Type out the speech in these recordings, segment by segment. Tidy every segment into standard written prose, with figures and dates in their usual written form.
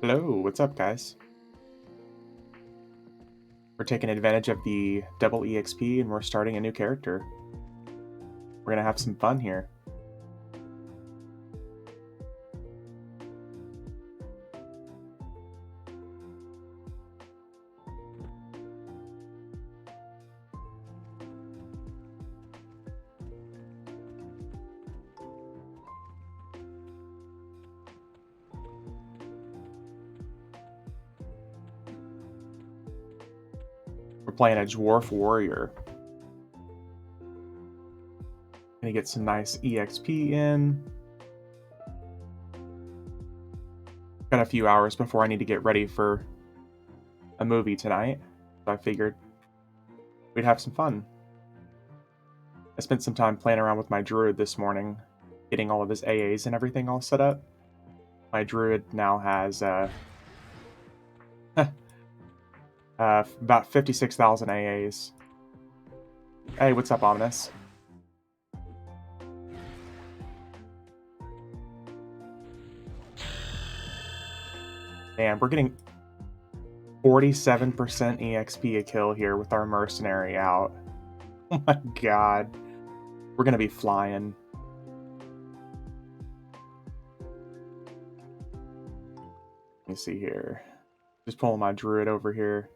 Hello, what's up, guys? We're taking advantage of the double EXP and we're starting a new character. We're gonna have some fun here. We're playing a dwarf warrior. Gonna get some nice EXP in. Got a few hours before I need to get ready for a movie tonight, so I figured we'd have some fun. I spent some time playing around with my druid this morning, getting all of his AAs and everything all set up. My druid now has about 56,000 AAs. Hey, what's up, Ominous? And we're getting 47% EXP a kill here with our mercenary out. Oh my god. We're gonna be flying. Let me see here. Just pulling my druid over here.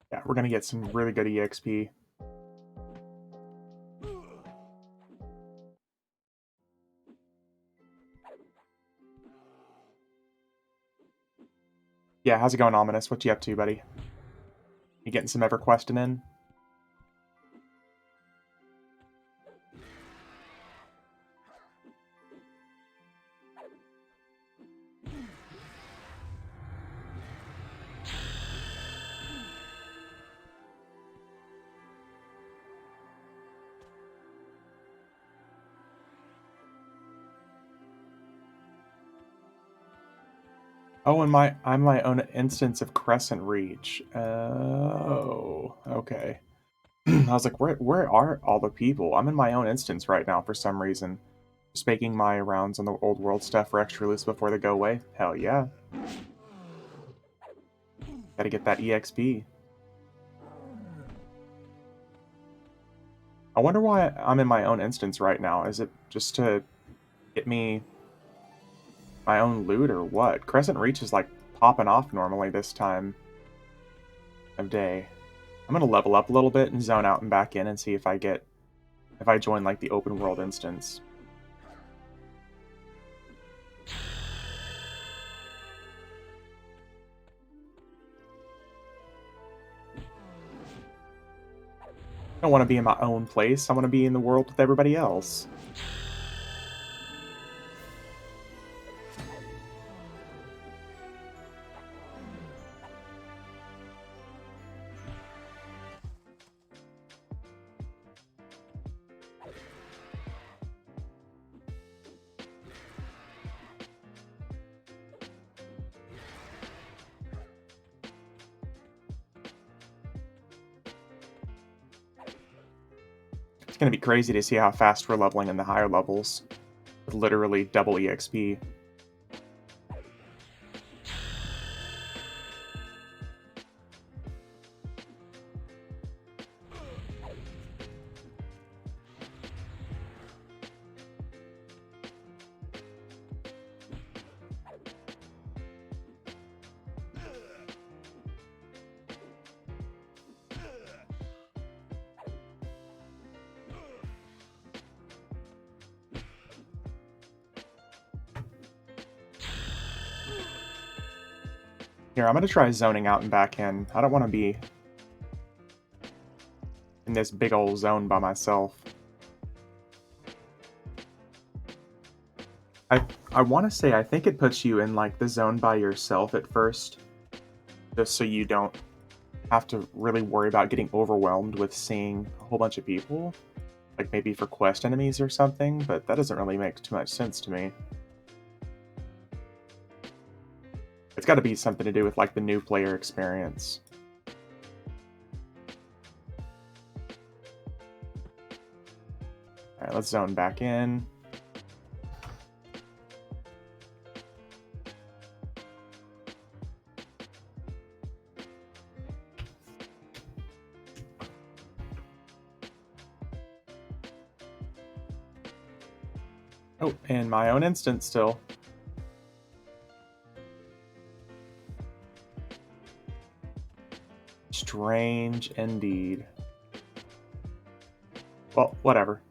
Yeah, we're gonna get some really good EXP. Yeah, how's it going, Ominous? What you up to, buddy? You getting some EverQuesting in? Oh, and I'm my own instance of Crescent Reach. Oh, okay. I was like, where are all the people? I'm in my own instance right now for some reason. Just making my rounds on the old world stuff for extra loose before they go away. Hell yeah. Gotta get that EXP. I wonder why I'm in my own instance right now. Is it just to get me my own loot or what? Crescent Reach is like popping off normally this time of day. I'm gonna level up a little bit and zone out and back in and see if I join like the open world instance. I don't want to be in my own place. I want to be in the world with everybody else. It's going to be crazy to see how fast we're leveling in the higher levels with literally double EXP. Here, I'm going to try zoning out and back in. I don't want to be in this big old zone by myself. I want to say I think it puts you in like the zone by yourself at first, just so you don't have to really worry about getting overwhelmed with seeing a whole bunch of people. Like maybe for quest enemies or something, but that doesn't really make too much sense to me. It's got to be something to do with like the new player experience. Alright, let's zone back in. Oh, in my own instance still. Strange indeed. Well, whatever.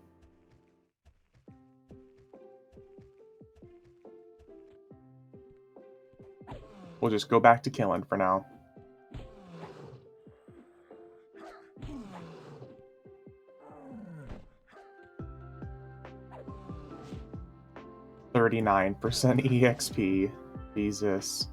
We'll just go back to killing for now. $39% EXP. Jesus.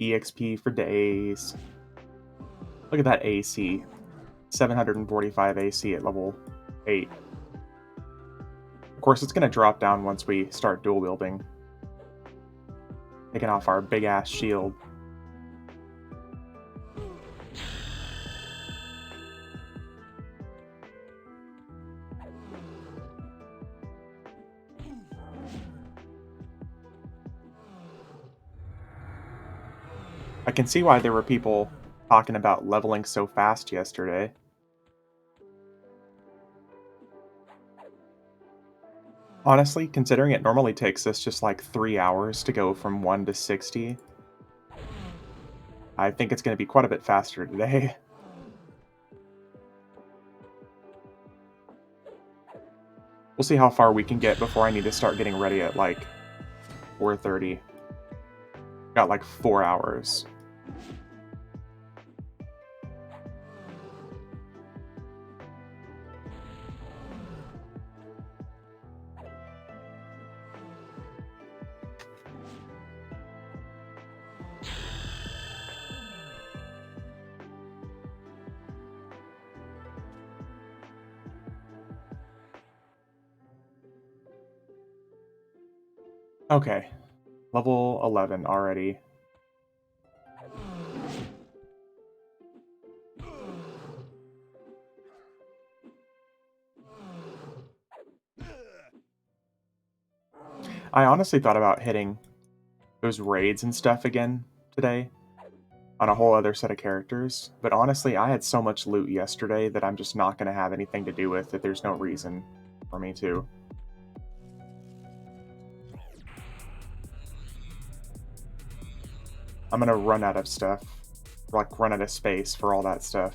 EXP for days. Look at that AC. 745 AC at level 8. Of course, it's going to drop down once we start dual wielding. Taking off our big-ass shield. I can see why there were people talking about leveling so fast yesterday. Honestly, considering it normally takes us just like 3 hours to go from 1 to 60, I think it's going to be quite a bit faster today. We'll see how far we can get before I need to start getting ready at like 4:30. Got like 4 hours. Okay, level 11 already. I honestly thought about hitting those raids and stuff again today on a whole other set of characters, but honestly, I had so much loot yesterday that I'm just not going to have anything to do with it. There's no reason for me to. I'm going to run out of stuff, like run out of space for all that stuff.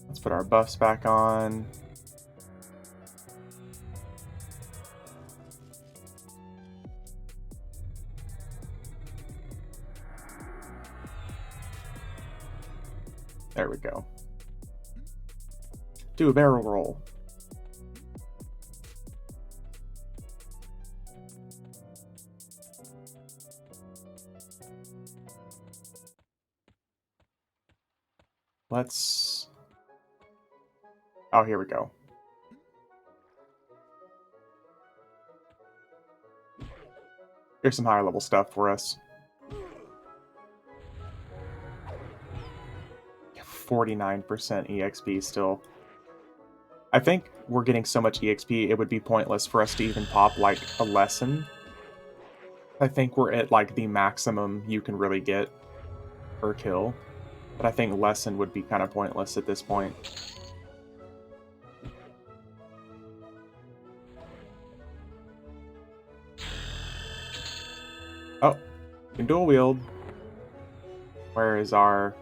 Let's put our buffs back on. There we go. Do a barrel roll. Let's... Oh, here we go. Here's some higher level stuff for us. 49% EXP still. I think we're getting so much EXP, it would be pointless for us to even pop, like, a lesson. I think we're at, like, the maximum you can really get per kill. But I think lesson would be kind of pointless at this point. Oh, can dual wield. Where is our...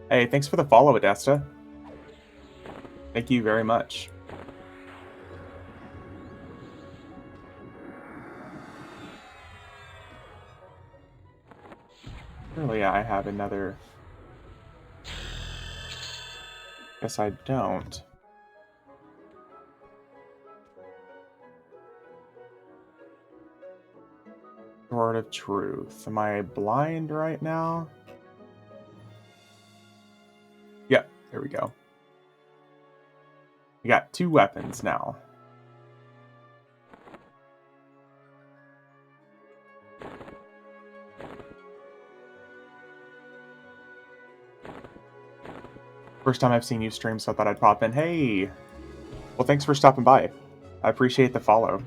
Hey, thanks for the follow, Adesta. Thank you very much. Surely I have another... Guess I don't. Sword of Truth. Am I blind right now? Yep, there we go. We got 2 weapons now. First time I've seen you stream, so I thought I'd pop in. Hey! Well, thanks for stopping by. I appreciate the follow.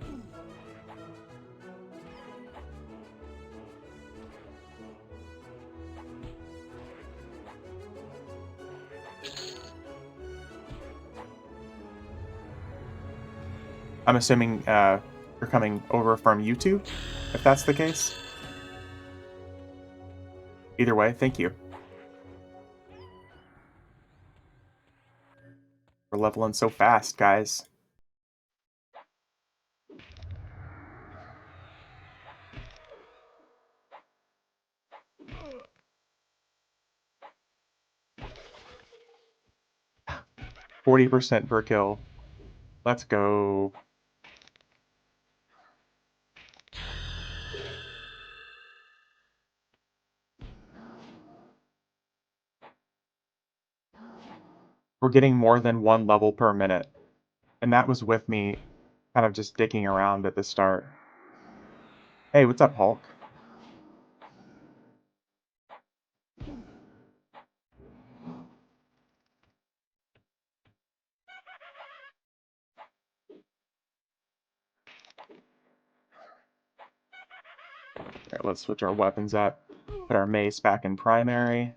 I'm assuming you're coming over from YouTube, if that's the case. Either way, thank you. We're leveling so fast, guys. %40 per kill. Let's go. We're getting more than 1 level per minute. And that was with me kind of just dicking around at the start. Hey, what's up, Hulk? Alright, let's switch our weapons up. Put our mace back in primary.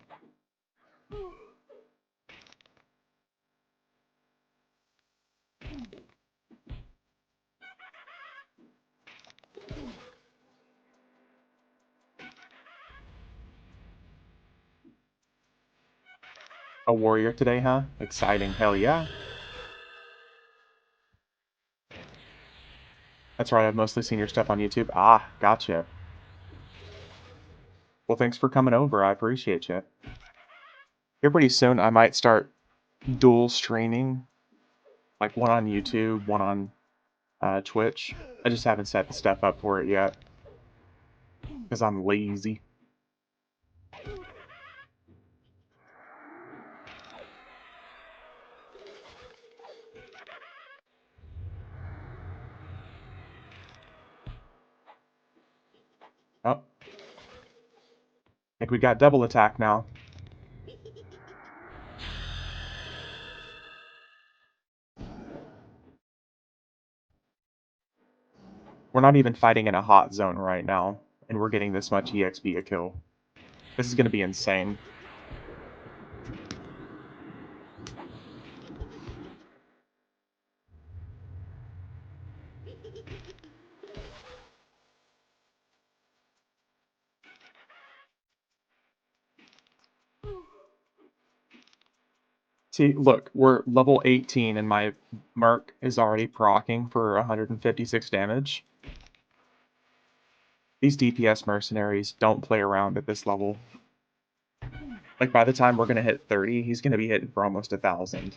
A warrior today, huh? Exciting, hell yeah. That's right, I've mostly seen your stuff on YouTube. Ah, gotcha. Well, thanks for coming over, I appreciate you. Here pretty soon, I might start dual streaming. Like one on YouTube, one on Twitch. I just haven't set the stuff up for it yet. Because I'm lazy. Oh. I think we got double attack now. We're not even fighting in a hot zone right now, and we're getting this much EXP a kill. This is going to be insane. See, look, we're level 18 and my Merc is already proccing for 156 damage. These DPS mercenaries don't play around at this level. Like, by the time we're going to hit 30, he's going to be hitting for almost 1,000.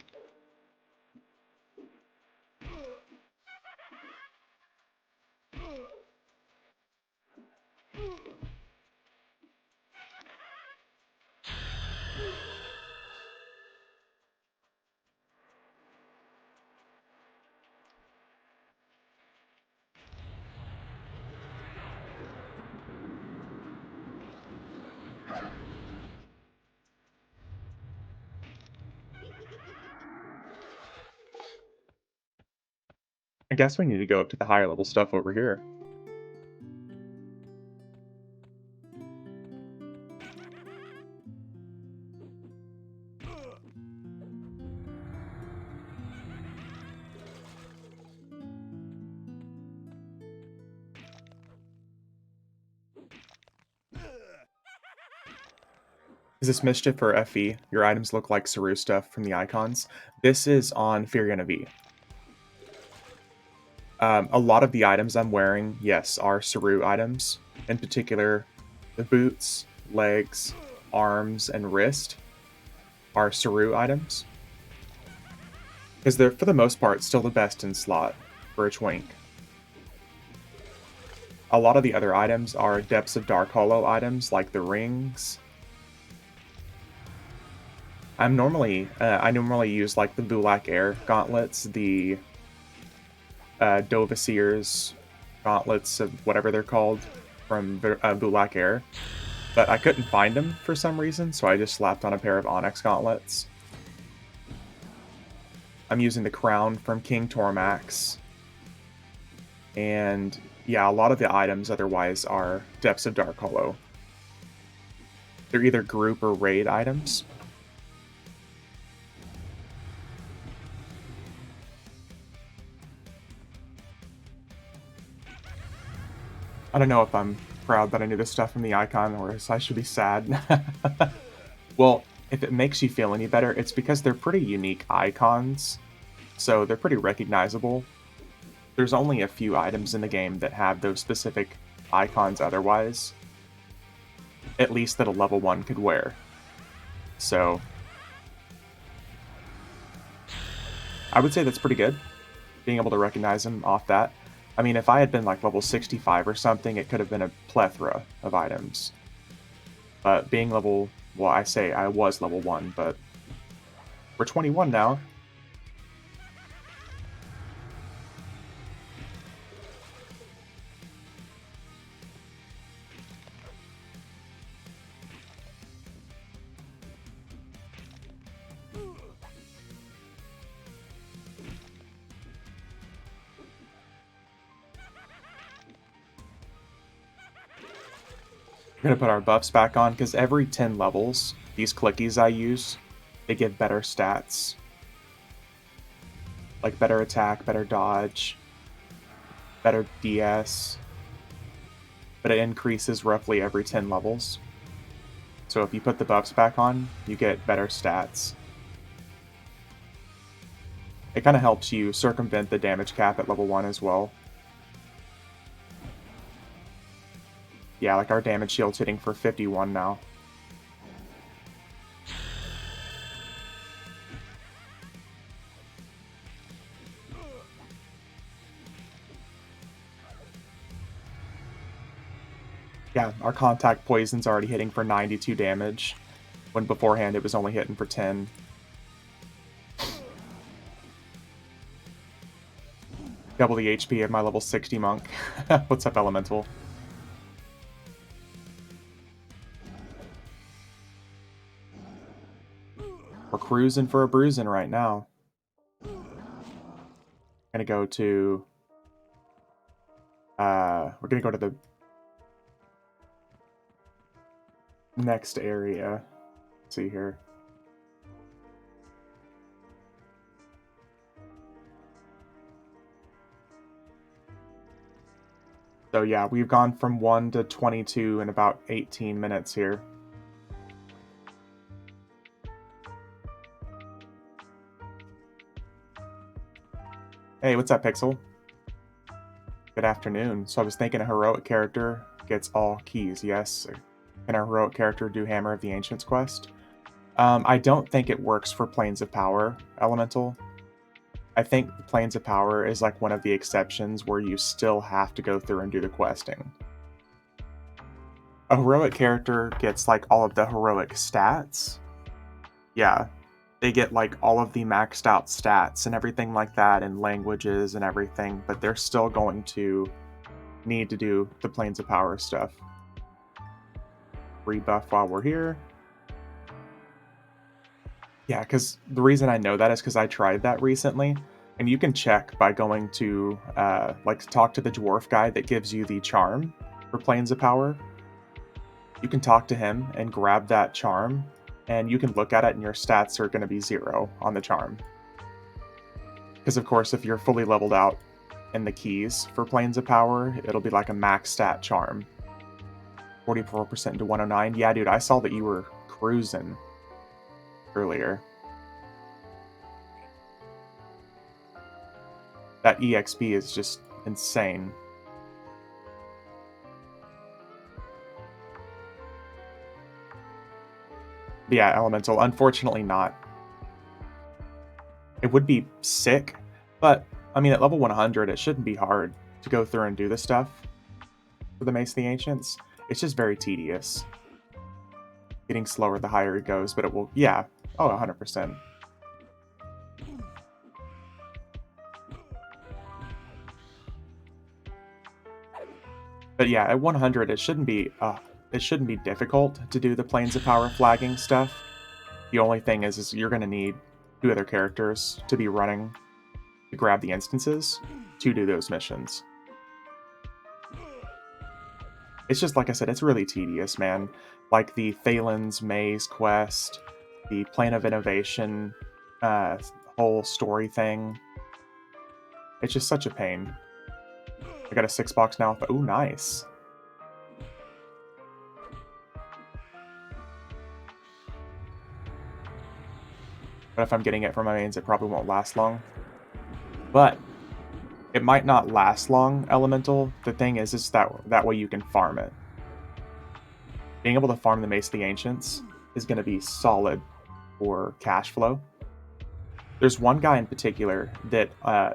I guess we need to go up to the higher level stuff over here. Is this Mischief or FE? Your items look like Saru stuff from the icons. This is on Furiana V. A lot of the items I'm wearing, yes, are Saru items. In particular, the boots, legs, arms, and wrist are Saru items. Because they're, for the most part, still the best in slot for a Twink. A lot of the other items are Depths of Dark Hollow items, like the rings. I normally use like the Bulak Air gauntlets, the Dovasir's gauntlets, of whatever they're called, from Bulak Air. But I couldn't find them for some reason, so I just slapped on a pair of Onyx gauntlets. I'm using the crown from King Tormax. And yeah, a lot of the items otherwise are Depths of Dark Hollow. They're either group or raid items. I don't know if I'm proud that I knew this stuff from the icon, or if I should be sad. Well, if it makes you feel any better, it's because they're pretty unique icons, so they're pretty recognizable. There's only a few items in the game that have those specific icons otherwise, at least that a level 1 could wear. So I would say that's pretty good, being able to recognize them off that. I mean, if I had been like level 65 or something, it could have been a plethora of items. But being level, well, I say I was level 1, but we're 21 now. We're going to put our buffs back on, because every 10 levels, these clickies I use, they give better stats. Like better attack, better dodge, better DS. But it increases roughly every 10 levels. So if you put the buffs back on, you get better stats. It kind of helps you circumvent the damage cap at level 1 as well. Yeah, like our damage shield's hitting for 51 now. Yeah, our contact poison's already hitting for 92 damage, when beforehand it was only hitting for 10. Double the HP of my level 60 monk. What's up, Elemental? We're cruising for a bruising right now. We're gonna go to the next area. Let's see here. So yeah, we've gone from 1 to 22 in about 18 minutes here. Hey, what's up, Pixel? Good afternoon. So I was thinking a heroic character gets all keys, yes? Can a heroic character do Hammer of the Ancients quest? I don't think it works for Planes of Power, Elemental. I think Planes of Power is like one of the exceptions where you still have to go through and do the questing. A heroic character gets like all of the heroic stats. Yeah, they get like all of the maxed out stats and everything like that, and languages and everything, but they're still going to need to do the Planes of Power stuff. Rebuff while we're here. Yeah, because the reason I know that is because I tried that recently, and you can check by going to, like, talk to the dwarf guy that gives you the charm for Planes of Power. You can talk to him and grab that charm, and you can look at it and your stats are going to be 0 on the charm. Because, of course, if you're fully leveled out in the keys for Planes of Power, it'll be like a max stat charm. 44% to 109. Yeah, dude, I saw that you were cruising earlier. That EXP is just insane. But yeah, Elemental, unfortunately not. It would be sick, but I mean, at level 100, it shouldn't be hard to go through and do this stuff for the Mace of the Ancients. It's just very tedious. Getting slower the higher it goes, but it will, yeah, oh, 100%. But yeah, at 100, it shouldn't be difficult to do the Planes of Power flagging stuff. The only thing is you're going to need 2 other characters to be running to grab the instances to do those missions. It's just, like I said, it's really tedious, man. Like the Thalen's Maze quest, the Plane of Innovation whole story thing. It's just such a pain. I got a 6-box now. Ooh, nice. But if I'm getting it from my mains, it probably won't last long. But it might not last long, Elemental. The thing is that way you can farm it. Being able to farm the Mace of the Ancients is going to be solid for cash flow. There's one guy in particular that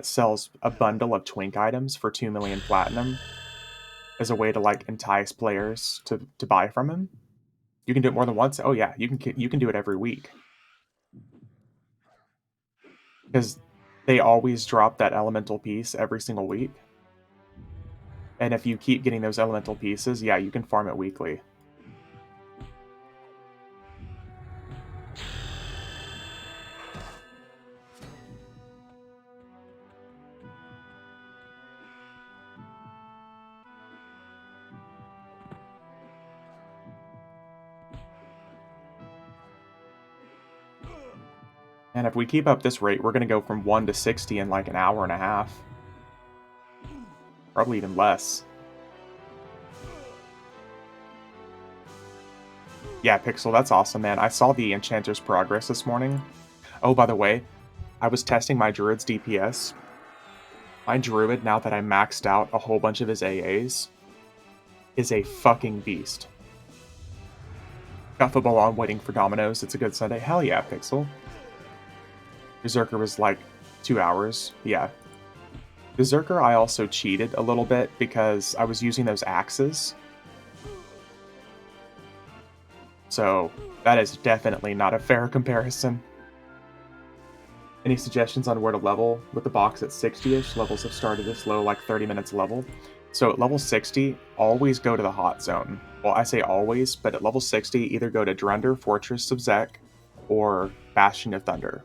sells a bundle of Twink items for 2 million platinum as a way to like entice players to buy from him. You can do it more than once. Oh yeah, you can do it every week. Because they always drop that elemental piece every single week. And if you keep getting those elemental pieces, yeah, you can farm it weekly. And if we keep up this rate, we're going to go from 1 to 60 in like an hour and a half. Probably even less. Yeah, Pixel, that's awesome, man. I saw the Enchanter's progress this morning. Oh, by the way, I was testing my Druid's DPS. My Druid, now that I maxed out a whole bunch of his AAs, is a fucking beast. Got football on, waiting for Dominoes. It's a good Sunday. Hell yeah, Pixel. Berserker was like 2 hours. Yeah. Berserker, I also cheated a little bit because I was using those axes. So that is definitely not a fair comparison. Any suggestions on where to level? With the box at 60-ish, levels have started this low, like 30 minutes level. So at level 60, always go to the hot zone. Well, I say always, but at level 60, either go to Drunder, Fortress of Zek, or Bastion of Thunder.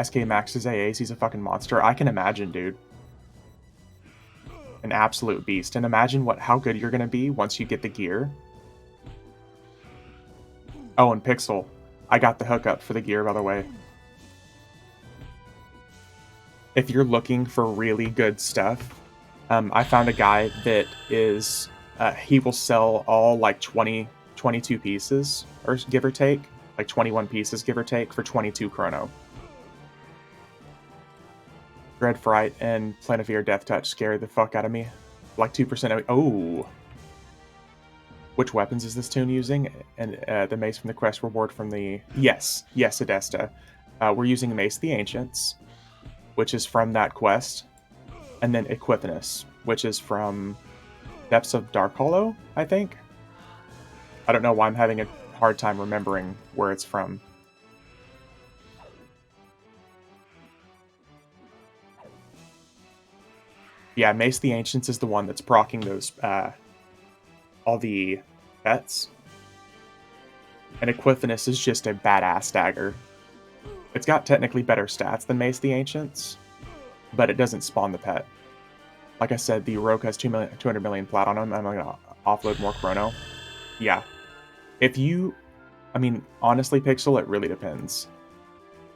SK maxes AAs, he's a fucking monster. I can imagine, dude. An absolute beast. And imagine how good you're gonna be once you get the gear. Oh, and Pixel. I got the hookup for the gear, by the way. If you're looking for really good stuff, I found a guy that is... he will sell all, like, 22 pieces, or give or take. Like, 21 pieces, give or take, for 22 chrono. Dread Fright and Planetfear Death Touch scared the fuck out of me. Like 2%. Oh! Which weapons is this tune using? And the Mace from the Quest reward from the... Yes, Adesta. We're using the Mace of the Ancients, which is from that quest. And then Equithinus, which is from Depths of Dark Hollow, I think? I don't know why I'm having a hard time remembering where it's from. Yeah, Mace of the Ancients is the one that's proccing those, all the pets. And Equithinus is just a badass dagger. It's got technically better stats than Mace of the Ancients, but it doesn't spawn the pet. Like I said, the Rogue has 200 million plat on him. I'm going to offload more chrono. Yeah. If you... I mean, honestly, Pixel, it really depends.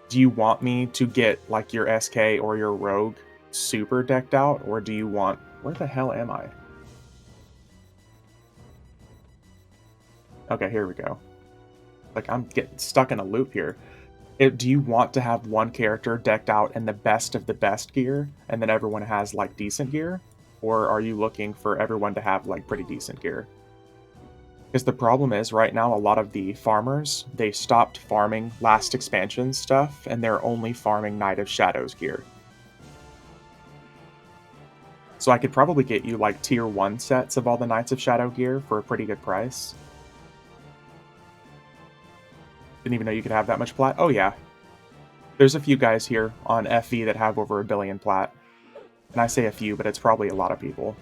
Do you want me to get, like, your SK or your Rogue super decked out, or do you want... Where the hell am I? Okay, here we go. Like, I'm getting stuck in a loop here. Do you want to have one character decked out in the best of the best gear, and then everyone has, like, decent gear? Or are you looking for everyone to have, like, pretty decent gear? Because the problem is, right now, a lot of the farmers, they stopped farming last expansion stuff, and they're only farming Knight of Shadows gear. So I could probably get you, like, tier 1 sets of all the Knights of Shadow gear for a pretty good price. Didn't even know you could have that much plat. Oh, yeah. There's a few guys here on FV that have over 1 billion plat. And I say a few, but it's probably a lot of people.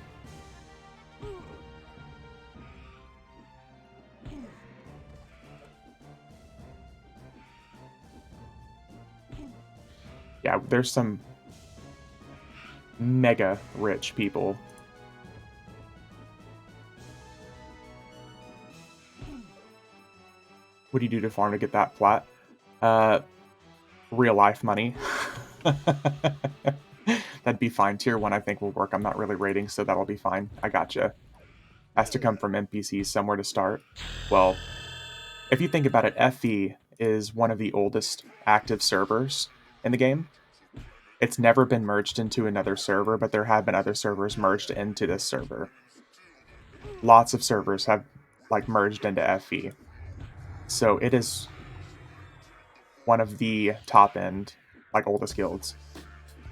Yeah, there's some mega rich people. What do you do to farm to get that plat? Real life money. That'd be fine. Tier 1 I think will work. I'm not really rating, so that'll be fine. I gotcha. Has to come from NPCs somewhere to start. Well, if you think about it, FE is one of the oldest active servers in the game. It's never been merged into another server, but there have been other servers merged into this server. Lots of servers have, like, merged into FE. So it is one of the top-end, like, oldest guilds.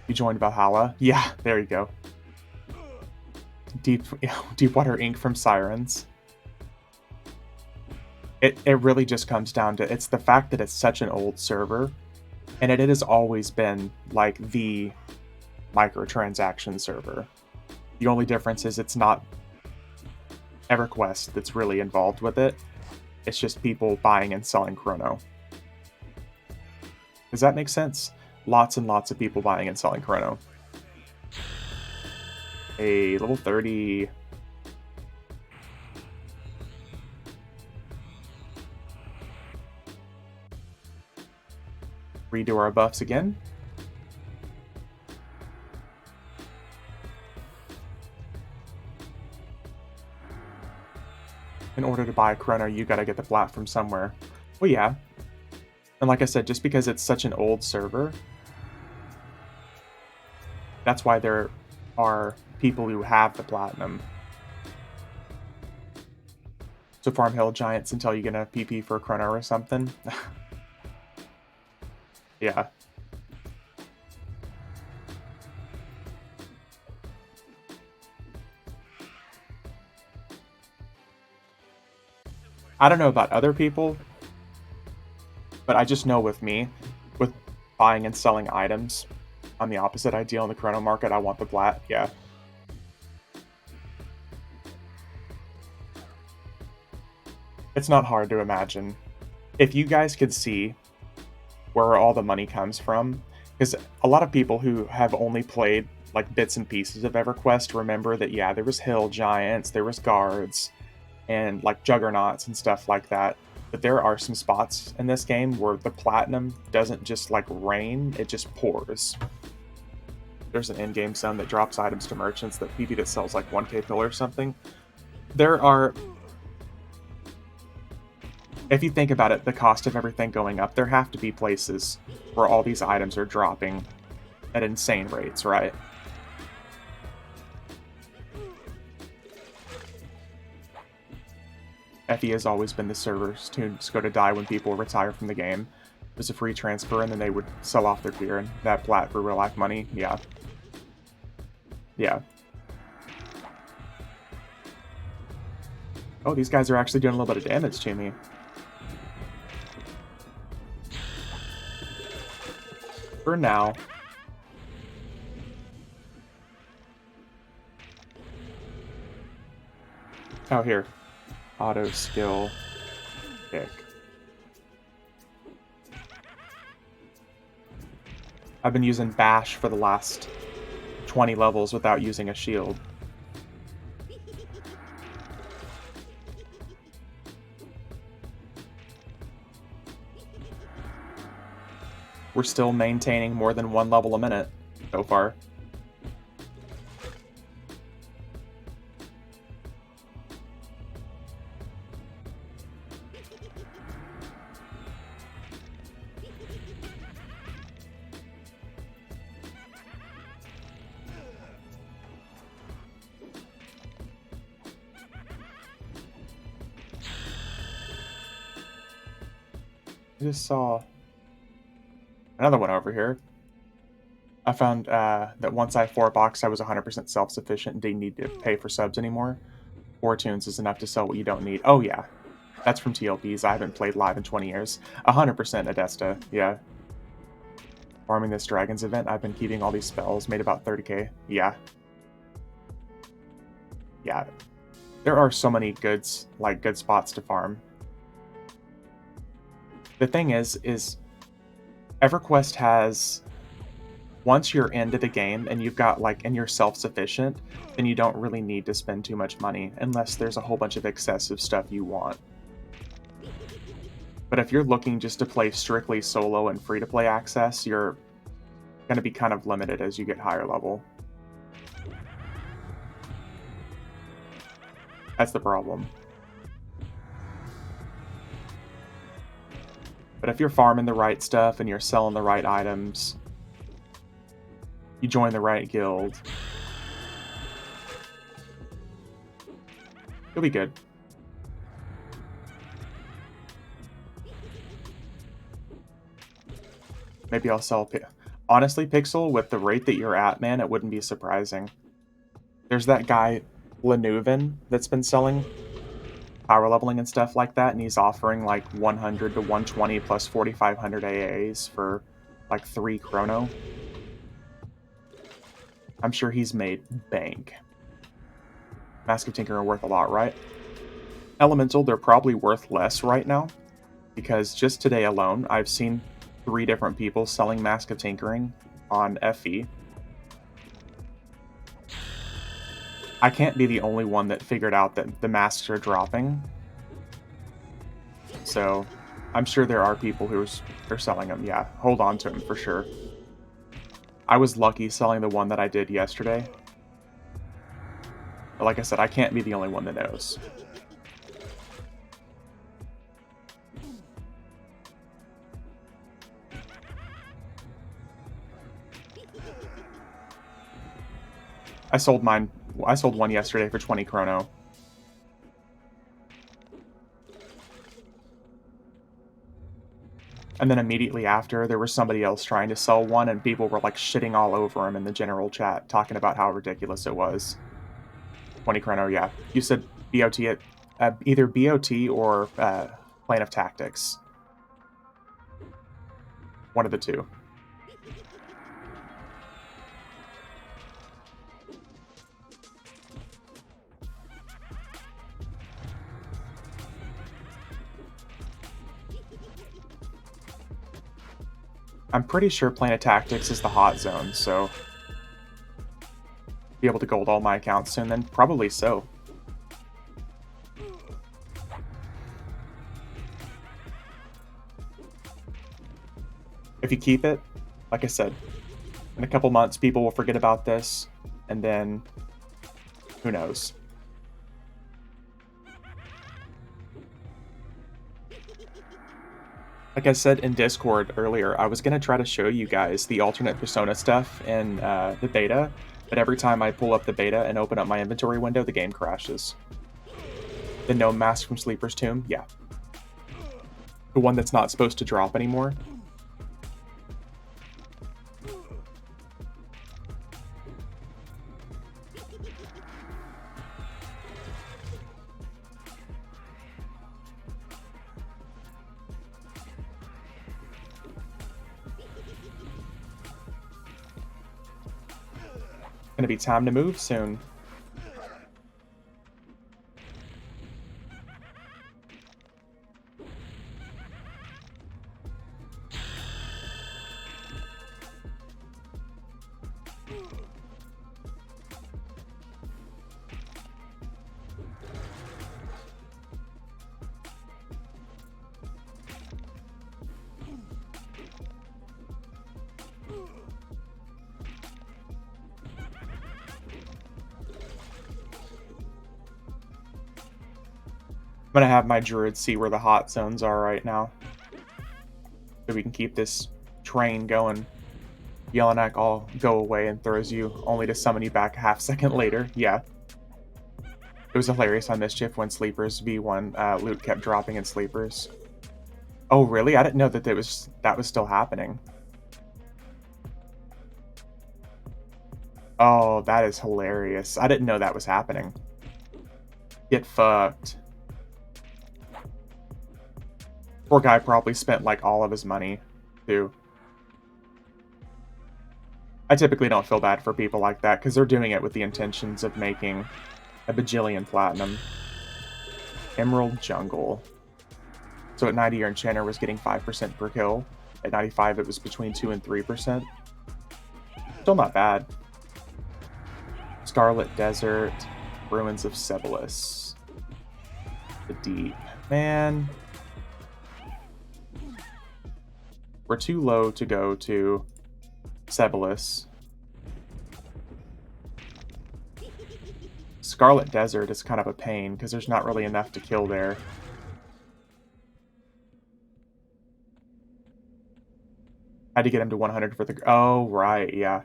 You joined Valhalla? Yeah, there you go. Deepwater Ink from Sirens. It really just comes down to, it's the fact that it's such an old server, and it has always been, like, the microtransaction server. The only difference is it's not EverQuest that's really involved with it. It's just people buying and selling Chrono. Does that make sense? Lots and lots of people buying and selling Chrono. A level 30... Redo our buffs again. In order to buy Chrono, you gotta get the plat from somewhere. Well, yeah. And like I said, just because it's such an old server, that's why there are people who have the platinum. So farm Hill Giants until you get a PP for Chrono or something. Yeah. I don't know about other people, but I just know with me, with buying and selling items, I'm the opposite. I deal in the Chrono market, I want the plat, yeah. It's not hard to imagine. If you guys could see where all the money comes from, because a lot of people who have only played like bits and pieces of EverQuest remember that, yeah, there was Hill Giants, there was Guards, and like Juggernauts and stuff like that. But there are some spots in this game where the platinum doesn't just like rain, it just pours. There's an endgame zone that drops items to merchants that PP that sells like 1k pill or something. There are... If you think about it, the cost of everything going up, there have to be places where all these items are dropping at insane rates, right? FE has always been the server's tunes go to die when people retire from the game. It was a free transfer, and then they would sell off their gear and that plat for real life money. Yeah. Yeah. Oh, these guys are actually doing a little bit of damage to me. For now. Oh, here. Auto skill pick. I've been using Bash for the last 20 levels without using a shield. We're still maintaining more than 1 level a minute so far. I just saw another one over here. I found that once I 4-boxed, I was 100% self-sufficient and didn't need to pay for subs anymore. 4 tunes is enough to sell what you don't need. Oh yeah, that's from TLPs. I haven't played live in 20 years. 100% Adesta, yeah. Farming this Dragons event, I've been keeping all these spells, made about 30k. Yeah. Yeah. There are so many good spots to farm. The thing is EverQuest has, once you're into the game and you've got and you're self-sufficient, then you don't really need to spend too much money unless there's a whole bunch of excessive stuff you want. But if you're looking just to play strictly solo and free-to-play access, you're going to be kind of limited as you get higher level. That's the problem. But if you're farming the right stuff and you're selling the right items, you join the right guild, you'll be good. Maybe I'll sell... Honestly, Pixel, with the rate that you're at, man, it wouldn't be surprising. There's that guy, Lenuvin, that's been selling power leveling and stuff like that, and he's offering like 100 to 120 plus 4,500 AAs for like 3 chrono. I'm sure he's made bank. Mask of Tinker are worth a lot, right? Elemental, they're probably worth less right now, because just today alone, I've seen 3 different people selling Mask of Tinkering on FE. I can't be the only one that figured out that the masks are dropping. So, I'm sure there are people who are selling them. Yeah, hold on to them for sure. I was lucky selling the one that I did yesterday. But like I said, I can't be the only one that knows. I sold one yesterday for 20 chrono. And then immediately after, there was somebody else trying to sell one, and people were like shitting all over him in the general chat, talking about how ridiculous it was. 20 chrono, yeah. You said BOT it, either BOT or Plane of Tactics. One of the two. I'm pretty sure Plane of Tactics is the hot zone, so be able to gold all my accounts soon then? Probably so. If you keep it, like I said, in a couple months people will forget about this, and then who knows. Like I said in Discord earlier, I was going to try to show you guys the alternate Persona stuff in the beta, but every time I pull up the beta and open up my inventory window, the game crashes. The Gnome Mask from Sleeper's Tomb? Yeah. The one that's not supposed to drop anymore? Gonna be time to move soon. I'm gonna have my druid see where the hot zones are right now, so we can keep this train going. Yelenak all go away and throws you, only to summon you back a half second later. Yeah. It was hilarious on Mischief when Sleepers V1 loot kept dropping in Sleepers. Oh, really? I didn't know that that was still happening. Oh, that is hilarious. I didn't know that was happening. Get fucked. Poor guy probably spent, like, all of his money, too. I typically don't feel bad for people like that, because they're doing it with the intentions of making a bajillion platinum. Emerald Jungle. So at 90, your enchanter was getting 5% per kill. At 95, it was between 2 and 3%. Still not bad. Scarlet Desert. Ruins of Sebelis. The Deep. Man. We're too low to go to Sebelis. Scarlet Desert is kind of a pain, because there's not really enough to kill there. Had to get him to 100 for the... Oh, right, yeah.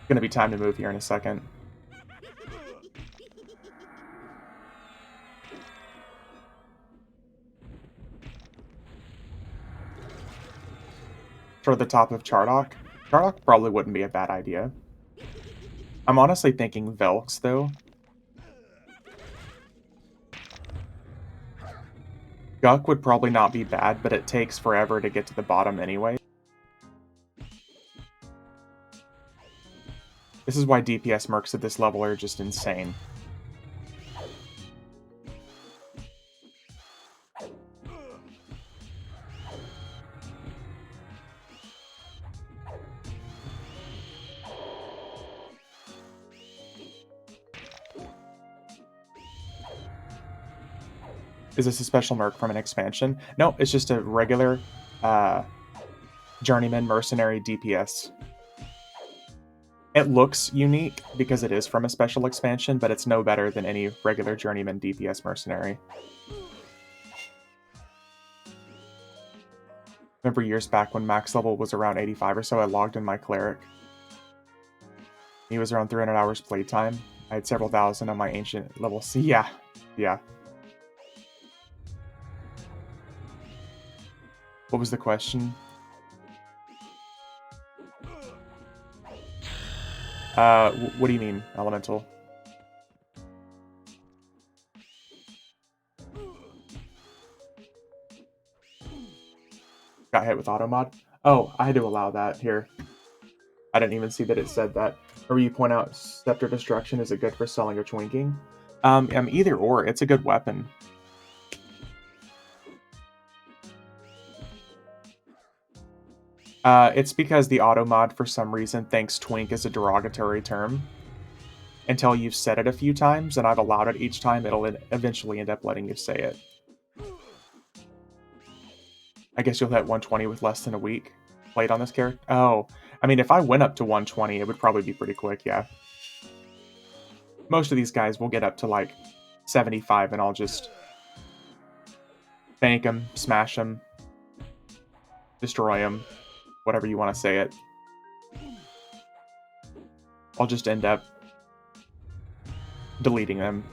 Gonna be time to move here in a second. For the top of Chardock. Chardock probably wouldn't be a bad idea. I'm honestly thinking Velks, though. Guck would probably not be bad, but it takes forever to get to the bottom anyway. This is why DPS mercs at this level are just insane. Is this a special merc from an expansion? No, it's just a regular journeyman mercenary DPS. It looks unique because it is from a special expansion, but it's no better than any regular journeyman DPS mercenary. Remember years back when max level was around 85 or so, I logged in my cleric. He was around 300 hours playtime. I had several thousand on my ancient level C. Yeah, yeah. What was the question? What do you mean, elemental? Got hit with auto mod? Oh, I had to allow that here. I didn't even see that it said that. Or you point out Scepter Destruction, is it good for selling or twinking? Either or, it's a good weapon. It's because the auto mod, for some reason, thinks twink is a derogatory term. Until you've said it a few times, and I've allowed it each time, it'll eventually end up letting you say it. I guess you'll hit 120 with less than a week played on this character. Oh, I mean, if I went up to 120, it would probably be pretty quick, yeah. Most of these guys will get up to, like, 75, and I'll just bank them, smash them, destroy them, whatever you want to say it. I'll just end up deleting them.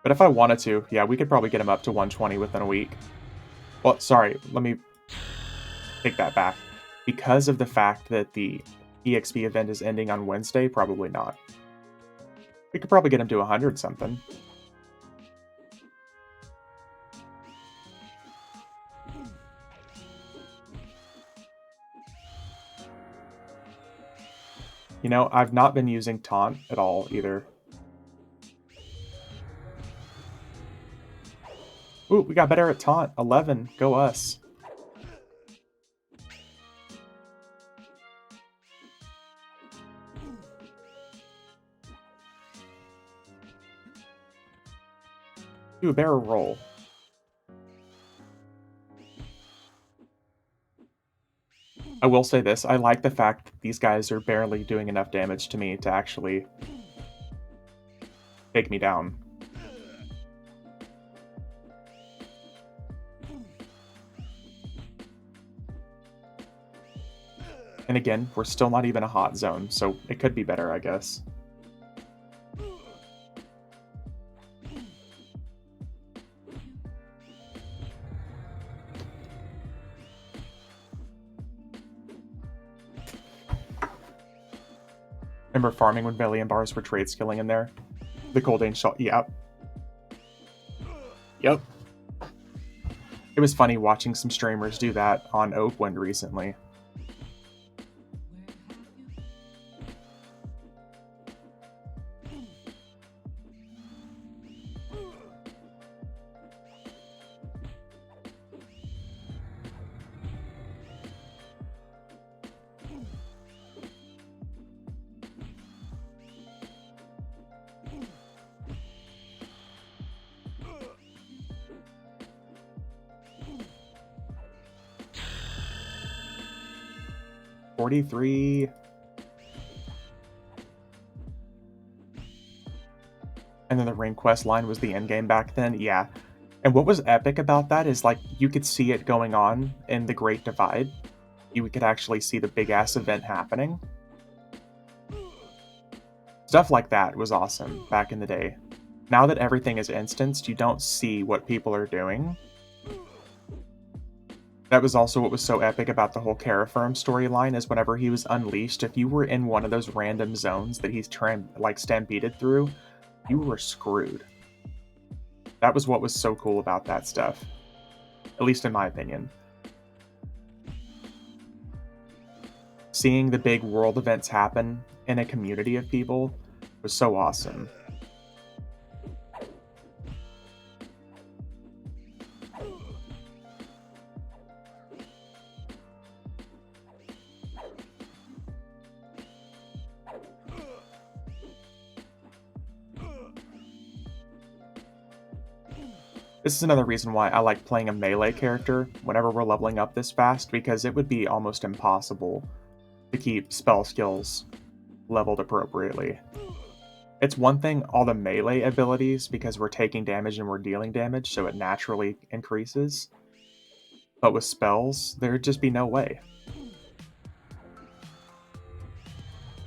But if I wanted to, yeah, we could probably get him up to 120 within a week. Well, sorry, let me take that back. Because of the fact that the EXP event is ending on Wednesday, probably not. We could probably get him to 100 something. You know, I've not been using taunt at all either. Ooh, we got better at taunt. 11. Go us. Do a barrel roll. I will say this. I like the fact that these guys are barely doing enough damage to me to actually take me down. And And again, we're still not even a hot zone, so it could be better, I guess. Remember farming when Valiant bars were trade skilling in there? The Coldane shot, yep. Yep. It was funny watching some streamers do that on Oakwind recently. $43. And then the ring quest line was the endgame back then, yeah. And what was epic about that is, like, you could see it going on in the Great Divide. You could actually see the big-ass event happening. Stuff like that was awesome back in the day. Now that everything is instanced, you don't see what people are doing. That was also what was so epic about the whole Caraferm storyline, is whenever he was unleashed, if you were in one of those random zones that he's stampeded through, you were screwed. That was what was so cool about that stuff. At least in my opinion. Seeing the big world events happen in a community of people was so awesome. This is another reason why I like playing a melee character whenever we're leveling up this fast, because it would be almost impossible to keep spell skills leveled appropriately. It's one thing, all the melee abilities, because we're taking damage and we're dealing damage, so it naturally increases. But with spells, there'd just be no way.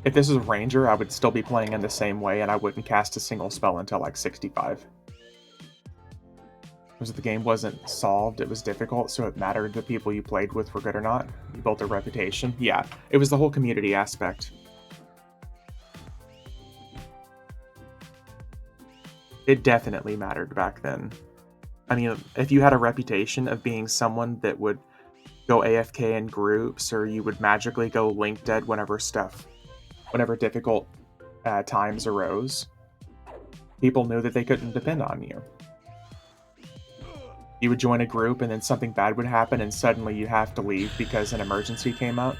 If this was a ranger, I would still be playing in the same way, and I wouldn't cast a single spell until like 65. Because the game wasn't solved, it was difficult, so it mattered if the people you played with were good or not. You built a reputation. Yeah, it was the whole community aspect. It definitely mattered back then. I mean, if you had a reputation of being someone that would go AFK in groups, or you would magically go link dead whenever difficult times arose, people knew that they couldn't depend on you. You would join a group and then something bad would happen and suddenly you have to leave because an emergency came up.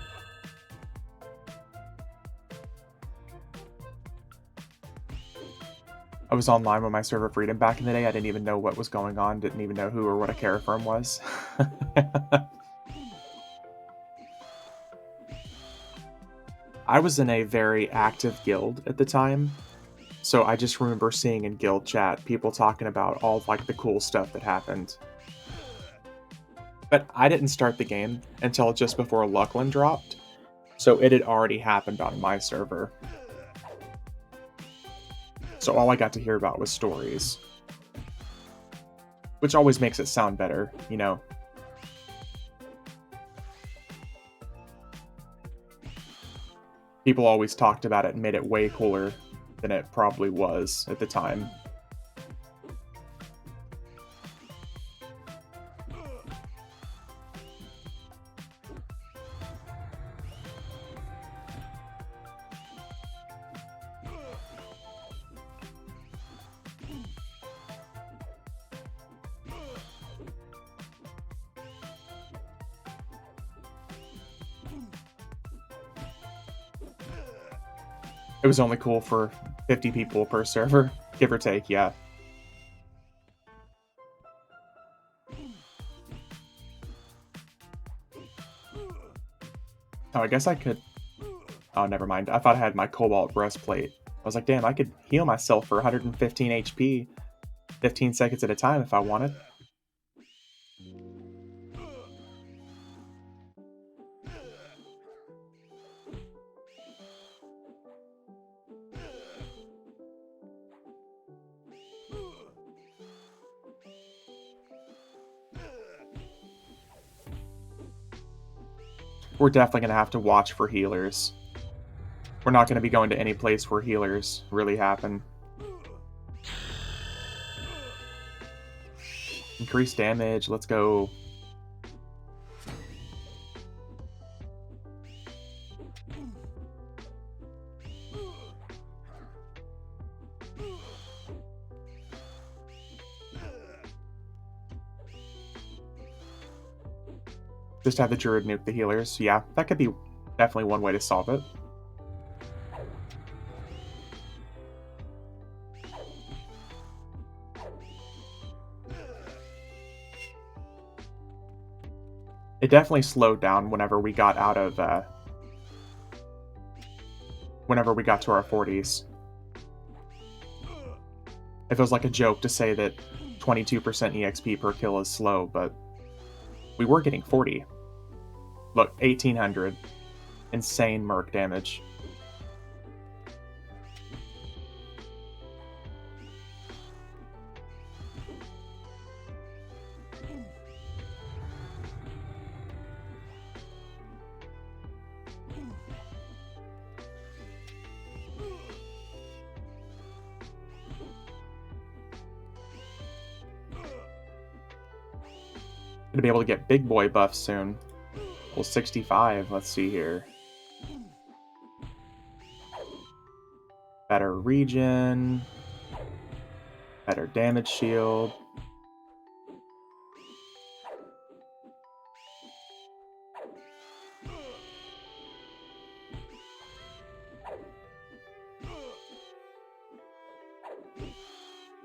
I was online with my server Freedom back in the day. I didn't even know what was going on, didn't even know who or what a Caraferm was. I was in a very active guild at the time, so I just remember seeing in guild chat people talking about all like the cool stuff that happened. But I didn't start the game until just before Luckland dropped, so it had already happened on my server. So all I got to hear about was stories. Which always makes it sound better, you know? People always talked about it and made it way cooler than it probably was at the time. It was only cool for 50 people per server, give or take, yeah. Oh, I guess I could... Oh, never mind. I thought I had my Cobalt breastplate. I was like, damn, I could heal myself for 115 HP 15 seconds at a time if I wanted. We're definitely going to have to watch for healers. We're not going to be going to any place where healers really happen. Increase damage, let's go. Just have the Druid nuke the healers. Yeah, that could be definitely one way to solve it. It definitely slowed down whenever we got out of, whenever we got to our 40s. It feels like a joke to say that 22% EXP per kill is slow, but we were getting 40. Look, 1800. Insane merc damage. Gonna be able to get big boy buffs soon. Well, 65, let's see here. Better regen. Better damage shield.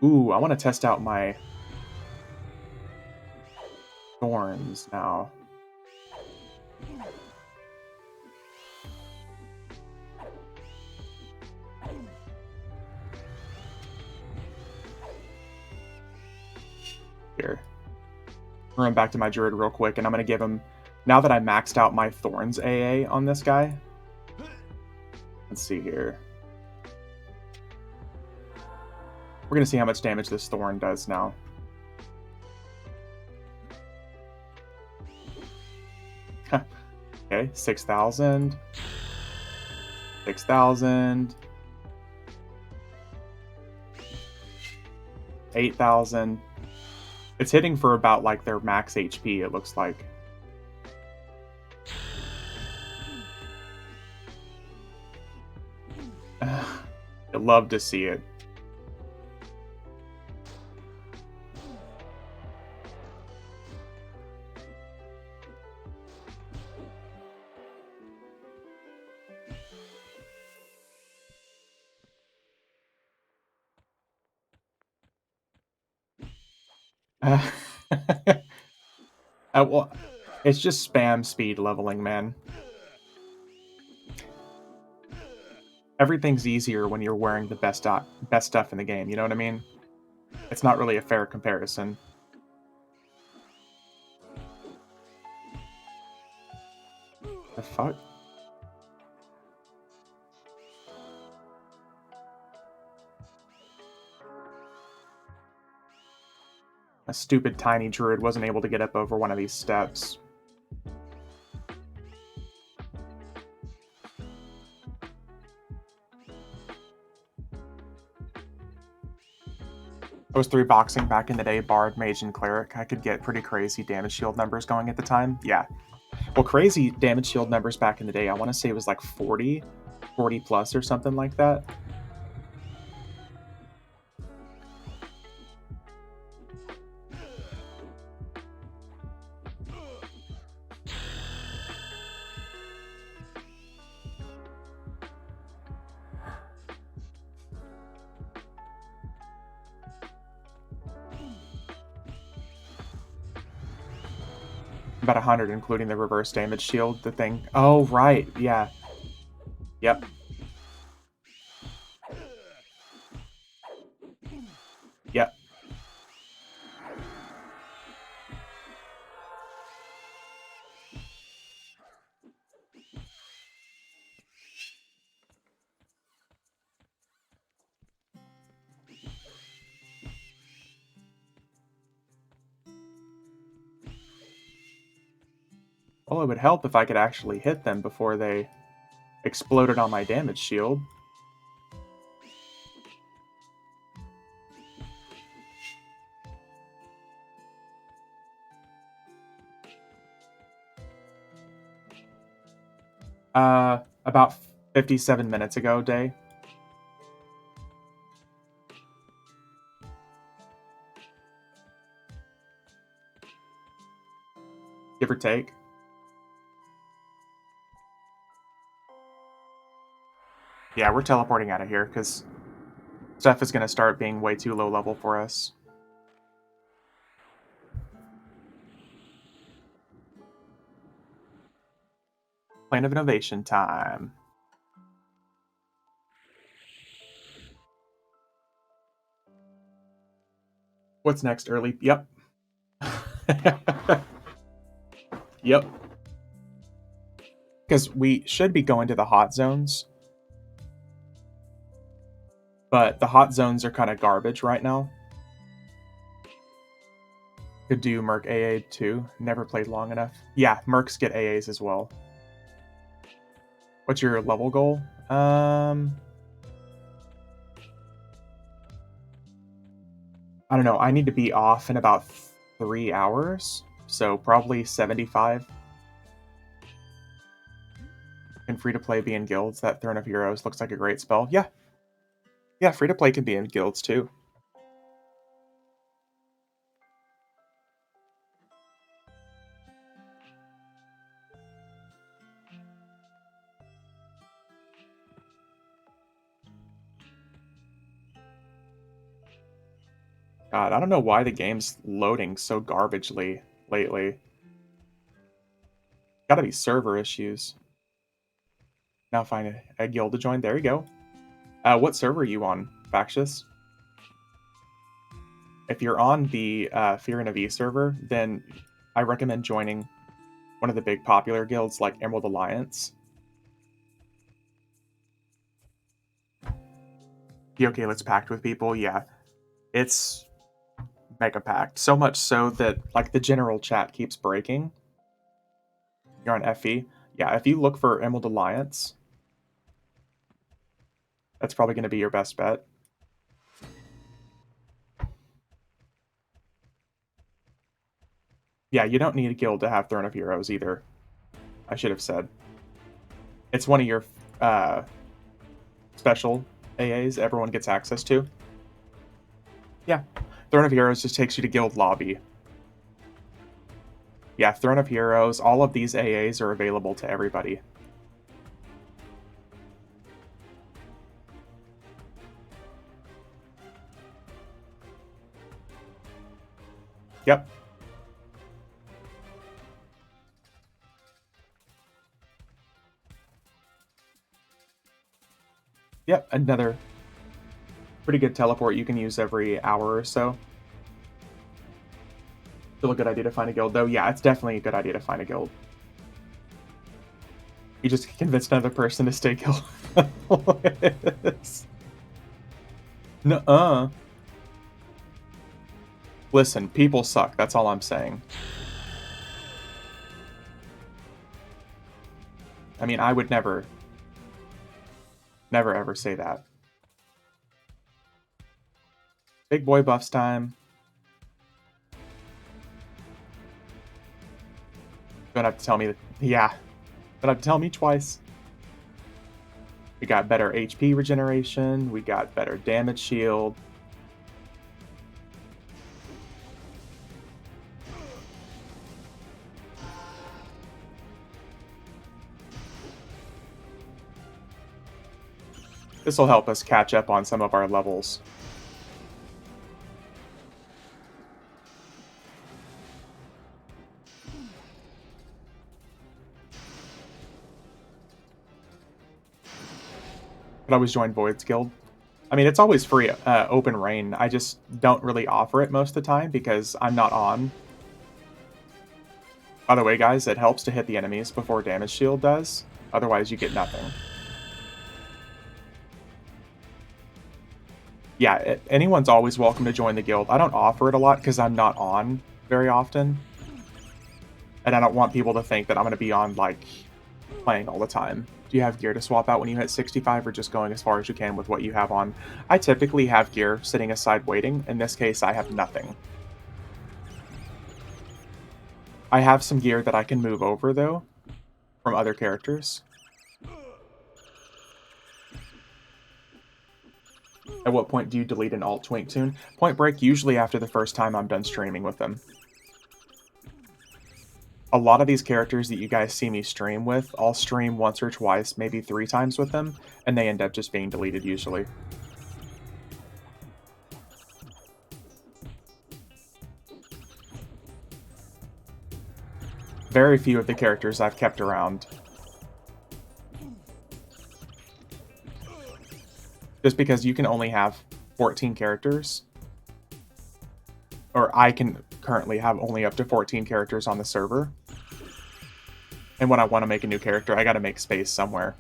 Ooh, I want to test out my thorns now. Here. Run back to my druid real quick, and I'm going to give him... Now that I maxed out my thorns AA on this guy... Let's see here. We're going to see how much damage this thorn does now. Okay, 6,000. 6,000. 8,000. It's hitting for about, like, their max HP, it looks like. I'd love to see it. Well, it's just spam speed leveling, man. Everything's easier when you're wearing the best stuff in the game, you know what I mean? It's not really a fair comparison. The fuck? A stupid tiny druid wasn't able to get up over one of these steps. I was 3-boxing back in the day, Bard, Mage, and Cleric. I could get pretty crazy damage shield numbers going at the time. Yeah. Well, crazy damage shield numbers back in the day, I want to say it was like 40 plus or something like that. About 100, including the reverse damage shield, the thing. Oh, right, yeah. Yep. Yep. Well, it would help if I could actually hit them before they exploded on my damage shield. About 57 minutes ago, Day. Give or take. Yeah, we're teleporting out of here, because stuff is going to start being way too low level for us. Plane of Innovation time. What's next, early? Yep. Yep. Because we should be going to the hot zones. But the hot zones are kind of garbage right now. Could do Merc AA too. Never played long enough. Yeah, Mercs get AAs as well. What's your level goal? I don't know. I need to be off in about 3 hours. So probably 75. Can free-to-play be in guilds? That Throne of Heroes looks like a great spell. Yeah. Yeah, free-to-play can be in guilds too. God, I don't know why the game's loading so garbagely lately. Gotta be server issues. Now find a guild to join. There you go. What server are you on, Factious? If you're on the Fear and V server, then I recommend joining one of the big popular guilds like Emerald Alliance. Okay, let's pact with people. Yeah, it's mega packed. So much so that like the general chat keeps breaking. You're on FE. Yeah, if you look for Emerald Alliance, that's probably going to be your best bet. Yeah, you don't need a guild to have Throne of Heroes either. I should have said. It's one of your special AAs everyone gets access to. Yeah, Throne of Heroes just takes you to guild lobby. Yeah, Throne of Heroes, all of these AAs are available to everybody. Yep. Yep, another pretty good teleport you can use every hour or so. Still a good idea to find a guild, though. Yeah, it's definitely a good idea to find a guild. You just convinced another person to stay guild. Nuh-uh. Listen, people suck. That's all I'm saying. I mean, I would never ever say that. Big boy buffs time. Don't have to tell me that. Yeah. Don't have to tell me twice. We got better HP regeneration. We got better damage shield. This will help us catch up on some of our levels. Could always join Void's Guild. I mean, it's always free, open rain. I just don't really offer it most of the time because I'm not on. By the way, guys, it helps to hit the enemies before damage shield does. Otherwise, you get nothing. Yeah, anyone's always welcome to join the guild. I don't offer it a lot because I'm not on very often. And I don't want people to think that I'm going to be on, like, playing all the time. Do you have gear to swap out when you hit 65, or just going as far as you can with what you have on? I typically have gear sitting aside waiting. In this case, I have nothing. I have some gear that I can move over, though, from other characters. At what point do you delete an alt Twink tune? Point Break, usually after the first time I'm done streaming with them. A lot of these characters that you guys see me stream with, I'll stream once or twice, maybe 3 times with them, and they end up just being deleted usually. Very few of the characters I've kept around. Just because you can only have 14 characters. Or I can currently have only up to 14 characters on the server. And when I want to make a new character, I gotta make space somewhere.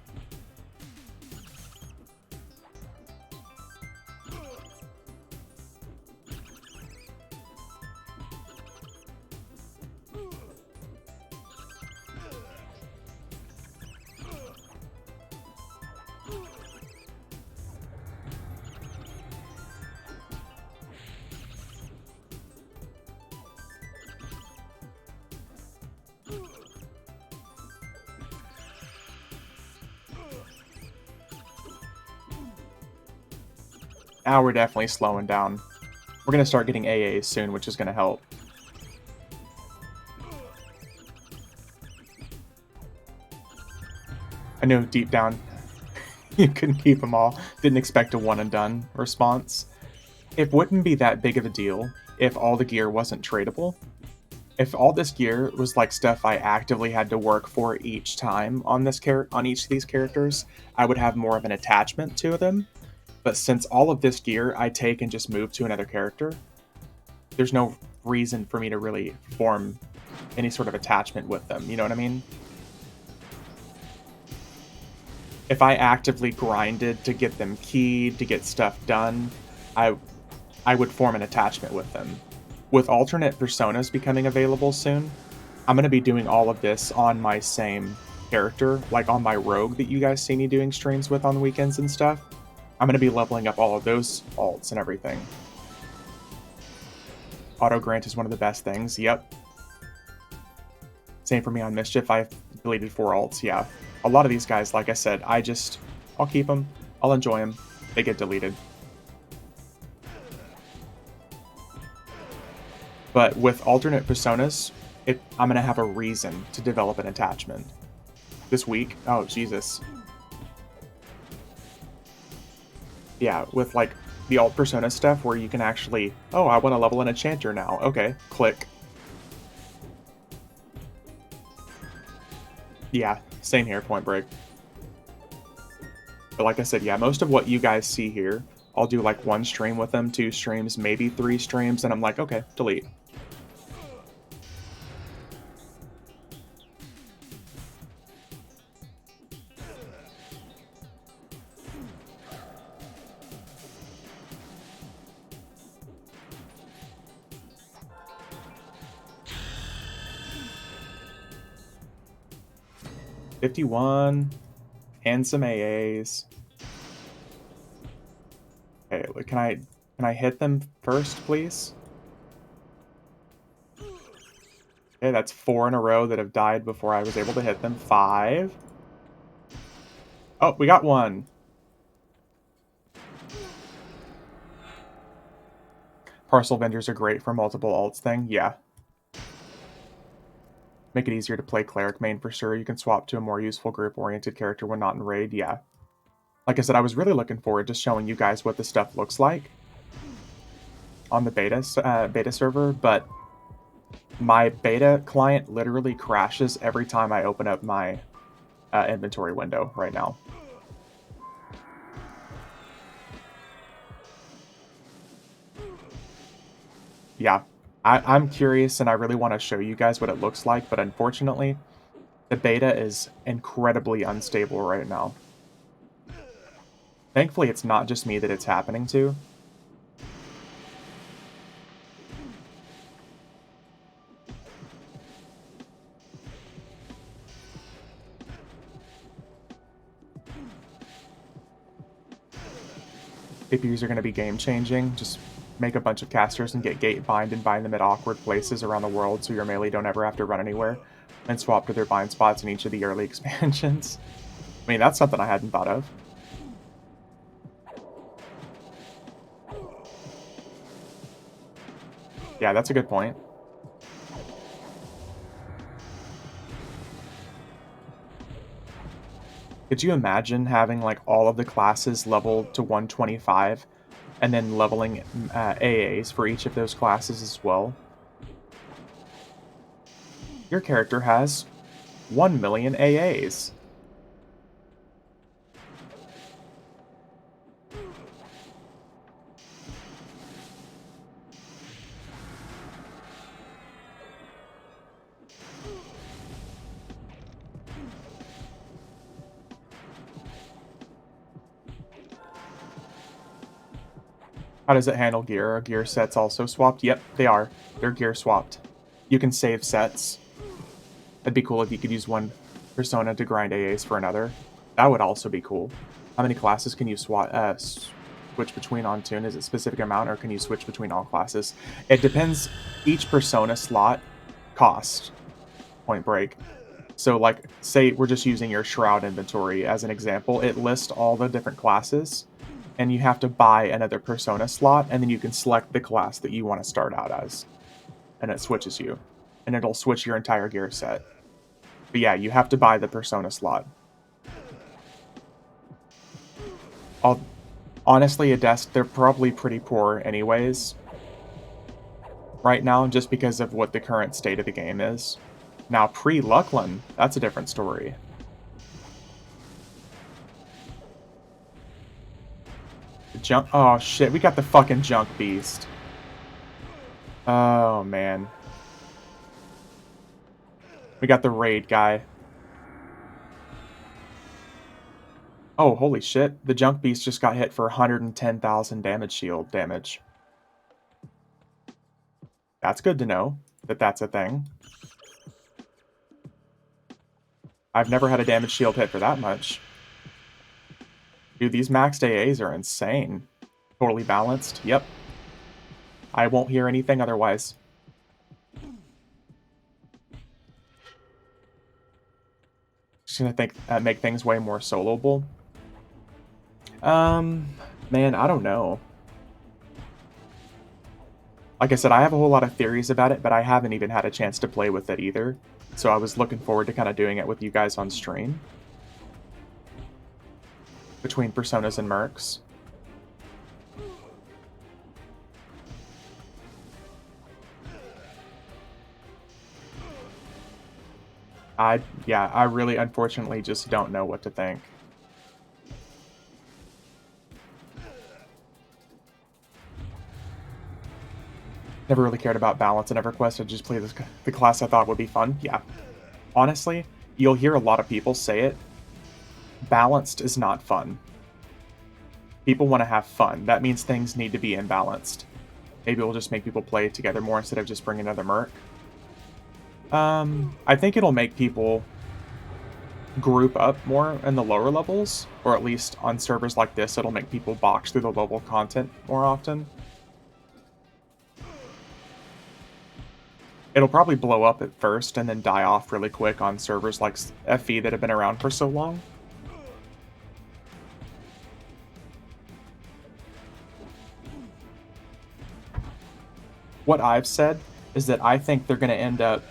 Now we're definitely slowing down. We're going to start getting AAs soon, which is going to help. I know deep down you couldn't keep them all. Didn't expect a one and done response. It wouldn't be that big of a deal if all the gear wasn't tradable. If all this gear was like stuff I actively had to work for each time on each of these characters, I would have more of an attachment to them. But since all of this gear I take and just move to another character, there's no reason for me to really form any sort of attachment with them, you know what I mean? If I actively grinded to get them keyed, to get stuff done, I would form an attachment with them. With alternate personas becoming available soon, I'm going to be doing all of this on my same character, like on my rogue that you guys see me doing streams with on the weekends and stuff. I'm going to be leveling up all of those alts and everything. Auto Grant is one of the best things, yep. Same for me on Mischief, I've deleted 4 alts, yeah. A lot of these guys, like I said, I'll keep them, I'll enjoy them, they get deleted. But with alternate personas, I'm going to have a reason to develop an attachment. This week, oh Jesus. Yeah, with like the alt persona stuff where you can actually, oh, I want to level an enchanter now. Okay, click. Yeah, same here, Point Break. But like I said, yeah, most of what you guys see here, I'll do like 1 stream with them, 2 streams, maybe 3 streams, and I'm like, okay, delete. $51 and some AAs. Okay, can I hit them first, please? Okay, that's 4 in a row that have died before I was able to hit them. 5. Oh, we got 1. Parcel vendors are great for multiple alts thing. Yeah. Make it easier to play cleric main for sure. You can swap to a more useful group-oriented character when not in raid. Yeah. Like I said, I was really looking forward to showing you guys what this stuff looks like on the beta server, but my beta client literally crashes every time I open up my inventory window right now. Yeah, I'm curious and I really want to show you guys what it looks like, but unfortunately, the beta is incredibly unstable right now. Thankfully, it's not just me that it's happening to. APUs are going to be game-changing. Just make a bunch of casters and get gate bind and bind them at awkward places around the world so your melee don't ever have to run anywhere, and swap to their bind spots in each of the early expansions. I mean, that's something I hadn't thought of. Yeah, that's a good point. Could you imagine having like all of the classes leveled to 125 and then leveling AAs for each of those classes as well? Your character has 1 million AAs. How does it handle gear? Are gear sets also swapped? Yep, they are. They're gear swapped. You can save sets. That'd be cool if you could use one persona to grind AAs for another. That would also be cool. How many classes can you switch between on Toon? Is it a specific amount, or can you switch between all classes? It depends. Each persona slot cost. Point break. So, like, say we're just using your Shroud inventory as an example. It lists all the different classes, and you have to buy another persona slot, and then you can select the class that you want to start out as. And it switches you. And it'll switch your entire gear set. But yeah, you have to buy the persona slot. Honestly, Adest, they're probably pretty poor anyways right now, just because of what the current state of the game is. Now, pre-Luckland, that's a different story. Oh shit, we got the fucking junk beast. Oh man. We got the raid guy. Oh, holy shit. The junk beast just got hit for 110,000 damage shield damage. That's good to know that that's a thing. I've never had a damage shield hit for that much. Dude, these maxed AAs are insane. Totally balanced. Yep. I won't hear anything otherwise. Just gonna make things way more soloable. Man, I don't know. Like I said, I have a whole lot of theories about it, but I haven't even had a chance to play with it either. So I was looking forward to kind of doing it with you guys on stream. Between Personas and Mercs. Yeah, I really unfortunately just don't know what to think. Never really cared about balance in EverQuest. I just played the class I thought would be fun. Yeah. Honestly, you'll hear a lot of people say it. Balanced is not fun. People want to have fun. That means things need to be imbalanced. Maybe we'll just make people play together more instead of just bringing another Merc. I think it'll make people group up more in the lower levels, or at least on servers like this, it'll make people box through the level content more often. It'll probably blow up at first and then die off really quick on servers like FE that have been around for so long. What I've said is that I think they're going to end up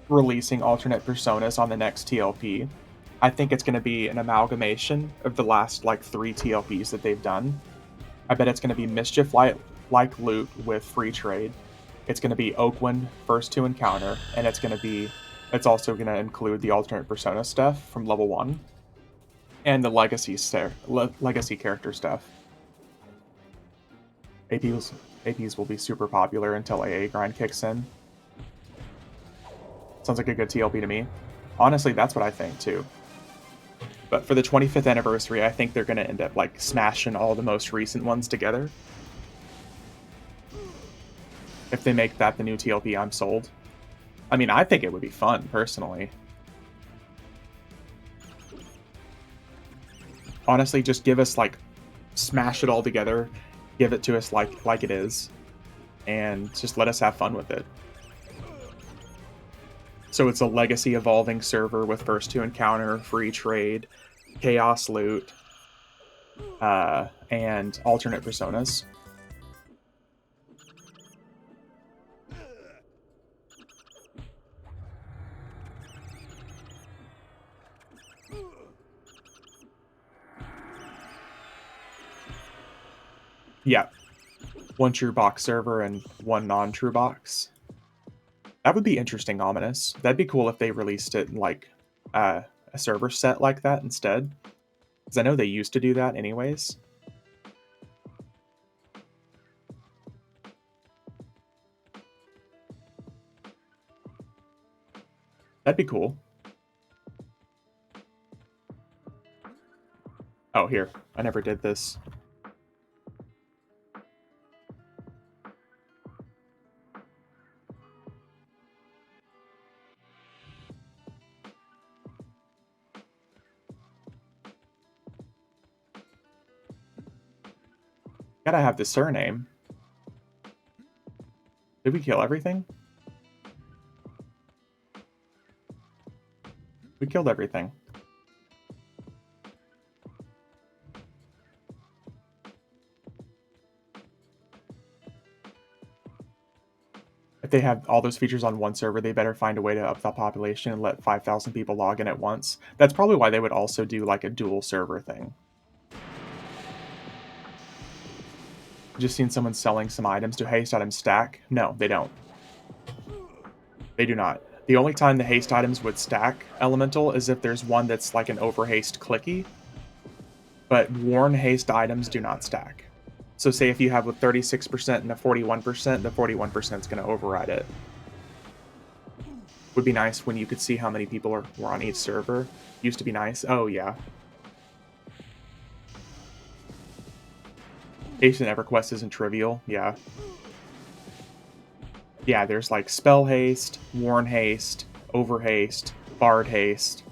releasing alternate personas on the next TLP. I think it's going to be an amalgamation of the last, like, 3 TLPs that they've done. I bet it's going to be Mischief-like loot with free trade. It's going to be Oakwind first to encounter, and it's also going to include the alternate persona stuff from level 1 and the legacy character stuff. APs will be super popular until AA grind kicks in. Sounds like a good TLP to me. Honestly, that's what I think too. But for the 25th anniversary, I think they're going to end up like smashing all the most recent ones together. If they make that the new TLP, I'm sold. I mean, I think it would be fun, personally. Honestly, just give us, like, smash it all together, give it to us like it is, and just let us have fun with it. So it's a legacy evolving server with first to encounter, free trade, chaos loot, and alternate personas. Yeah, one true box server and one non-true box. That would be interesting, ominous. That'd be cool if they released it in, like, a server set like that instead. Because I know they used to do that anyways. That'd be cool. Oh, here. I never did this. Gotta have the surname. Did we kill everything? We killed everything. If they have all those features on one server, they better find a way to up the population and let 5,000 people log in at once. That's probably why they would also do like a dual server thing. Just seen someone selling some items. Do haste items stack? No, they don't. They do not. The only time the haste items would stack elemental is if there's one that's like an overhaste clicky, but worn haste items do not stack. So say if you have a 36% and a 41%, the 41% is going to override it. Would be nice when you could see how many people were on each server. Used to be nice. Oh, yeah. Haste in EverQuest isn't trivial. Yeah. Yeah, there's like spell haste, worn haste, over haste, bard haste.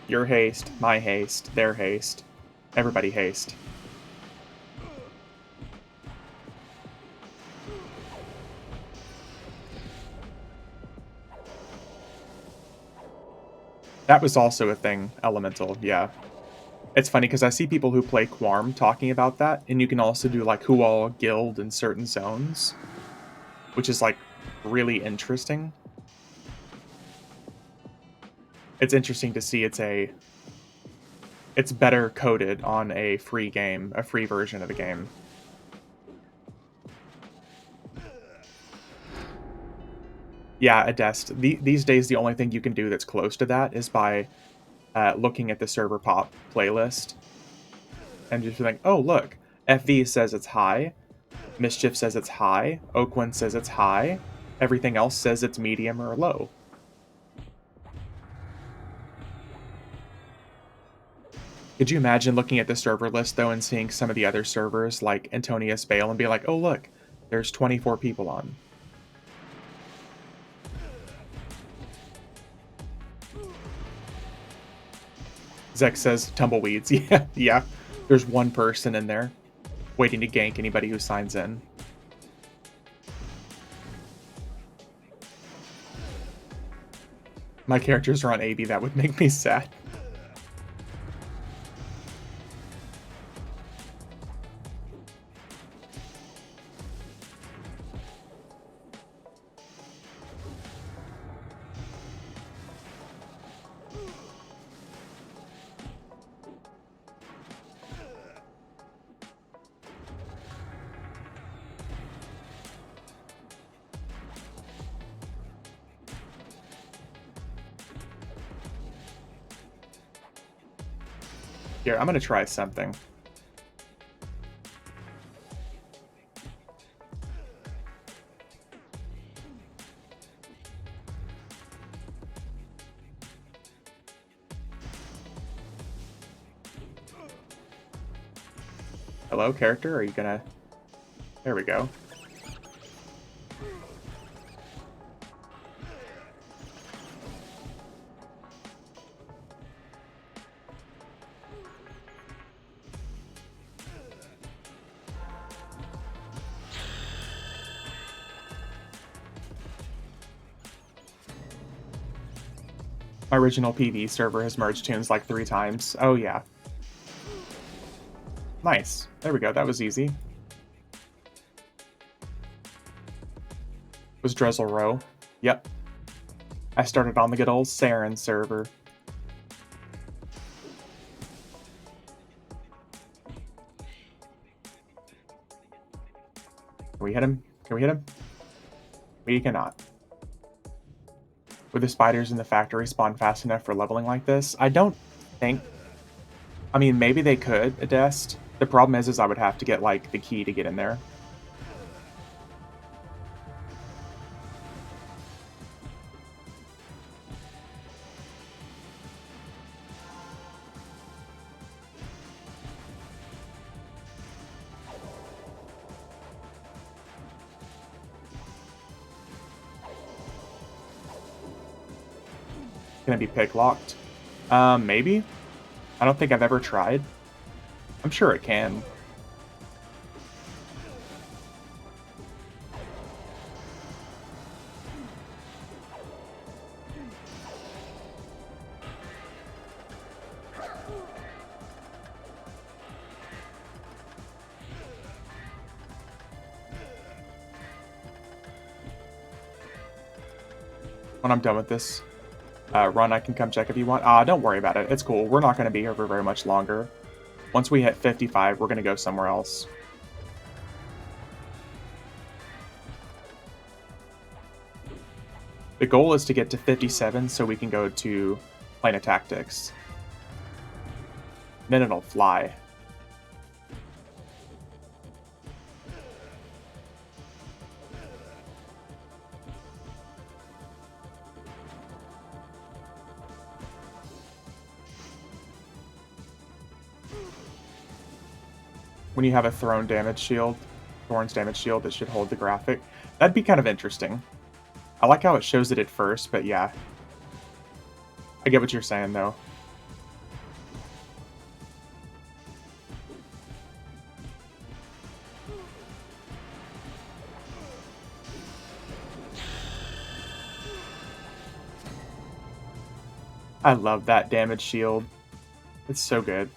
Your haste, my haste, their haste. Everybody haste. That was also a thing, elemental, yeah. It's funny because I see people who play Quarm talking about that, and you can also do like who all guild in certain zones, which is like really interesting. It's interesting to see it's better coded on a free game, a free version of the game. Yeah, Adest. These days, the only thing you can do that's close to that is by looking at the server pop playlist and just be like, oh, look, FV says it's high, Mischief says it's high, Oakwin says it's high, everything else says it's medium or low. Could you imagine looking at the server list, though, and seeing some of the other servers, like Antonius Bale, and be like, oh, look, there's 24 people on. Zek says tumbleweeds. Yeah, yeah. There's one person in there waiting to gank anybody who signs in. My characters are on AB. That would make me sad. Here, I'm gonna try something. Hello, character? Are you gonna... There we go. My original PV server has merged tunes like 3 times. Oh yeah. Nice. There we go, that was easy. Was Drizzle Row. Yep. I started on the good old Saren server. Can we hit him? Can we hit him? We cannot. Would the spiders in the factory spawn fast enough for leveling like this? I don't think... I mean, maybe they could, Adest. The problem is I would have to get, like, the key to get in there. Can it be pick locked? Maybe? I don't think I've ever tried. I'm sure it can. When I'm done with this run, I can come check if you want. Don't worry about it. It's cool. We're not going to be here for very much longer. Once we hit 55, we're going to go somewhere else. The goal is to get to 57 so we can go to Plane of Tactics. Then it'll fly. When you have a Thorn's damage shield, it should hold the graphic. That'd be kind of interesting. I like how it shows it at first, but yeah. I get what you're saying, though. I love that damage shield. It's so good.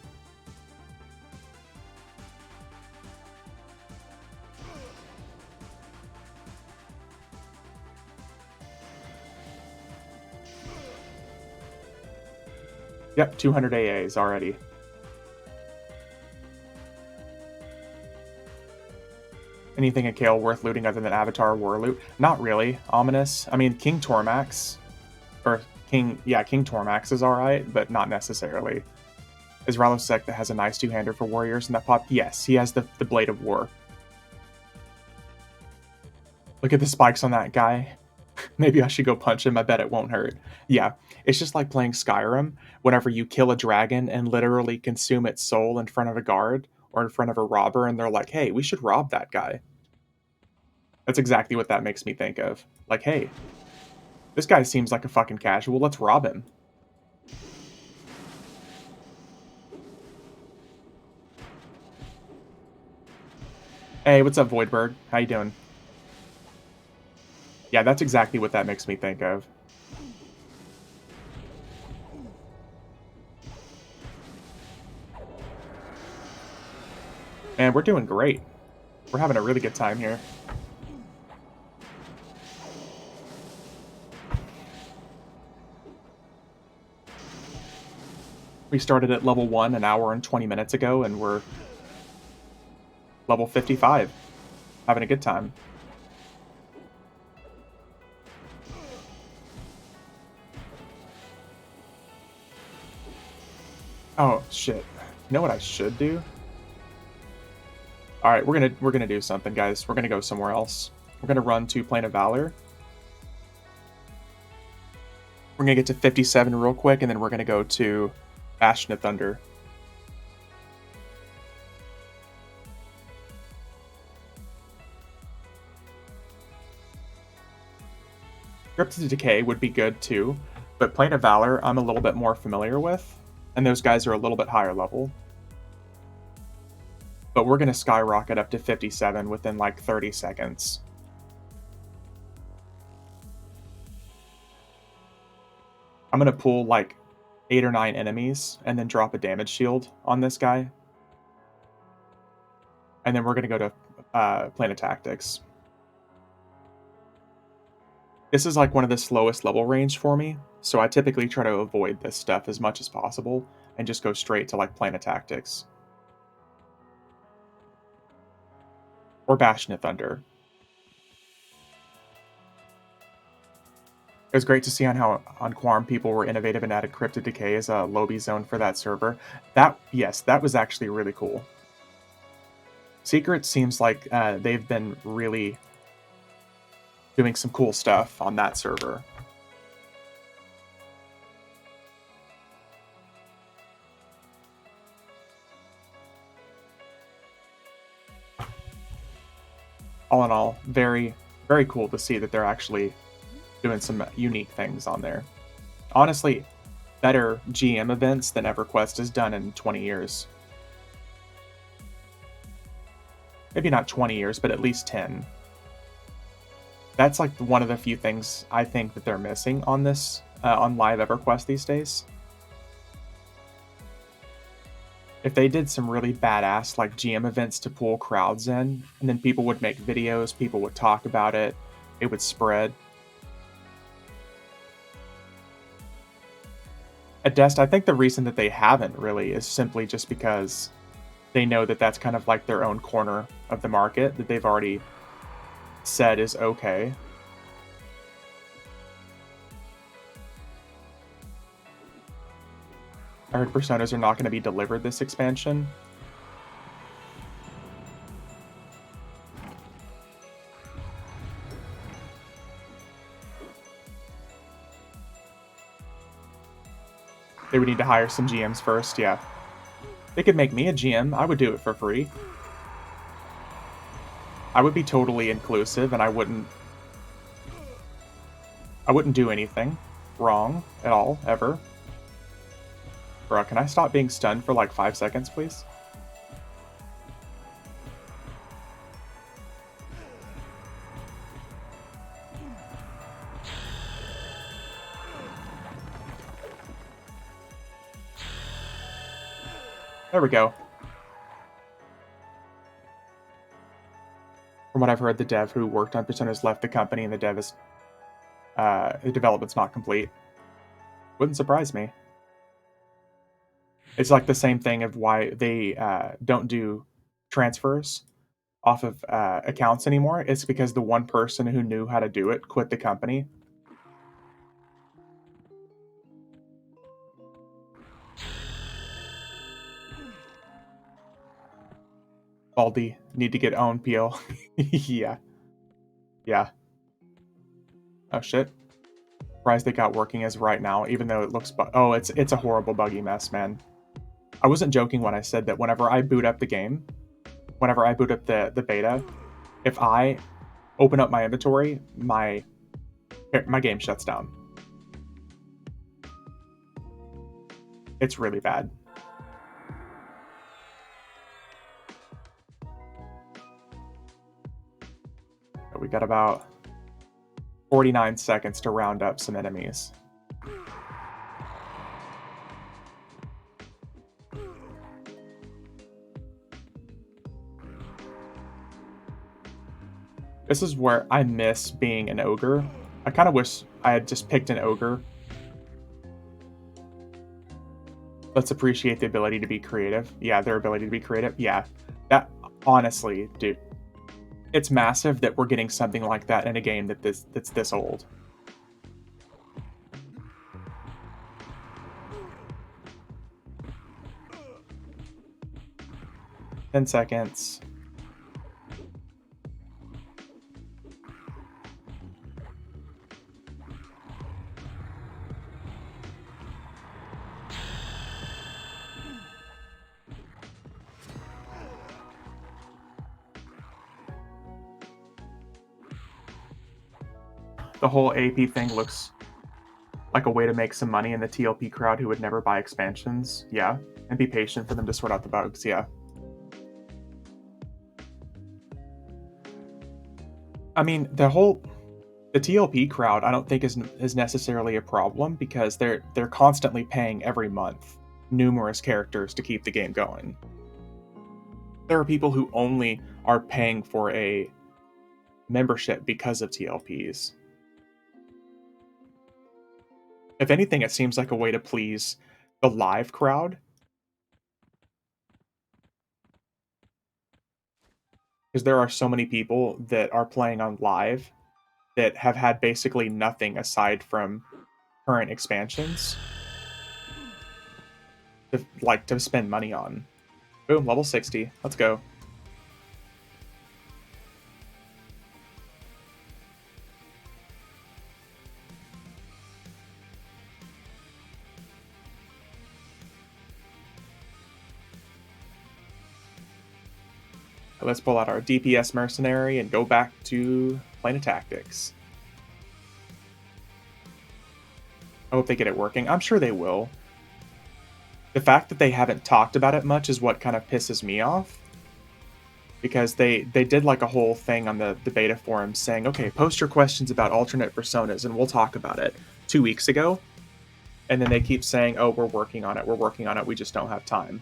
Yep, 200 AAs already. Anything in Kale worth looting other than Avatar War loot? Not really. Ominous. I mean, King Tormax. Or King Tormax is alright, but not necessarily. Is Ralosek that has a nice two-hander for warriors in that pop? Yes, he has the Blade of War. Look at the spikes on that guy. Maybe I should go punch him. I bet it won't hurt. Yeah, it's just like playing Skyrim. Whenever you kill a dragon and literally consume its soul in front of a guard or in front of a robber, and they're like, hey, we should rob that guy. That's exactly what that makes me think of. Like, hey, this guy seems like a fucking casual. Let's rob him. Hey, what's up, Voidberg? How you doing? Yeah, that's exactly what that makes me think of. And we're doing great. We're having a really good time here. We started at level 1 an hour and 20 minutes ago, and we're level 55. Having a good time. Oh, shit. You know what I should do? Alright, we're gonna do something, guys. We're gonna go somewhere else. We're gonna run to Plane of Valor. We're gonna get to 57 real quick, and then we're gonna go to Bastion of Thunder. Cryptid Decay would be good too, but Plane of Valor I'm a little bit more familiar with, and those guys are a little bit higher level. But we're gonna skyrocket up to 57 within like 30 seconds. I'm going to pull like 8 or 9 enemies and then drop a damage shield on this guy. And then we're going to go to Planet Tactics. This is like one of the slowest level range for me, so I typically try to avoid this stuff as much as possible and just go straight to like Planet Tactics. Or Bastion of Thunder. It was great to see on how on Quorum people were innovative and added Cryptid Decay as a lobby zone for that server. Yes, that was actually really cool. Secret seems like they've been really doing some cool stuff on that server. All in all, very, very cool to see that they're actually doing some unique things on there. Honestly, better GM events than EverQuest has done in 20 years. Maybe not 20 years, but at least 10. That's like one of the few things I think that they're missing on this, on live EverQuest these days. If they did some really badass like GM events to pull crowds in, and then people would make videos, people would talk about it, it would spread. At Dest, I think the reason that they haven't really is simply just because they know that that's kind of like their own corner of the market that they've already said is okay. I heard personas are not going to be delivered this expansion. They would need to hire some GMs first, yeah. They could make me a GM, I would do it for free. I would be totally inclusive and I wouldn't do anything wrong at all, ever. Bruh, can I stop being stunned for like 5 seconds, please? There we go. From what I've heard, the dev who worked on Personas left the company and the development's not complete. Wouldn't surprise me. It's like the same thing of why they don't do transfers off of accounts anymore. It's because the one person who knew how to do it quit the company. Baldi, need to get own PO. Yeah. Yeah. Oh shit. Surprised they got working as right now, even though it looks oh, it's a horrible buggy mess, man. I wasn't joking when I said that whenever I boot up the game, whenever I boot up the beta, if I open up my inventory, my game shuts down. It's really bad. We got about 49 seconds to round up some enemies. This is where I miss being an ogre. I kind of wish I had just picked an ogre. Let's appreciate the ability to be creative. Yeah, their ability to be creative. Yeah, that honestly, dude, it's massive that we're getting something like that in a game that's this old. Ten seconds. The whole AP thing looks like a way to make some money in the TLP crowd who would never buy expansions. Yeah, and be patient for them to sort out the bugs. Yeah. I mean, the whole The TLP crowd, I don't think is necessarily a problem because they're constantly paying every month numerous characters to keep the game going. There are people who only are paying for a membership because of TLPs. If anything, it seems like a way to please the live crowd, because there are so many people that are playing on live that have had basically nothing aside from current expansions to spend money on. Boom, level 60. Let's go. Let's pull out our DPS mercenary and go back to Plane of Tactics. I hope they get it working. I'm sure they will. The fact that they haven't talked about it much is what kind of pisses me off. Because they did like a whole thing on the beta forum saying, okay, post your questions about alternate personas and we'll talk about it 2 weeks ago. And then they keep saying, oh, we're working on it, we just don't have time.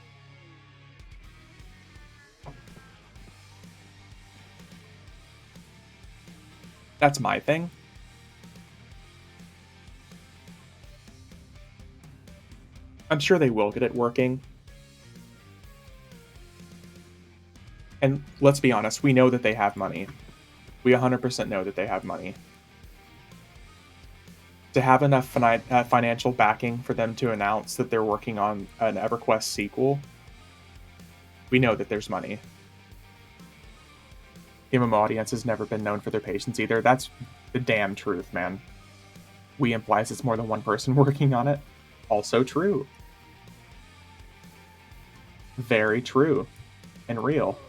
That's my thing. I'm sure they will get it working. And let's be honest, we know that they have money. We 100% know that they have money. To have enough financial backing for them to announce that they're working on an EverQuest sequel, we know that there's money. The MMO audience has never been known for their patience either. That's the damn truth, man. We implies it's more than one person working on it. Also true. Very true. And real.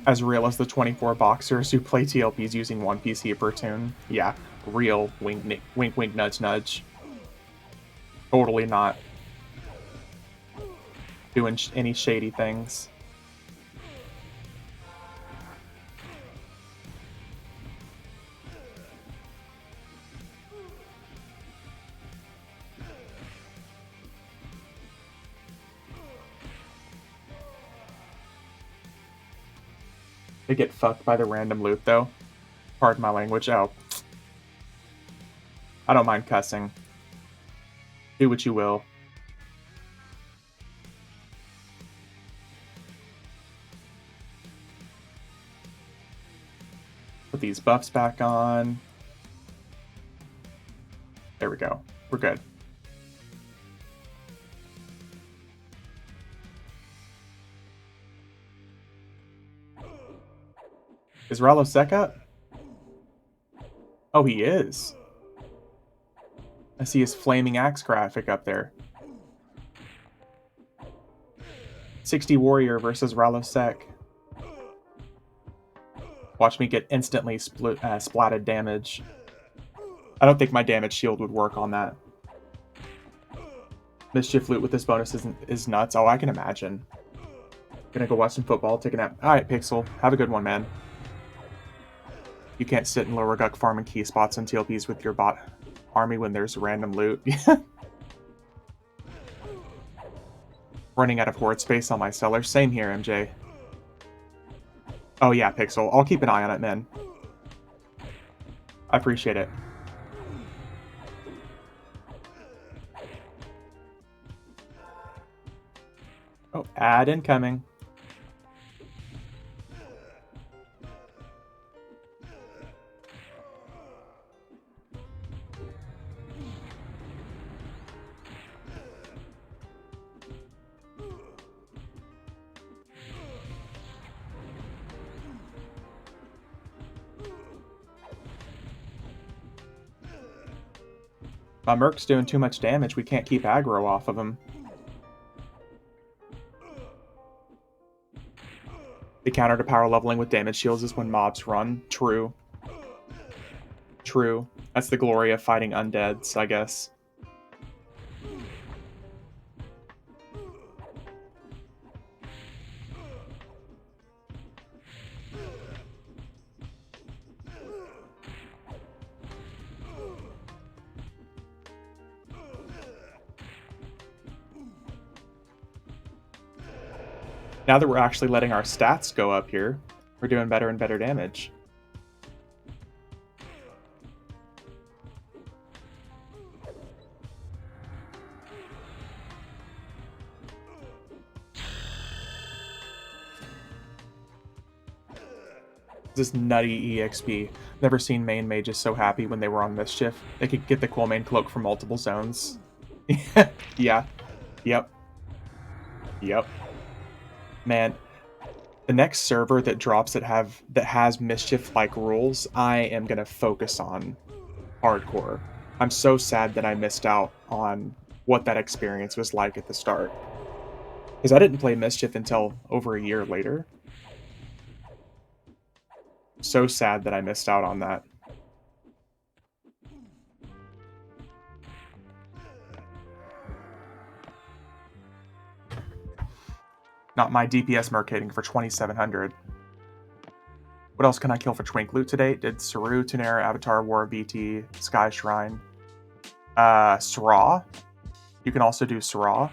As real as the 24 boxers who play TLPs using one PC per tune. Yeah, real. Wink, wink, nudge, nudge. Totally not doing any shady things. They get fucked by the random loot, though. Pardon my language. Oh. I don't mind cussing. Do what you will. Put these buffs back on. There we go. We're good. Is Rallo Sec up? Oh, he is. I see his flaming axe graphic up there. 60 warrior versus Rallo Sec. Watch me get instantly splatted damage. I don't think my damage shield would work on that. Mischief loot with this bonus is nuts. Oh, I can imagine. Gonna go watch some football, take a nap. Alright, Pixel. Have a good one, man. You can't sit in lower Guck farming key spots on TLPs with your bot army when there's random loot. Running out of horde space on my cellar. Same here, MJ. Oh yeah, Pixel. I'll keep an eye on it, man. I appreciate it. Oh, ad incoming. My Merc's doing too much damage. We can't keep aggro off of him. The counter to power leveling with damage shields is when mobs run. True. True. That's the glory of fighting undeads, I guess. Now that we're actually letting our stats go up here, we're doing better and better damage. This nutty EXP. Never seen main mages so happy when they were on Mischief. They could get the cool main cloak from multiple zones. Yeah. Yep. Yep. Man, the next server that drops that has Mischief-like rules, I am gonna focus on hardcore. I'm so sad that I missed out on what that experience was like at the start. Because I didn't play Mischief until over a year later. So sad that I missed out on that. Not my DPS Merc hitting for 2,700. What else can I kill for Twink loot today? Did Saru, Tunera, Avatar, War, BT, Sky Shrine. Sra. You can also do Sra.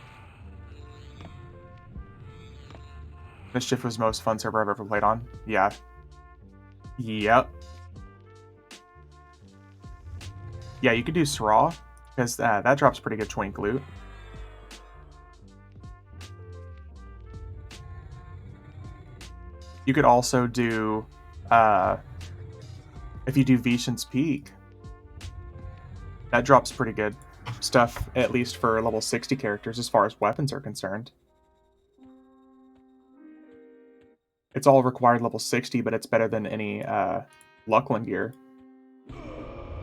Mischief was most fun server I've ever played on. Yeah. Yep. Yeah, you could do Sra, because that drops pretty good Twink loot. You could also do, if you do Vishen's Peak, that drops pretty good stuff, at least for level 60 characters, as far as weapons are concerned. It's all required level 60, but it's better than any Luckland gear.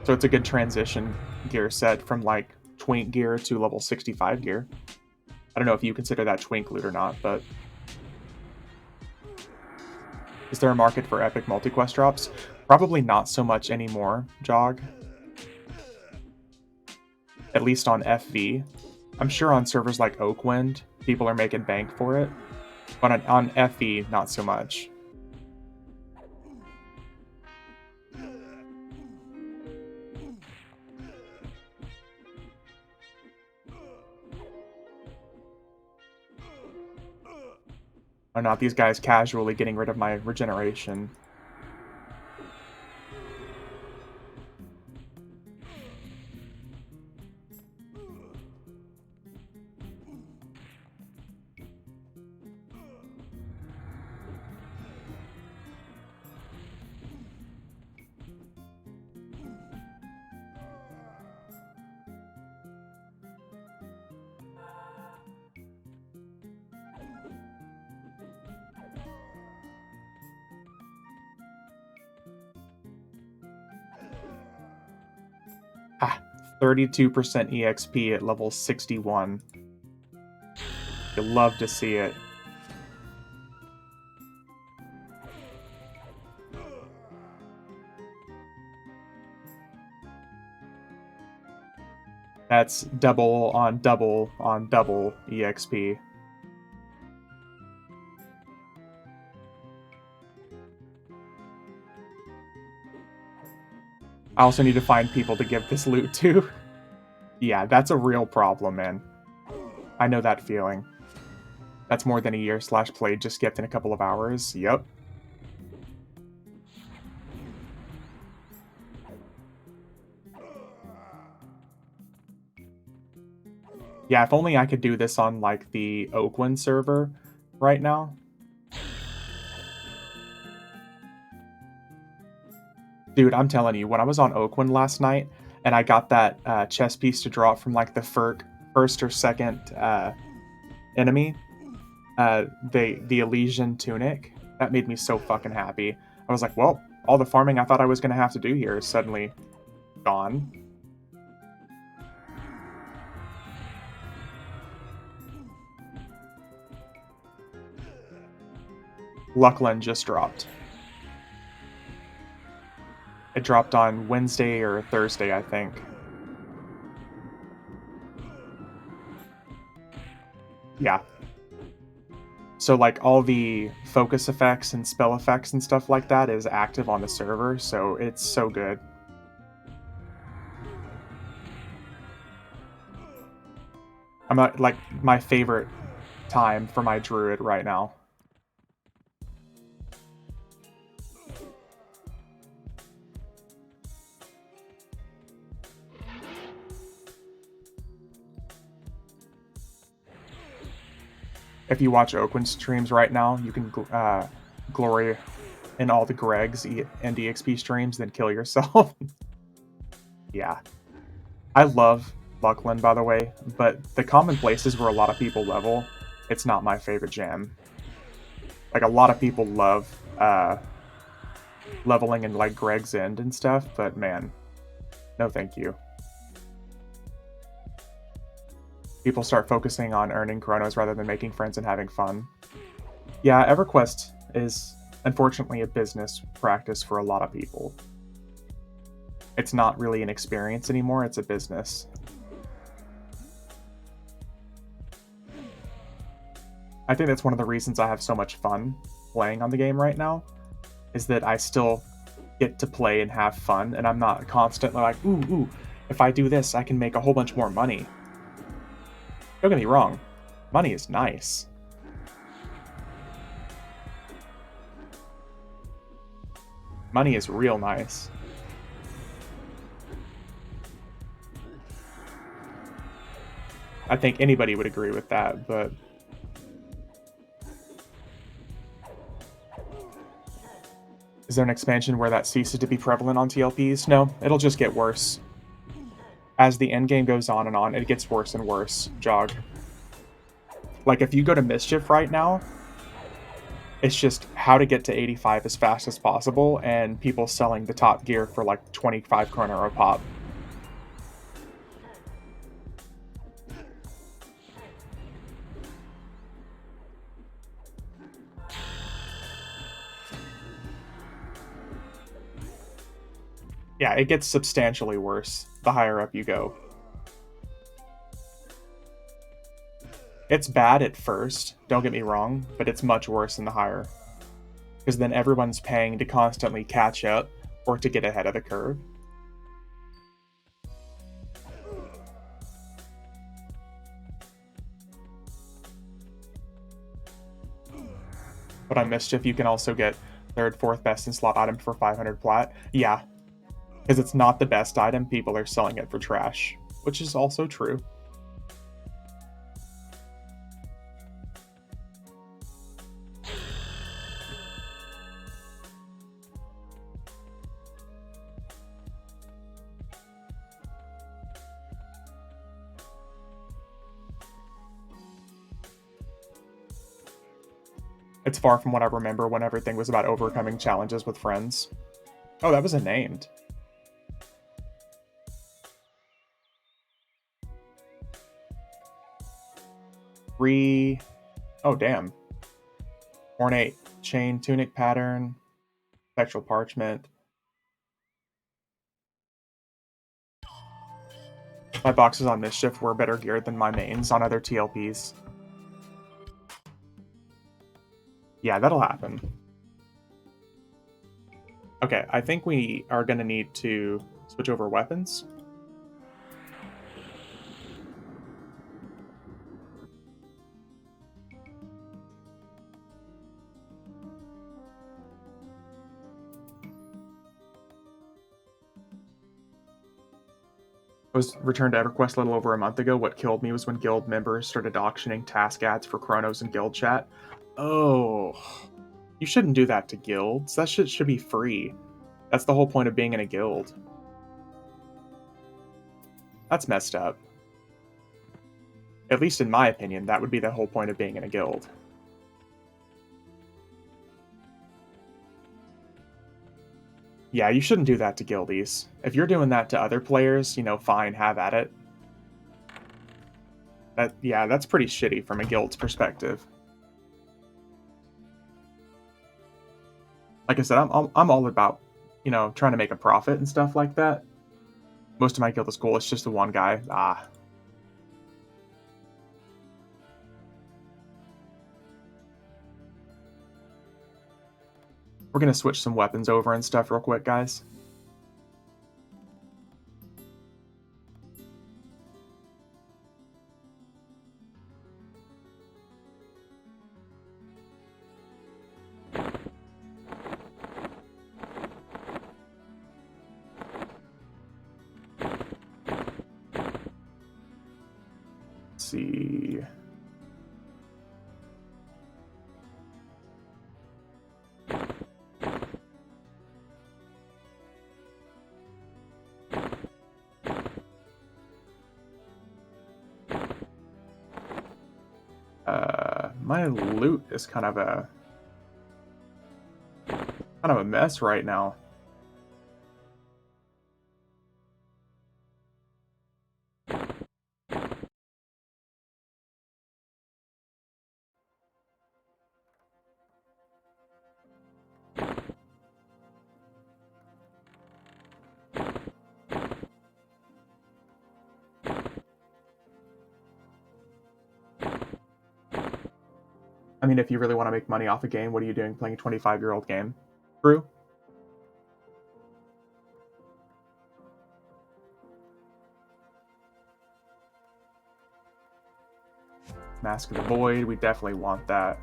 So it's a good transition gear set from, like, Twink gear to level 65 gear. I don't know if you consider that Twink loot or not, but... Is there a market for epic multi-quest drops? Probably not so much anymore, Jog. At least on FV. I'm sure on servers like Oakwind, people are making bank for it. But on FV, not so much. Or not these guys casually getting rid of my regeneration. Ah, 32% EXP at level 61. You'll love to see it. That's double on double on double EXP. I also need to find people to give this loot to. Yeah, that's a real problem, man. I know that feeling. That's more than a year / played just skipped in a couple of hours. Yep. Yeah, if only I could do this on, like, the Oakwind server right now. Dude, I'm telling you, when I was on Oakwind last night, and I got that chess piece to drop from, like, the first or second enemy, the Elysian Tunic, that made me so fucking happy. I was like, well, all the farming I thought I was going to have to do here is suddenly gone. Luckland just dropped. It dropped on Wednesday or Thursday, I think. Yeah. So, like, all the focus effects and spell effects and stuff like that is active on the server, so it's so good. I'm at, like, my favorite time for my druid right now. If you watch Oakland streams right now, you can glory in all the Greg's and EXP streams, then kill yourself. Yeah. I love Luckland, by the way, but the common places where a lot of people level, it's not my favorite jam. Like, a lot of people love leveling in, like, Greg's End and stuff, but man, no thank you. People start focusing on earning chronos rather than making friends and having fun. Yeah, EverQuest is unfortunately a business practice for a lot of people. It's not really an experience anymore, it's a business. I think that's one of the reasons I have so much fun playing on the game right now, is that I still get to play and have fun, and I'm not constantly like, ooh, if I do this, I can make a whole bunch more money. Don't get me wrong, money is nice. Money is real nice. I think anybody would agree with that, but... Is there an expansion where that ceases to be prevalent on TLPs? No, it'll just get worse. As the endgame goes on and on, it gets worse and worse, Jog. Like, if you go to Mischief right now, it's just how to get to 85 as fast as possible, and people selling the top gear for like 25 chrono a pop. Yeah, it gets substantially worse the higher up you go. It's bad at first, don't get me wrong, but it's much worse in the higher. Because then everyone's paying to constantly catch up or to get ahead of the curve. But on Mischief, you can also get 3rd, 4th best in slot item for 500 plat. Yeah, because it's not the best item, people are selling it for trash, which is also true. It's far from what I remember when everything was about overcoming challenges with friends. Oh, that was a named. Oh, damn. Ornate chain tunic pattern, spectral parchment. My boxes on Mischief were better geared than my mains on other TLPs. Yeah, that'll happen. Okay, I think we are going to need to switch over weapons. I was returned to EverQuest a little over a month ago. What killed me was when guild members started auctioning task ads for chronos in guild chat. Oh, you shouldn't do that to guilds. That shit should be free. That's the whole point of being in a guild. That's messed up. At least in my opinion, that would be the whole point of being in a guild. Yeah, you shouldn't do that to guildies. If you're doing that to other players, you know, fine, have at it. Yeah, that's pretty shitty from a guild's perspective. Like I said, I'm all about, you know, trying to make a profit and stuff like that. Most of my guild is cool. It's just the one guy. Ah. We're gonna switch some weapons over and stuff real quick, guys. Let's see. My loot is kind of a mess right now. I mean, if you really want to make money off a game, what are you doing playing a 25-year-old game? True. Mask of the Void, we definitely want that.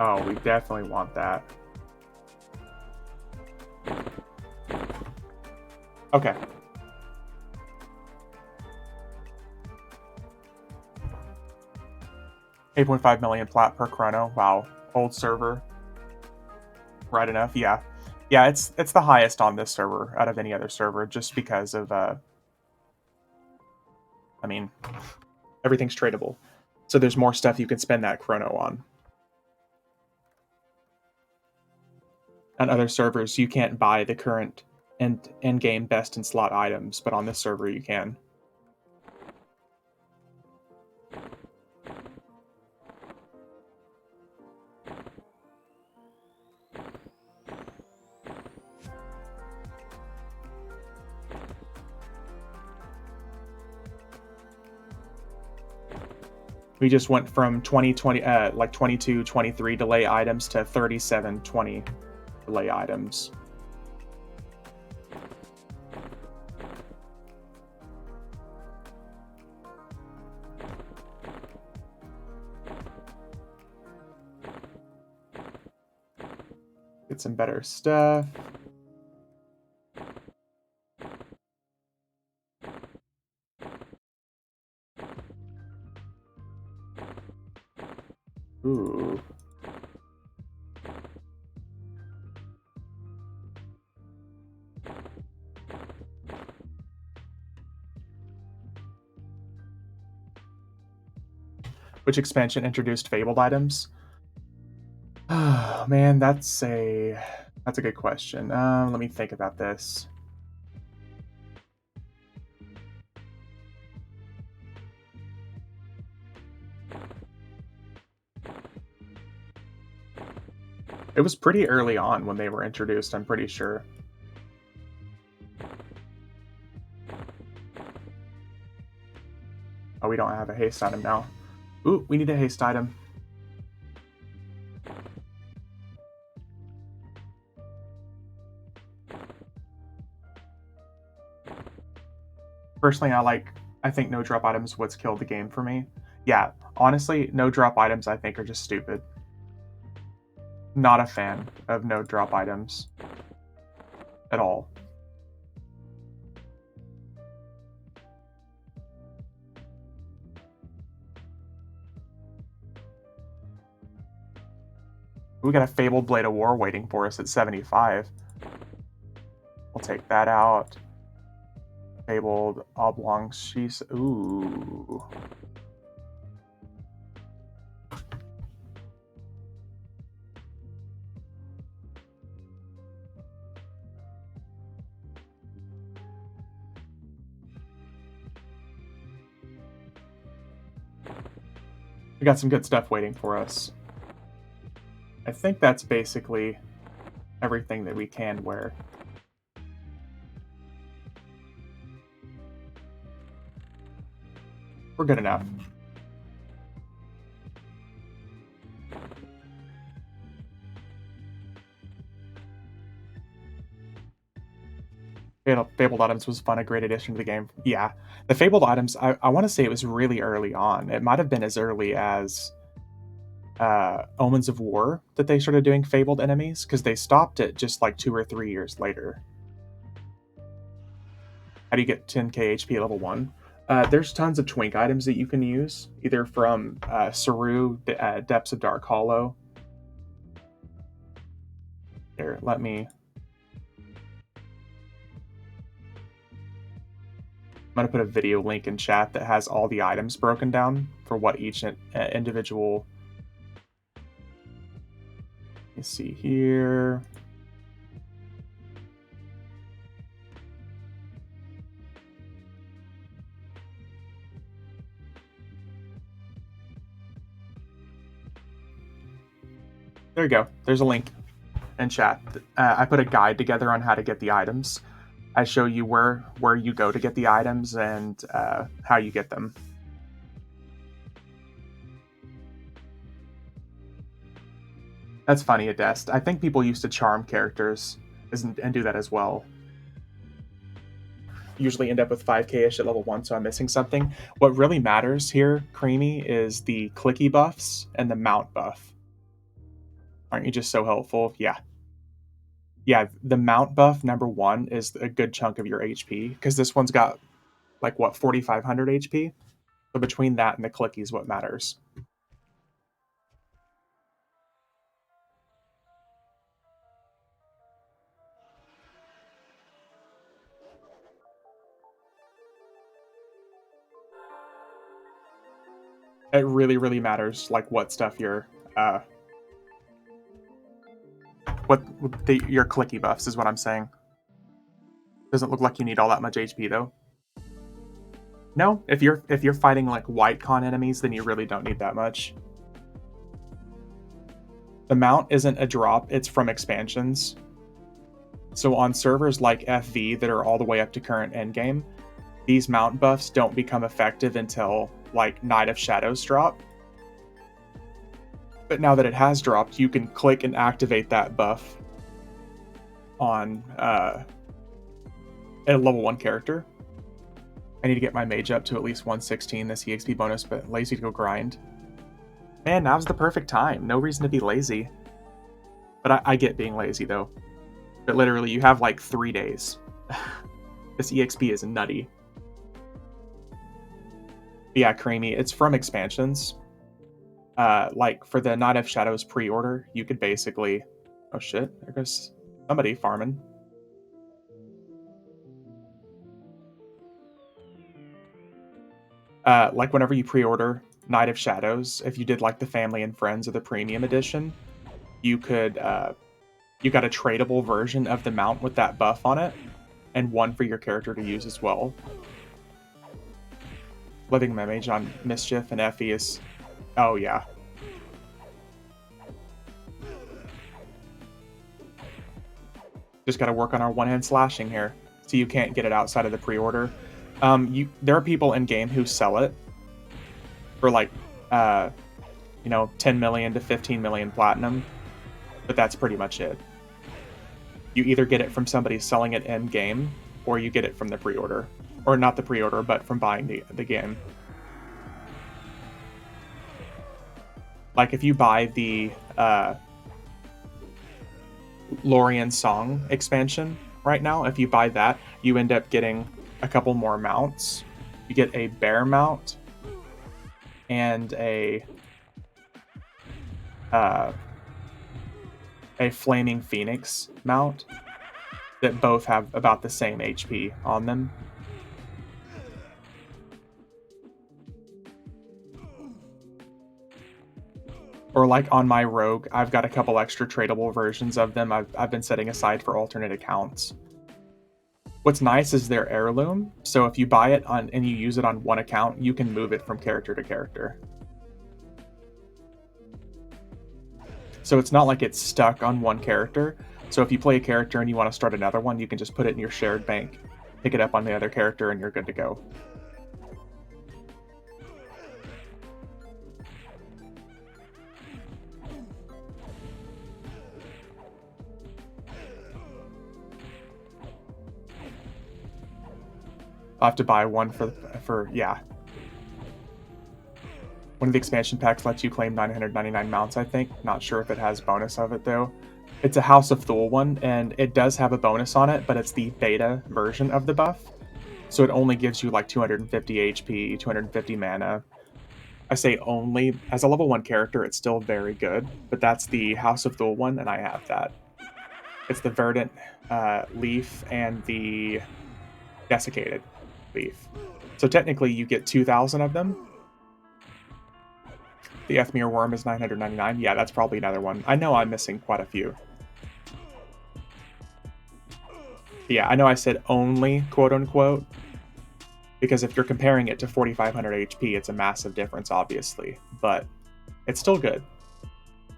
Oh, we definitely want that. Okay. $8.5 million plat per chrono. Wow. Old server. Right enough. Yeah. Yeah, it's the highest on this server out of any other server just because of I mean, everything's tradable. So there's more stuff you can spend that chrono on. On other servers, you can't buy the current end game best in slot items, but on this server you can. We just went from 2020 like 22 23 delay items to 37 20 delay items. Get some better stuff. Ooh. Which expansion introduced fabled items? Oh, man, that's a good question. Let me think about this. It was pretty early on when they were introduced, I'm pretty sure. Oh, we don't have a haste item now. Ooh, we need a haste item. Personally, I think no drop items what's killed the game for me. Yeah, honestly, no drop items I think are just stupid. Not a fan of no drop items at all. We got a Fabled Blade of War waiting for us at 75. We'll take that out. Fabled Oblong Sheath. Ooh. We got some good stuff waiting for us. I think that's basically everything that we can wear. We're good enough. Fabled Items was fun, a great addition to the game. Yeah, the Fabled Items, I want to say it was really early on. It might have been as early as Omens of War that they started doing Fabled enemies, because they stopped it just like 2 or 3 years later. How do you get 10k HP at level 1? There's tons of Twink items that you can use, either from Saru, Depths of Dark Hollow. Here, let me... I'm going to put a video link in chat that has all the items broken down for what each individual... Let's see here... There you go. There's a link in chat. I put a guide together on how to get the items. I show you where you go to get the items and how you get them. That's funny, Adest. I think people used to charm characters and do that as well. Usually end up with 5k-ish at level 1, so I'm missing something. What really matters here, Creamy, is the clicky buffs and the mount buff. Aren't you just so helpful? Yeah. Yeah, the mount buff, number 1, is a good chunk of your HP, because this one's got, like, what, 4,500 HP? So between that and the clicky is what matters. It really, really matters, like, what stuff you're, your clicky buffs is what I'm saying. Doesn't look like you need all that much HP, though. No, if you're fighting, like, white con enemies, then you really don't need that much. The mount isn't a drop, it's from expansions. So on servers like FV that are all the way up to current endgame, these mount buffs don't become effective until, like, Night of Shadows drop. But now that it has dropped, you can click and activate that buff on a level 1 character. I need to get my mage up to at least 116 this EXP bonus, but lazy to go grind. Man, now's the perfect time. No reason to be lazy. But I get being lazy, though. But literally, you have like 3 days. This EXP is nutty. But yeah, Creamy, it's from expansions. Like, for the Night of Shadows pre-order, you could basically... Oh shit, there goes somebody farming. Like, whenever you pre-order Night of Shadows, if you did, like, the Family and Friends or the Premium Edition, you could, you got a tradable version of the mount with that buff on it, and one for your character to use as well. Living my mage on Mischief and Effie is... Oh, yeah. Just gotta work on our one-hand slashing here, so you can't get it outside of the pre-order. There are people in game who sell it for like, 10 million to 15 million platinum, but that's pretty much it. You either get it from somebody selling it in game, or you get it from the pre-order, or not the pre-order, but from buying the game. Like, if you buy the Lorien Song expansion right now, if you buy that, you end up getting a couple more mounts. You get a bear mount and a flaming phoenix mount that both have about the same HP on them. Or like on my rogue, I've got a couple extra tradable versions of them I've been setting aside for alternate accounts. What's nice is they're heirloom, so if you buy it and you use it on one account, you can move it from character to character. So it's not like it's stuck on one character. So if you play a character and you want to start another one, you can just put it in your shared bank, pick it up on the other character, and you're good to go. I'll have to buy one for yeah. One of the expansion packs lets you claim 999 mounts, I think. Not sure if it has bonus of it, though. It's a House of Thule one, and it does have a bonus on it, but it's the beta version of the buff. So it only gives you like 250 HP, 250 mana. I say only. As a level 1 character, it's still very good, but that's the House of Thule one, and I have that. It's the Verdant Leaf and the Desiccated Leaf. So technically, you get 2,000 of them. The Ethmere Worm is 999. Yeah, that's probably another one. I know I'm missing quite a few. Yeah, I know I said only, quote-unquote, because if you're comparing it to 4,500 HP, it's a massive difference, obviously, but it's still good.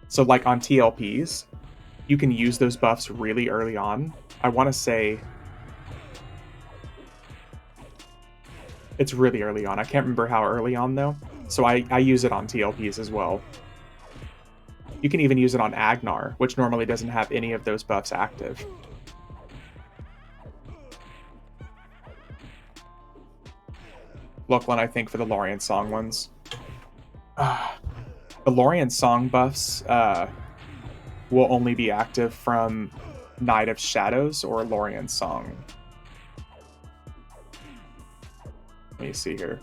So, like, on TLPs, you can use those buffs really early on. I want to say it's really early on. I can't remember how early on, though. So I use it on TLPs as well. You can even use it on Agnar, which normally doesn't have any of those buffs active. Look one, I think, for the Lorien Song ones. The Lorien Song buffs will only be active from Night of Shadows or Lorien Song. Let me see here.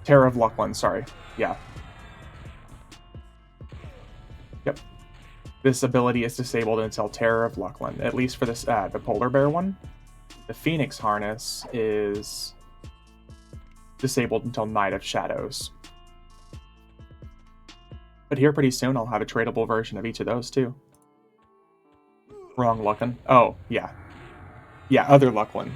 Terror of Lucklin, sorry. Yeah. Yep. This ability is disabled until Terror of Lucklin, at least for this the Polar Bear one. The Phoenix Harness is disabled until Night of Shadows. But here pretty soon I'll have a tradable version of each of those too. Wrong Lucklin. Oh, yeah. Yeah, other Lucklin.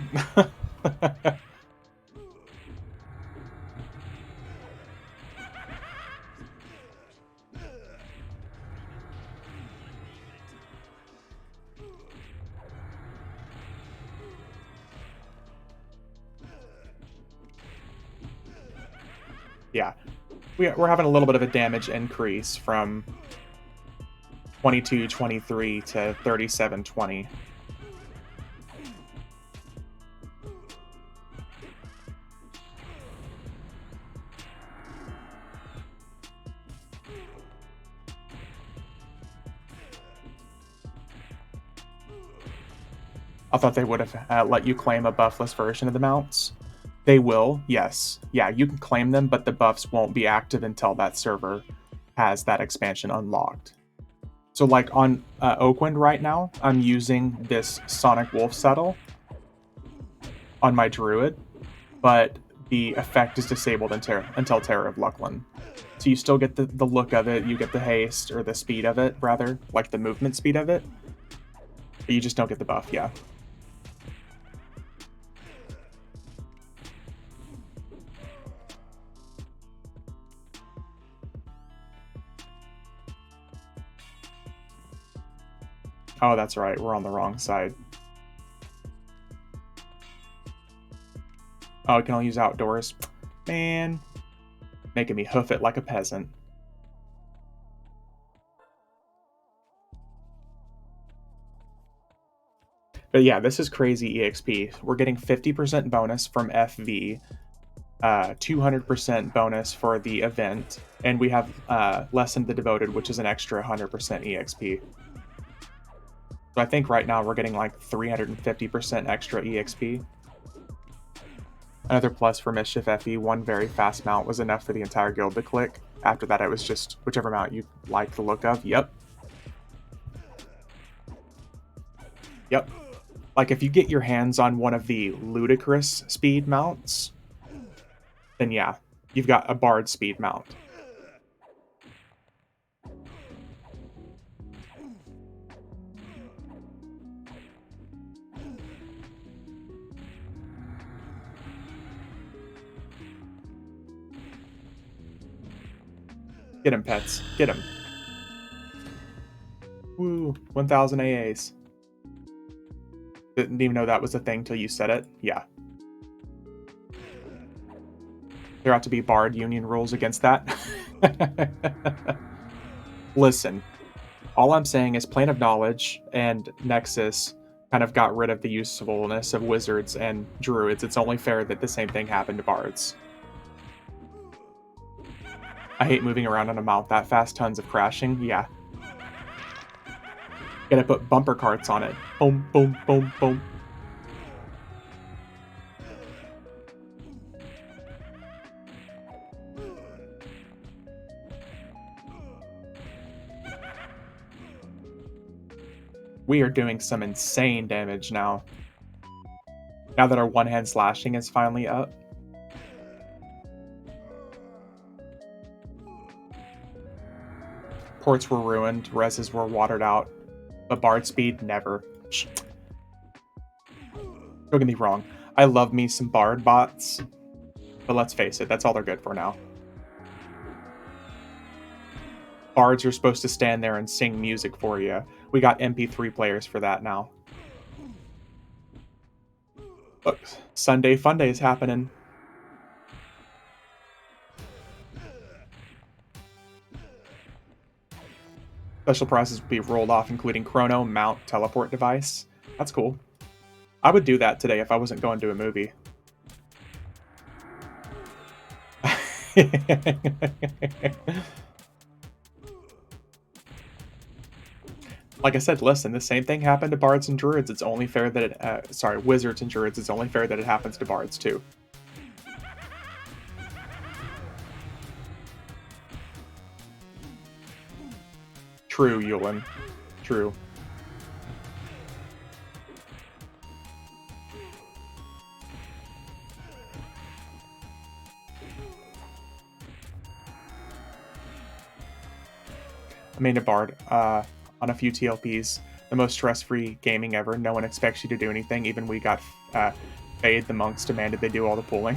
Yeah. We're having a little bit of a damage increase from 2223 to 3720. I thought they would have let you claim a buffless version of the mounts. They will, yes. Yeah, you can claim them, but the buffs won't be active until that server has that expansion unlocked. So like on Oakwind right now, I'm using this Sonic Wolf Settle on my Druid, but the effect is disabled until Terror of Lucklin. So you still get the look of it, you get the haste, or the speed of it, rather, like the movement speed of it, but you just don't get the buff, yeah. Oh, that's right, we're on the wrong side. Oh, I can only use outdoors. Man, making me hoof it like a peasant. But yeah, this is crazy EXP. We're getting 50% bonus from FV, 200% bonus for the event, and we have Lesson the Devoted, which is an extra 100% EXP. So I think right now we're getting like 350% extra EXP. Another plus for Mischief FE, one very fast mount was enough for the entire guild to click. After that, it was just whichever mount you like the look of. Yep. Yep. Like, if you get your hands on one of the ludicrous speed mounts, then yeah, you've got a Bard speed mount. Get him, pets. Get him. Woo, 1,000 AAs. Didn't even know that was a thing till you said it. Yeah. There ought to be Bard union rules against that. Listen, all I'm saying is Plane of Knowledge and Nexus kind of got rid of the usefulness of wizards and druids. It's only fair that the same thing happened to bards. I hate moving around on a mount that fast, tons of crashing. Yeah. Gotta put bumper carts on it. Boom, boom, boom, boom. We are doing some insane damage now. Now that our one-hand slashing is finally up. Ports were ruined, reses were watered out, but Bard speed, never. Don't get me wrong, I love me some Bard bots, but let's face it, that's all they're good for now. Bards are supposed to stand there and sing music for you. We got MP3 players for that now. Look, Sunday Funday is happening. Special prizes will be rolled off, including chrono, mount, teleport device. That's cool. I would do that today if I wasn't going to a movie. Like I said, listen, the same thing happened to bards and druids. It's only fair that it... wizards and druids. It's only fair that it happens to bards, too. True, Yulin. True. I made a bard on a few TLPs. The most stress-free gaming ever. No one expects you to do anything. Even we got Fade. The monks demanded they do all the pulling.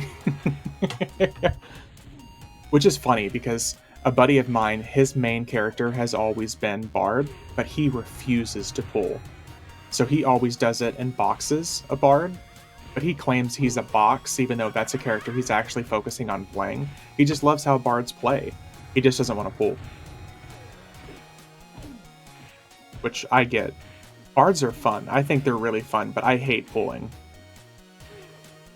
Which is funny because a buddy of mine, his main character has always been Bard, but he refuses to pull. So he always does it in boxes, a Bard, but he claims he's a box, even though that's a character he's actually focusing on playing. He just loves how Bards play. He just doesn't want to pull. Which I get. Bards are fun. I think they're really fun, but I hate pulling.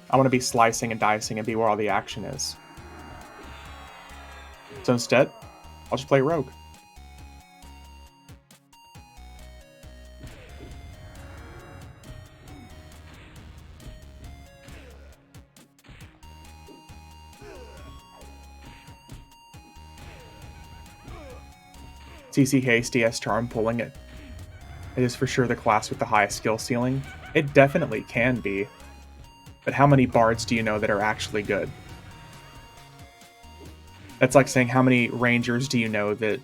I want to be slicing and dicing and be where all the action is. So instead, I'll just play Rogue. CC Haste, DS Charm, pulling it. It is for sure the class with the highest skill ceiling. It definitely can be. But how many bards do you know that are actually good? That's like saying how many rangers do you know that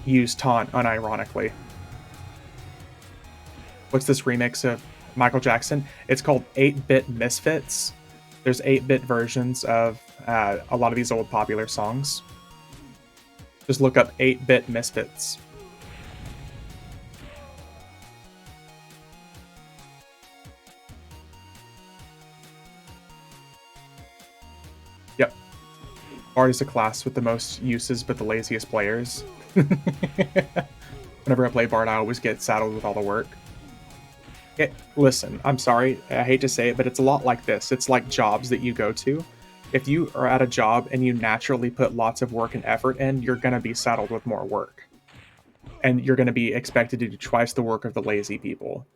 use taunt unironically? What's this remix of Michael Jackson? It's called 8-Bit Misfits. There's 8-bit versions of a lot of these old popular songs. Just look up 8-Bit Misfits. Yep. Bard is a class with the most uses but the laziest players. Whenever I play Bard, I always get saddled with all the work. Listen, I'm sorry, I hate to say it, but it's a lot like this. It's like jobs that you go to. If you are at a job and you naturally put lots of work and effort in, you're going to be saddled with more work. And you're going to be expected to do twice the work of the lazy people.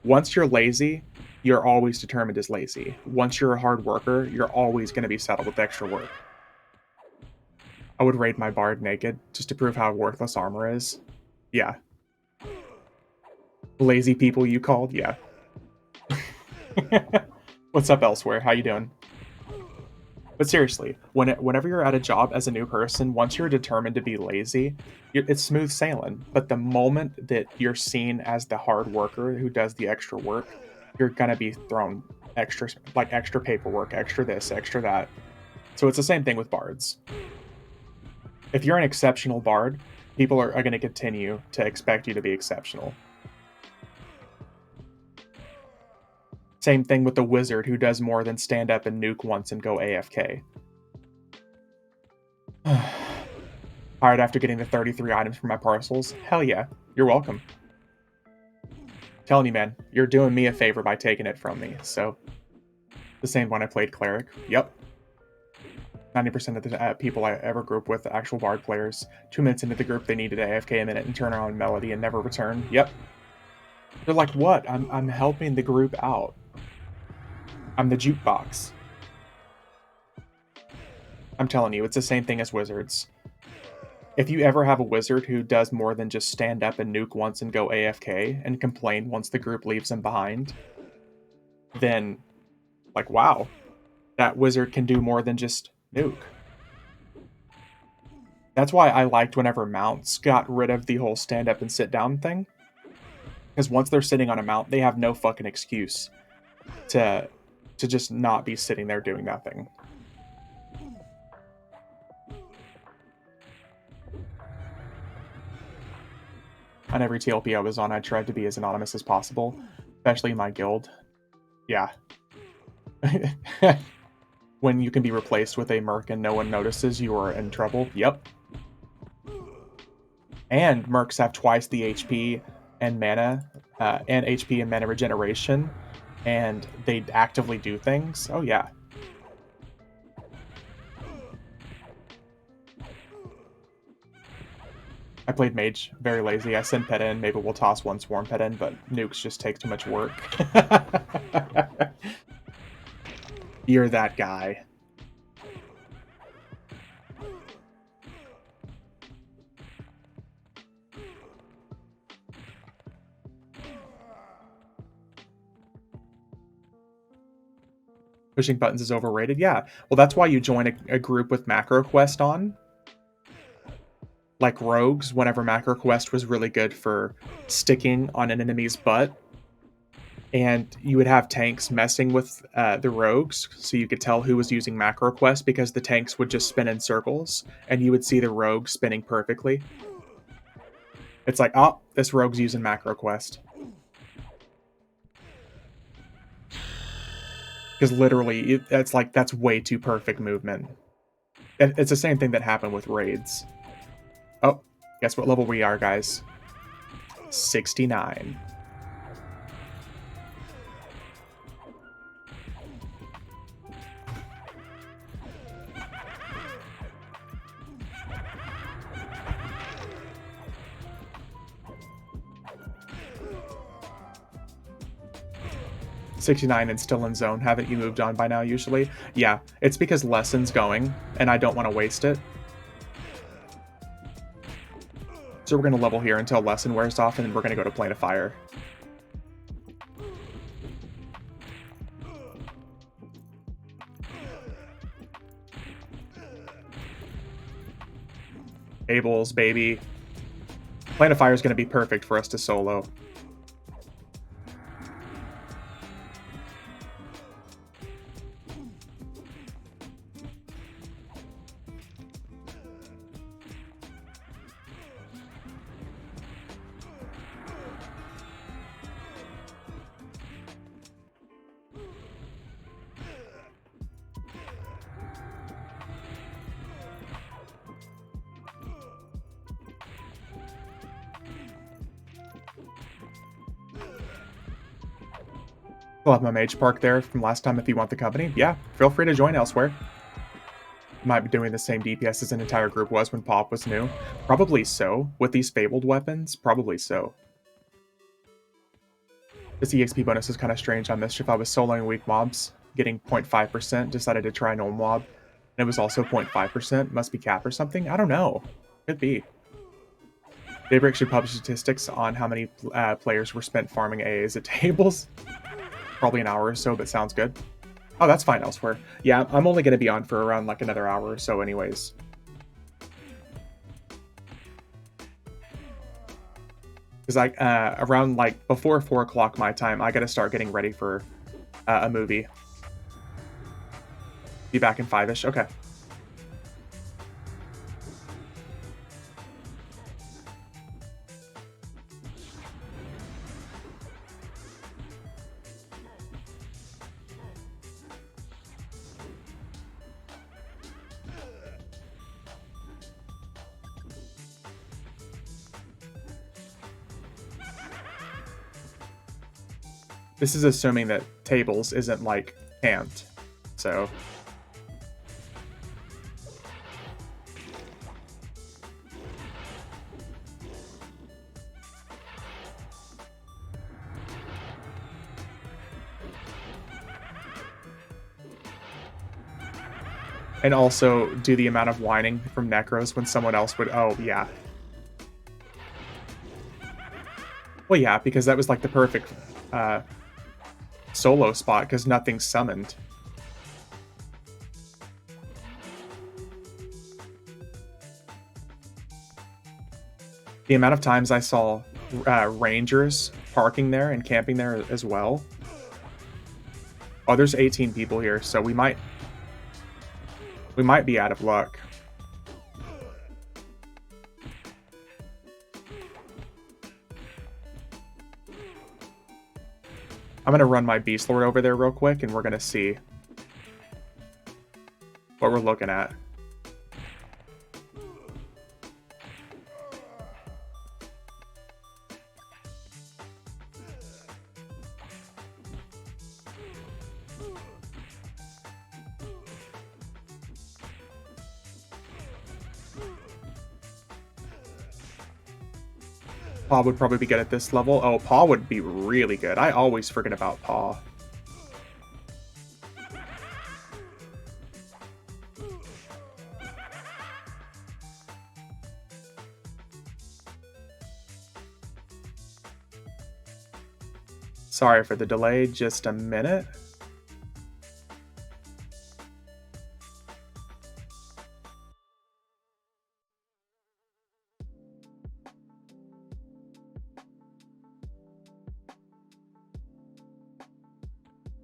Once you're lazy, you're always determined as lazy. Once you're a hard worker, you're always going to be saddled with extra work. I would raid my Bard naked, just to prove how worthless armor is. Yeah. Lazy people you called? Yeah. What's up, Elsewhere? How you doing? But seriously, whenever you're at a job as a new person, once you're determined to be lazy, it's smooth sailing. But the moment that you're seen as the hard worker who does the extra work, you're gonna be thrown extra paperwork, extra this, extra that. So it's the same thing with bards. If you're an exceptional bard, People are going to continue to expect you to be exceptional. Same thing with the wizard who does more than stand up and nuke once and go AFK. Tired after getting the 33 items from my parcels? Hell yeah, you're welcome. Telling you, man, you're doing me a favor by taking it from me, so... The same when I played Cleric. Yep. 90% of the people I ever group with, actual Bard players, 2 minutes into the group, they needed AFK a minute and turn on Melody and never return. Yep. They're like, what? I'm helping the group out. I'm the jukebox. I'm telling you, it's the same thing as wizards. If you ever have a wizard who does more than just stand up and nuke once and go AFK and complain once the group leaves him behind, then, like, wow, that wizard can do more than just nuke. That's why I liked whenever mounts got rid of the whole stand up and sit down thing. Because once they're sitting on a mount, they have no fucking excuse to just not be sitting there doing nothing. On every TLP I was on, I tried to be as anonymous as possible, especially in my guild. Yeah. When you can be replaced with a merc and no one notices, you are in trouble. Yep. And mercs have twice the HP and mana, and HP and mana regeneration, and they actively do things. Oh yeah. I played mage, very lazy. I send pet in, maybe we'll toss one swarm pet in, but nukes just take too much work. You're that guy. Pushing buttons is overrated? Yeah. Well, that's why you join a group with EverQuest on. Like rogues, whenever EverQuest was really good for sticking on an enemy's butt. And you would have tanks messing with the rogues, so you could tell who was using EverQuest because the tanks would just spin in circles, and you would see the rogue spinning perfectly. It's like, oh, this rogue's using EverQuest. Because literally, it's like, that's way too perfect movement. It's the same thing that happened with raids. Oh, guess what level we are, guys? 69. .69 and still in zone. Haven't you moved on by now, usually? Yeah, it's because lesson's going, and I don't want to waste it. So we're going to level here until lesson wears off, and then we're going to go to Plane of Fire. Tables, baby. Plane of Fire is going to be perfect for us to solo. I'll have my mage park there from last time if you want the company. Yeah, feel free to join elsewhere. Might be doing the same DPS as an entire group was when Pop was new. Probably so. With these fabled weapons, probably so. This EXP bonus is kind of strange on Mischief. I was soloing weak mobs, getting 0.5%, decided to try an old mob, and it was also 0.5%. Must be cap or something? I don't know. Could be. Daybreak should publish statistics on how many players were spent farming AAs at tables. Probably an hour or so, but sounds good. Oh, that's fine elsewhere. Yeah, I'm only going to be on for around like another hour or so anyways. Because around like before 4 o'clock my time, I got to start getting ready for a movie. Be back in 5-ish. Okay. This is assuming that tables isn't, like, camped, so... And also do the amount of whining from Necros when someone else would... Oh, yeah. Well, yeah, because that was, like, the perfect solo spot, because nothing's summoned. The amount of times I saw rangers parking there and camping there as well. Oh, there's 18 people here, so we might be out of luck. I'm gonna run my Beast Lord over there real quick, and we're gonna see what we're looking at. Paw would probably be good at this level. Oh, Paw would be really good. I always forget about Paw. Sorry for the delay, just a minute.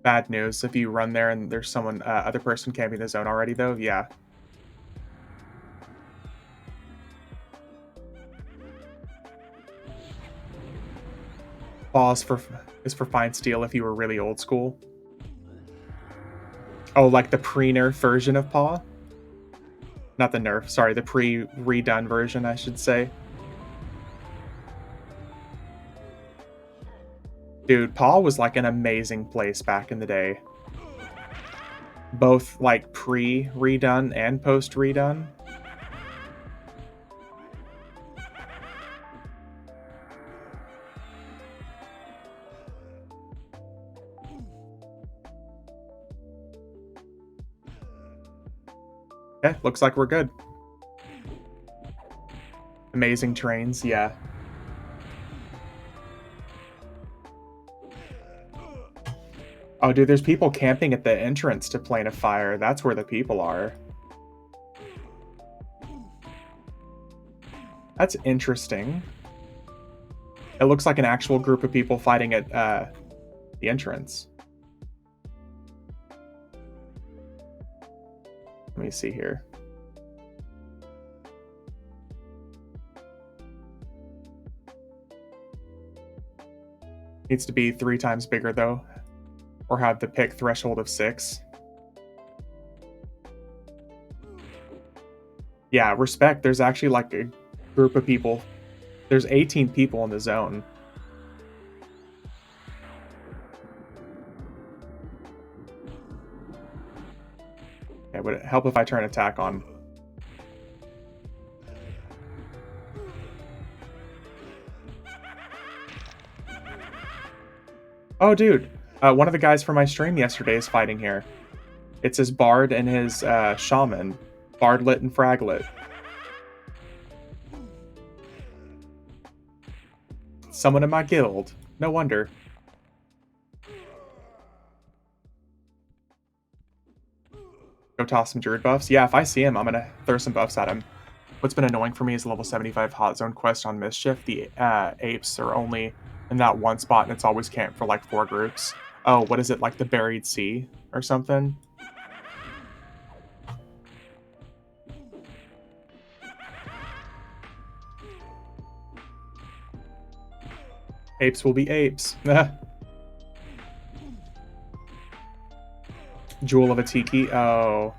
Bad news, if you run there and there's someone, other person camping the zone already though, yeah. Pause is for fine steel if you were really old school. Oh, like the pre-nerf version of Paw? Not the nerf, sorry, the pre-redone version, I should say. Dude, Paw was like an amazing place back in the day. Both like pre-redone and post-redone. Okay, looks like we're good. Amazing trains, yeah. Oh, dude, there's people camping at the entrance to Plane of Fire. That's where the people are. That's interesting. It looks like an actual group of people fighting at the entrance. Let me see here. Needs to be 3 times bigger, though. Or have the pick threshold of 6. Yeah, respect. There's actually like a group of people. There's 18 people in the zone. Okay, would it help if I turn attack on? Oh, dude. One of the guys from my stream yesterday is fighting here. It's his Bard and his Shaman. Bardlet and Fraglet. Someone in my guild. No wonder. Go toss some Druid buffs? Yeah, if I see him, I'm gonna throw some buffs at him. What's been annoying for me is level 75 Hot Zone quest on Mischief. The apes are only in that one spot, and it's always camped for like 4 groups. Oh, what is it, like the Buried Sea or something? Apes will be apes. Jewel of a Tiki. Oh.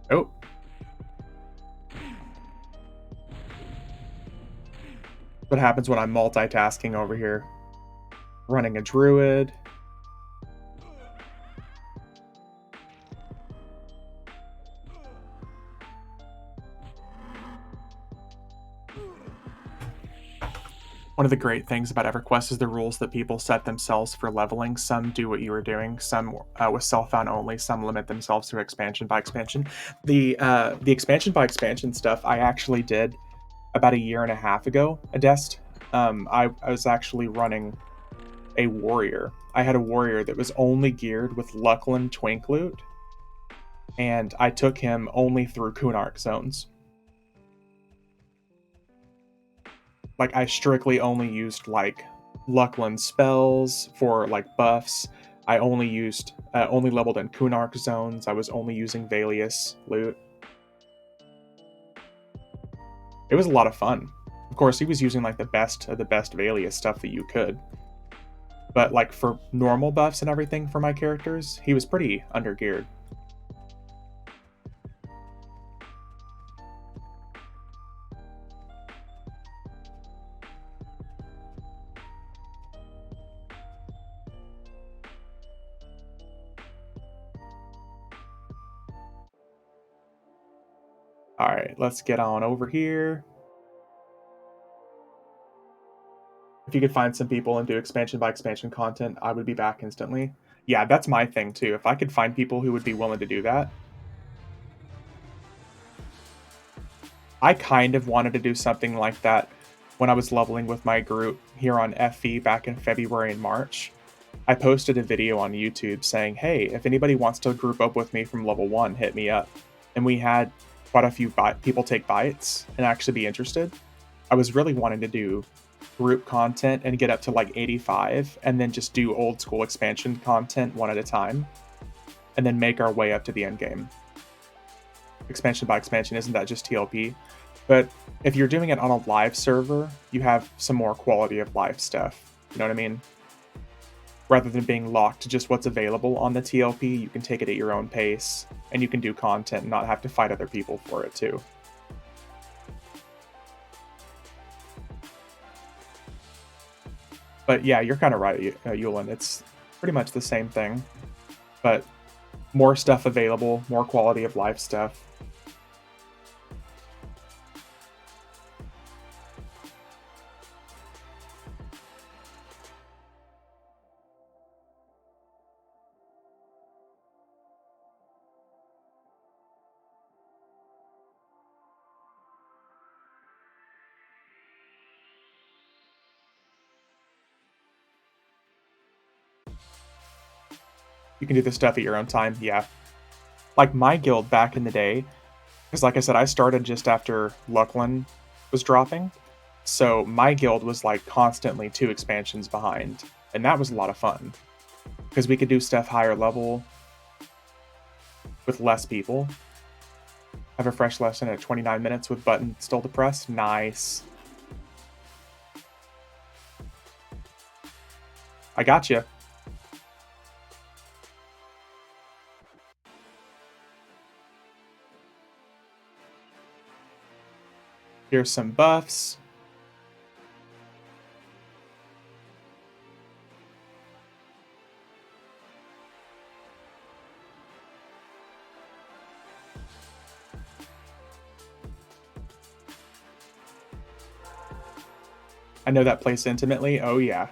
Oh. What happens when I'm multitasking over here? Running a druid. One of the great things about EverQuest is the rules that people set themselves for leveling. Some do what you were doing, some with self-found only, some limit themselves to expansion by expansion. The expansion by expansion stuff I actually did about a year and a half ago, Adest. I was actually running a warrior. I had a warrior that was only geared with Luckland Twink loot, and I took him only through Kunark zones. Like, I strictly only used like Luckland spells for like buffs. I only used only leveled in Kunark zones. I was only using Valius loot. It was a lot of fun. Of course, he was using like the best of the best Valius stuff that you could. But like for normal buffs and everything for my characters, he was pretty undergeared. Alright, let's get on over here. If you could find some people and do expansion by expansion content, I would be back instantly. Yeah, that's my thing too. If I could find people who would be willing to do that. I kind of wanted to do something like that when I was leveling with my group here on FE back in February and March. I posted a video on YouTube saying, hey, if anybody wants to group up with me from level 1, hit me up. And we had quite a few people take bites and actually be interested. I was really wanting to do group content and get up to like 85 and then just do old school expansion content one at a time and then make our way up to the end game. Expansion by expansion, isn't that just TLP? But if you're doing it on a live server, you have some more quality of life stuff. You know what I mean? Rather than being locked to just what's available on the TLP, you can take it at your own pace and you can do content and not have to fight other people for it too. But yeah, you're kind of right, Yulin. It's pretty much the same thing, but more stuff available, more quality of life stuff. You can do this stuff at your own time, yeah. Like my guild back in the day, because like I said, I started just after Luckland was dropping, so my guild was like constantly 2 expansions behind, and that was a lot of fun, because we could do stuff higher level with less people. Have a fresh lesson at 29 minutes with button still to press, nice. I got you. Here's some buffs. I know that place intimately. Oh yeah.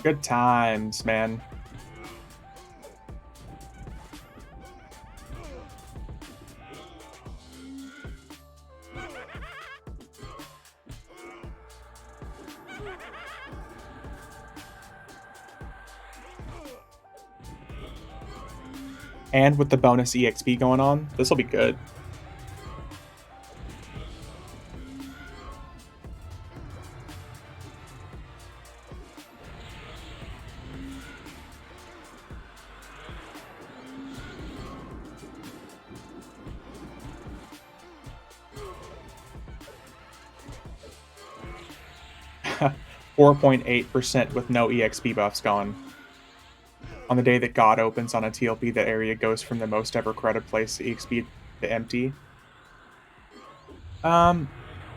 Good times, man. And with the bonus EXP going on, this will be good. 4.8% with no EXP buffs gone. On the day that God opens on a TLP, that area goes from the most ever crowded place EXP to empty. I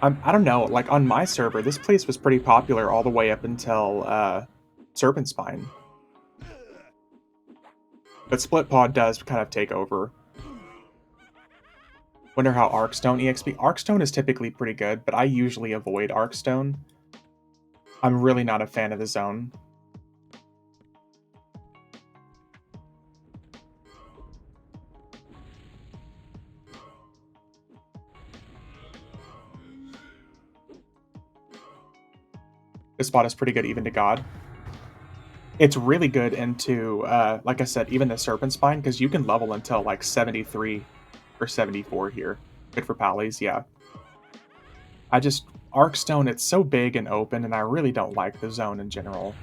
don't know. Like on my server, this place was pretty popular all the way up until Serpent Spine. But Split Pod does kind of take over. Wonder how Arkstone EXP. Arkstone is typically pretty good, but I usually avoid Arkstone. I'm really not a fan of the zone. This spot is pretty good even to God. It's really good into, like I said, even the Serpent Spine, because you can level until like 73 or 74 here. Good for Pallies, yeah. Arkstone, it's so big and open, and I really don't like the zone in general.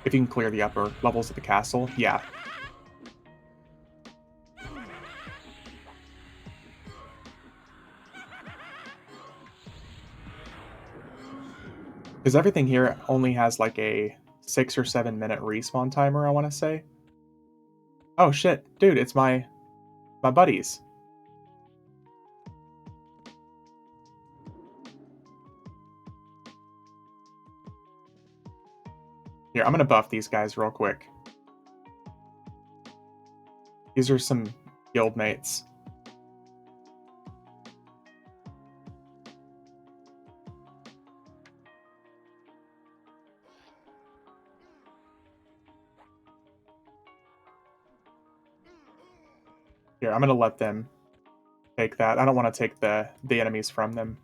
If you can clear the upper levels of the castle, yeah. Because everything here only has like a 6 or 7 minute respawn timer, I want to say. Oh shit, dude, it's my buddies. Here, I'm gonna buff these guys real quick. These are some guild mates. Here, I'm gonna let them take that. I don't want to take the enemies from them.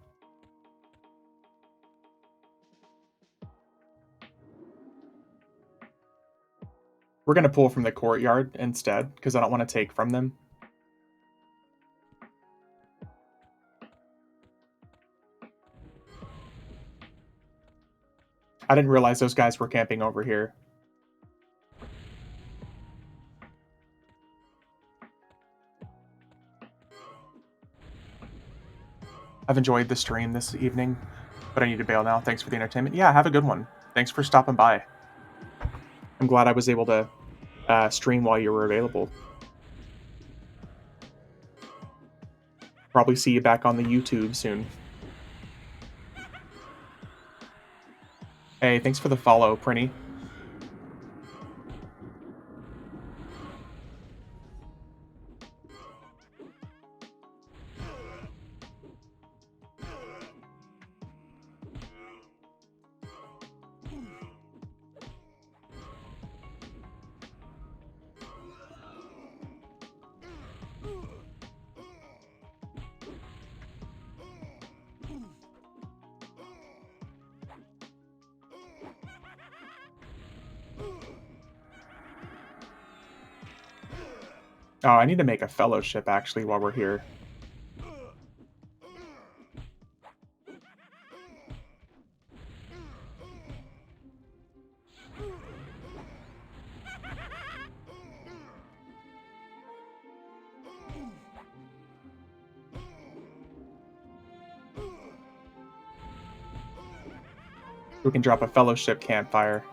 We're gonna pull from the courtyard instead, because I don't want to take from them. I didn't realize those guys were camping over here. I've enjoyed the stream this evening, but I need to bail now. Thanks for the entertainment. Yeah, have a good one. Thanks for stopping by. I'm glad I was able to stream while you were available. Probably see you back on the YouTube soon. Hey, thanks for the follow, Prinny. Oh, I need to make a fellowship, actually, while we're here. We can drop a fellowship campfire.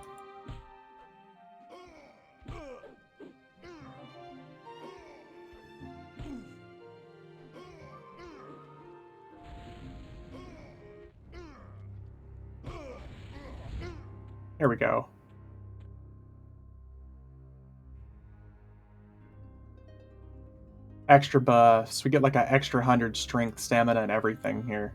There we go. Extra buffs. We get like an extra 100 strength, stamina, and everything here.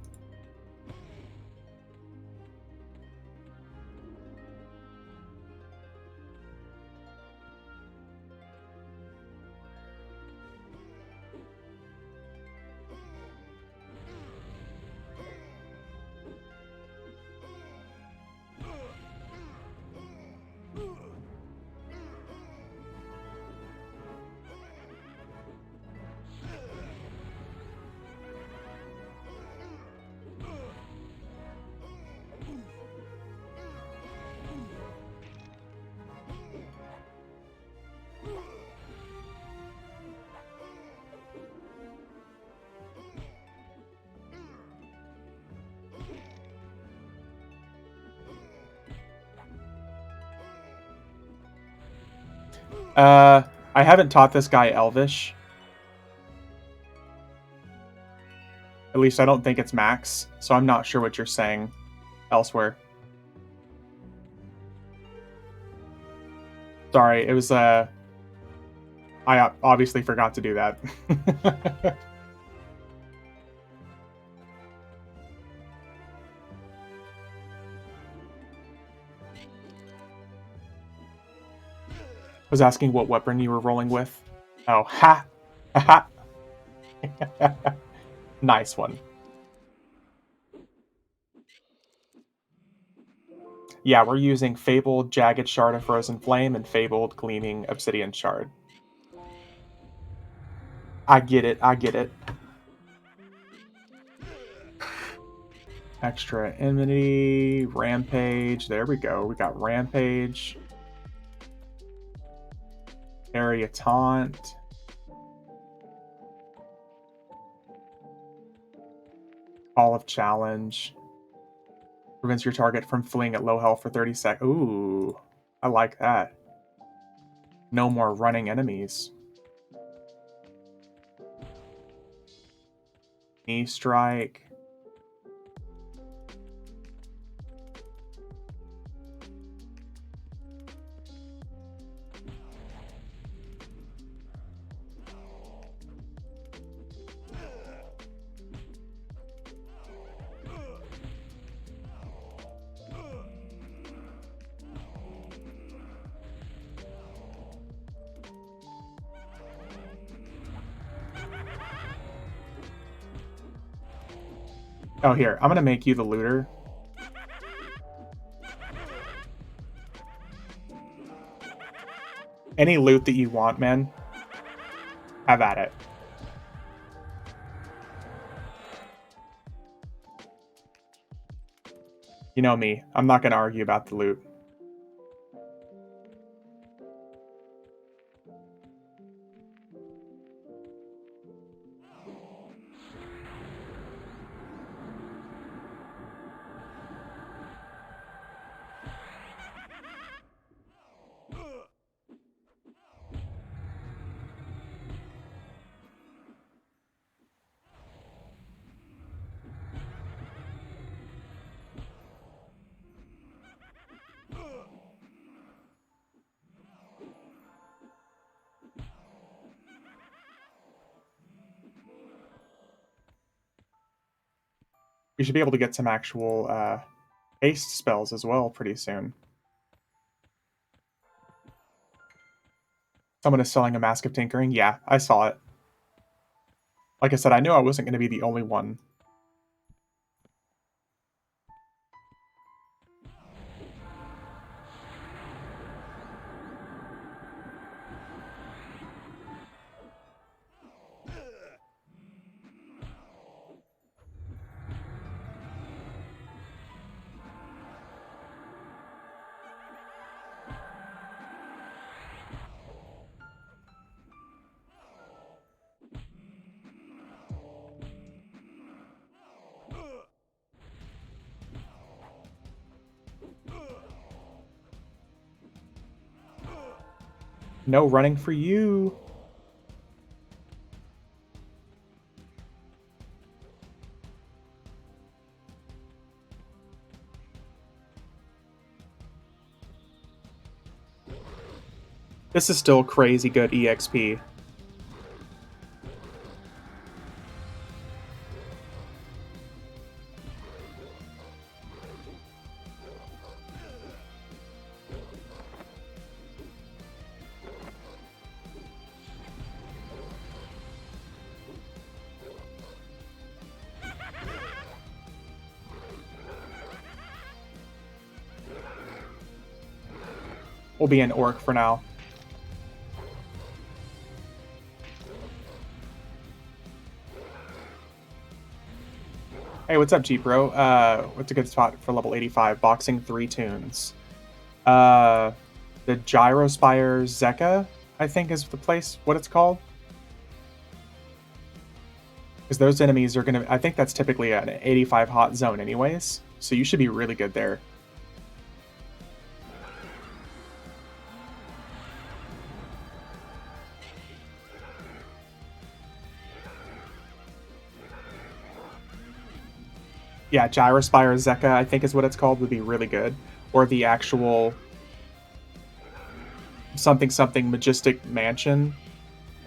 I haven't taught this guy Elvish. At least I don't think it's max, so I'm not sure what you're saying elsewhere. Sorry, it was, I obviously forgot to do that. Was asking what weapon you were rolling with. Oh, ha! Ha! Nice one. Yeah, we're using Fabled Jagged Shard of Frozen Flame and Fabled Gleaming Obsidian Shard. I get it, I get it. Extra Enmity, Rampage, there we go. We got Rampage. Area Taunt. Call of Challenge. Prevents your target from fleeing at low health for 30 seconds. Ooh, I like that. No more running enemies. Knee Strike. Oh, here. I'm going to make you the looter. Any loot that you want, man. Have at it. You know me. I'm not going to argue about the loot. We should be able to get some actual haste spells as well pretty soon. Someone is selling a Mask of Tinkering? Yeah, I saw it. Like I said, I knew I wasn't going to be the only one. No running for you. This is still crazy good EXP. We'll be an orc for now. Hey, what's up, Jeep Bro? What's a good spot for level 85? Boxing 3 tunes. The Gyrospire Zeka, I think is the place, what it's called. Because those enemies are going to... I think that's typically an 85 hot zone anyways. So you should be really good there. Yeah, Gyrospire Zeka, I think is what it's called, would be really good. Or the actual something something Majestic Mansion,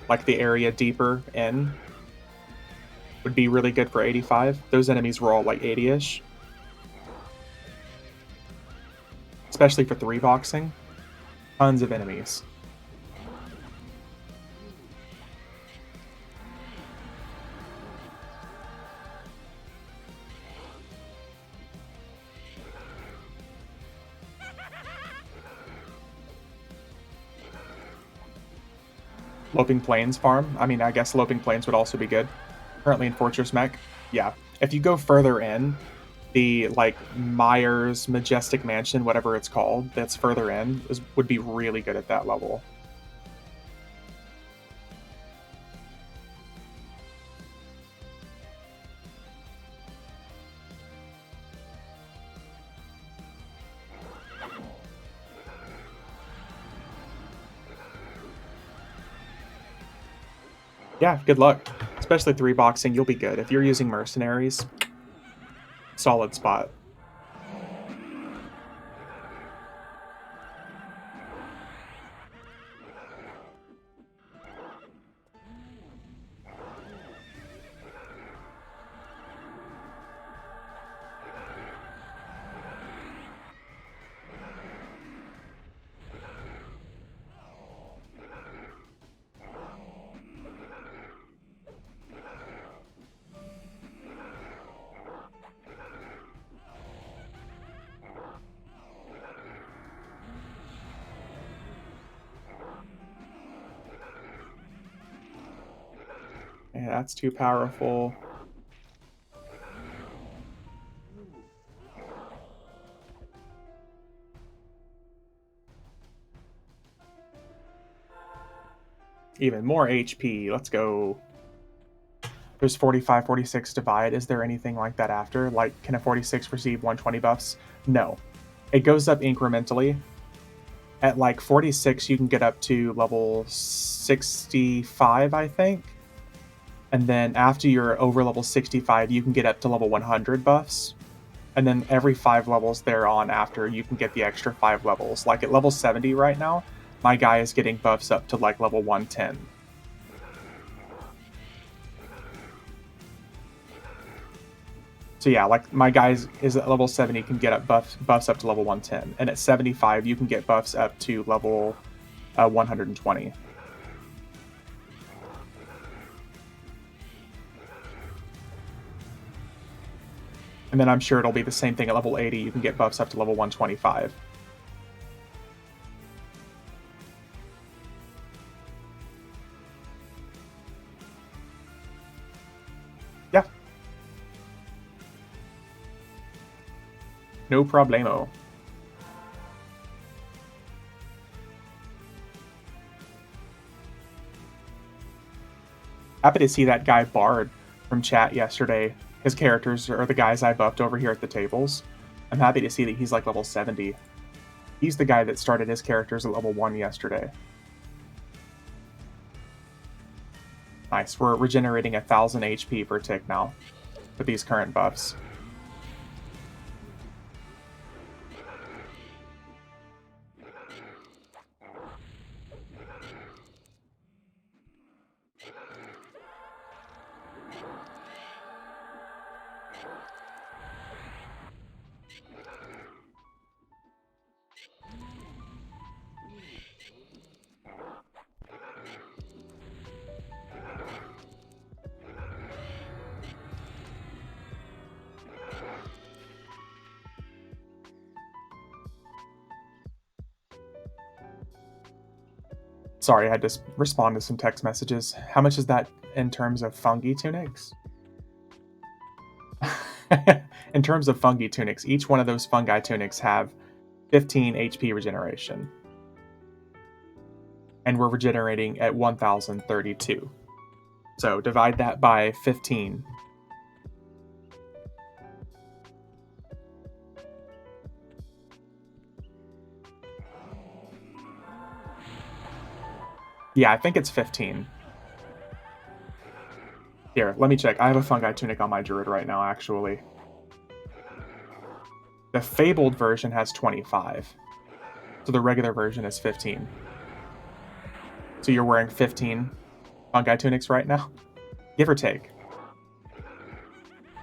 like the area deeper in, would be really good for 85. Those enemies were all like 80-ish. Especially for 3-boxing. Tons of enemies. Loping Plains farm. I mean, I guess Loping Plains would also be good. Currently in Fortress Mech. Yeah. If you go further in, the like Myers Majestic Mansion, whatever it's called, that's further in, would be really good at that level. Yeah, good luck. Especially 3-boxing, you'll be good. If you're using mercenaries, solid spot. Yeah, that's too powerful. Even more HP. Let's go. There's 45, 46 divide. Is there anything like that after? Like, can a 46 receive 120 buffs? No. It goes up incrementally. At like 46, you can get up to level 65, I think. And then after you're over level 65, you can get up to level 100 buffs. And then every 5 levels thereon after, you can get the extra 5 levels. Like at level 70 right now, my guy is getting buffs up to like level 110. So yeah, like my guy is at level 70, can get up buffs up to level 110. And at 75, you can get buffs up to level 120. And then I'm sure it'll be the same thing at level 80. You can get buffs up to level 125. Yeah. No problemo. Happy to see that guy Bard from chat yesterday. His characters are the guys I buffed over here at the tables. I'm happy to see that he's like level 70. He's the guy that started his characters at level 1 yesterday. Nice, we're regenerating 1,000 HP per tick now with these current buffs. Sorry, I had to respond to some text messages. How much is that in terms of fungi tunics? In terms of fungi tunics, each one of those fungi tunics have 15 HP regeneration. And we're regenerating at 1,032. So divide that by 15. Yeah, I think it's 15. Here, let me check. I have a fungi tunic on my druid right now, actually. The fabled version has 25. So the regular version is 15. So you're wearing 15 fungi tunics right now? Give or take.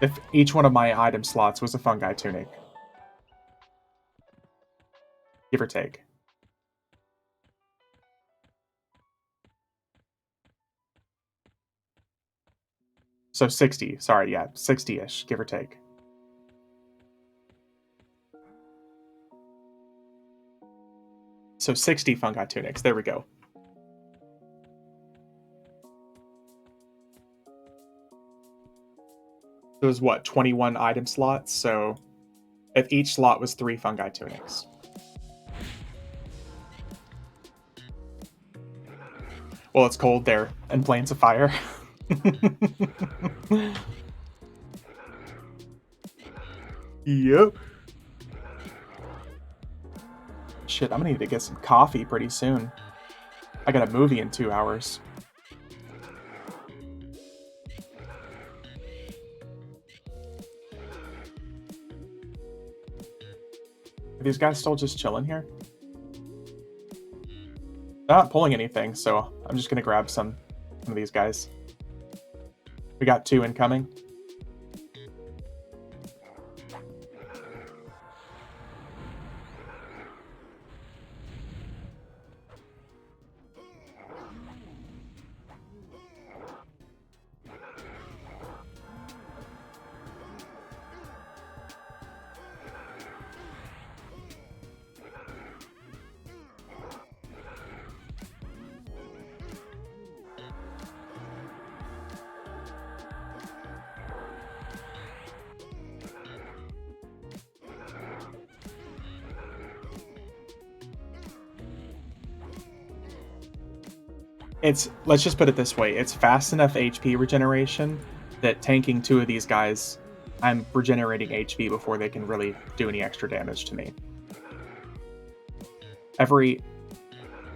If each one of my item slots was a fungi tunic. Give or take. So 60. Sorry, yeah, 60-ish, give or take. So 60 fungi tunics. There we go. It was what, 21 item slots? So if each slot was 3 fungi tunics. Well, it's cold there and Plains of Fire. Yep. Shit, I'm gonna need to get some coffee pretty soon. I got a movie in 2 hours. Are these guys still just chilling here? They're not pulling anything, so I'm just gonna grab some of these guys. We got 2 incoming. Let's just put it this way, it's fast enough HP regeneration that tanking 2 of these guys, I'm regenerating HP before they can really do any extra damage to me. Every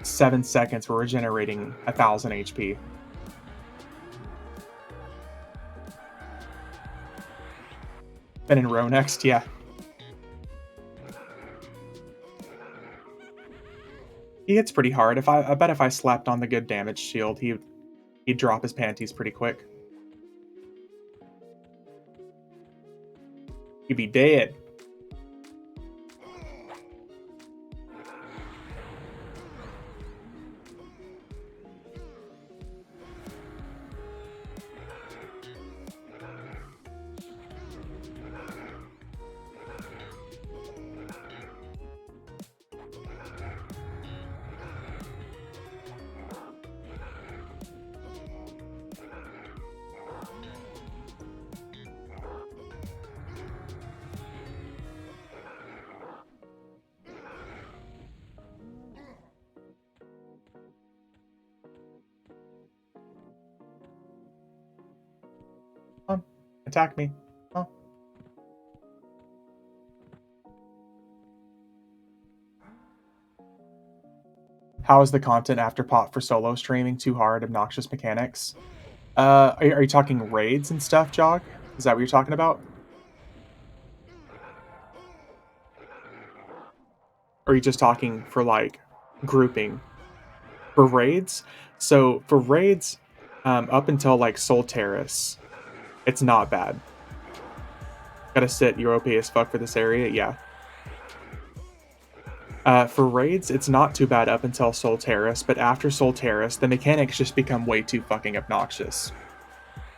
7 seconds, we're regenerating 1,000 HP. Then in row next, yeah. He hits pretty hard. I bet if I slapped on the good damage shield, he'd drop his panties pretty quick. He'd be dead. Attack me. Oh. How is the content after pot for solo streaming? Too hard, obnoxious mechanics? Are you talking raids and stuff, Jog? Is that what you're talking about? Or are you just talking for, like, grouping? For raids? So, for raids, up until, like, Soul Terrace, it's not bad. Gotta sit, you're OP as fuck for this area, yeah. For raids, it's not too bad up until Soul Terrace, but after Soul Terrace, the mechanics just become way too fucking obnoxious.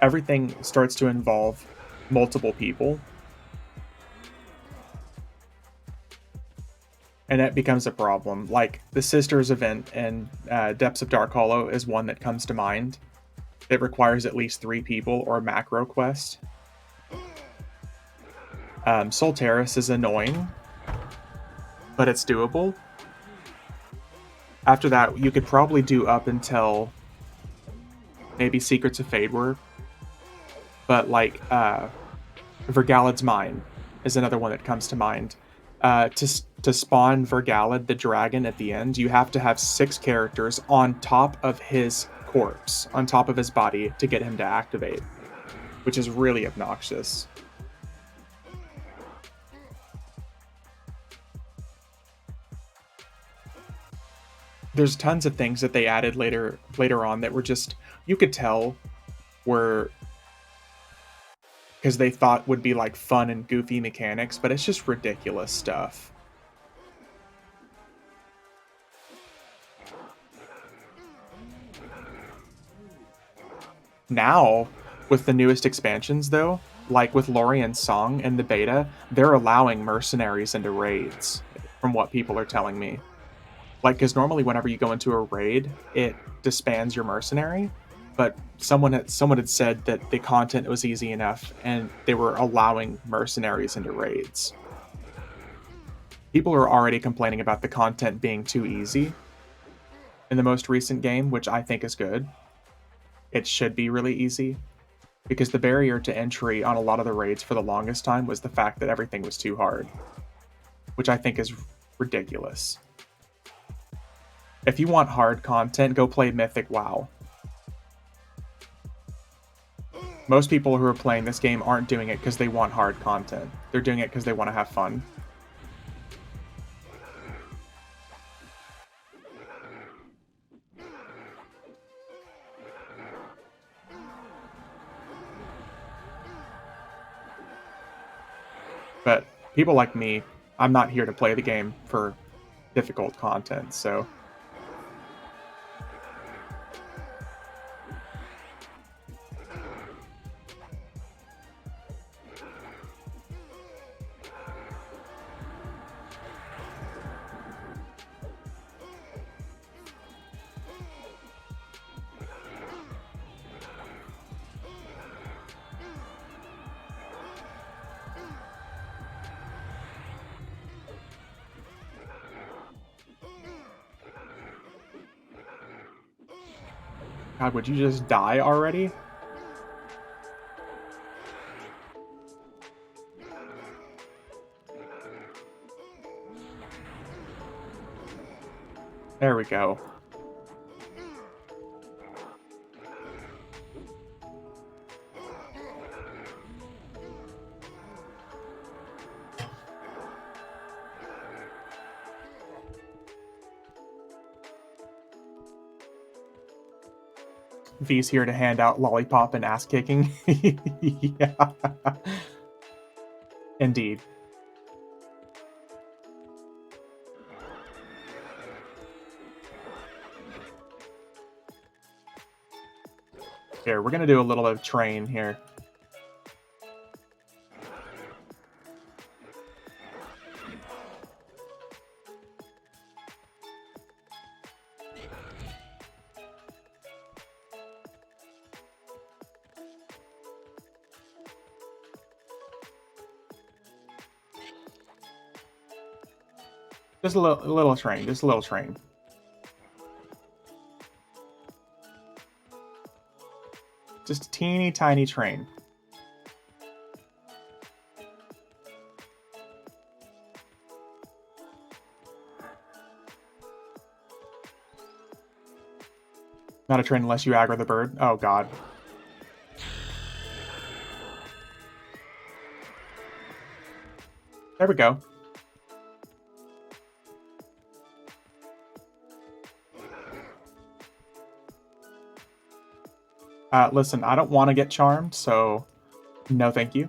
Everything starts to involve multiple people. And that becomes a problem. Like, the Sisters event in Depths of Dark Hollow is one that comes to mind. It requires at least 3 people or a macro quest. Soul Terrace is annoying, but it's doable. After that, you could probably do up until maybe Secrets of Fadeward. But, like, Vergalad's Mine is another one that comes to mind. To spawn Vergalad, the dragon, at the end, you have to have 6 characters on top of his corpse, on top of his body, to get him to activate, which is really obnoxious. there's tons of things that they added later on that were just, you could tell were because they thought would be like fun and goofy mechanics, but it's just ridiculous stuff. Now, with the newest expansions though, like with Lorien's Song and the beta, they're allowing mercenaries into raids, from what people are telling me. Like, because normally whenever you go into a raid, it disbands your mercenary, but someone had said that the content was easy enough and they were allowing mercenaries into raids. People are already complaining about the content being too easy in the most recent game, which I think is good. It should be really easy, because the barrier to entry on a lot of the raids for the longest time was the fact that everything was too hard, which I think is ridiculous. If you want hard content, go play Mythic WoW. Most people who are playing this game aren't doing it because they want hard content. They're doing it because they want to have fun. But people like me, I'm not here to play the game for difficult content, so... God, would you just die already? There we go. V's here to hand out lollipop and ass kicking. Yeah. Indeed. Here, we're gonna do a little bit of train here. Just a little train, just a little train. Just a teeny tiny train. Not a train unless you aggro the bird. Oh god. There we go. Listen, I don't want to get charmed, so no thank you.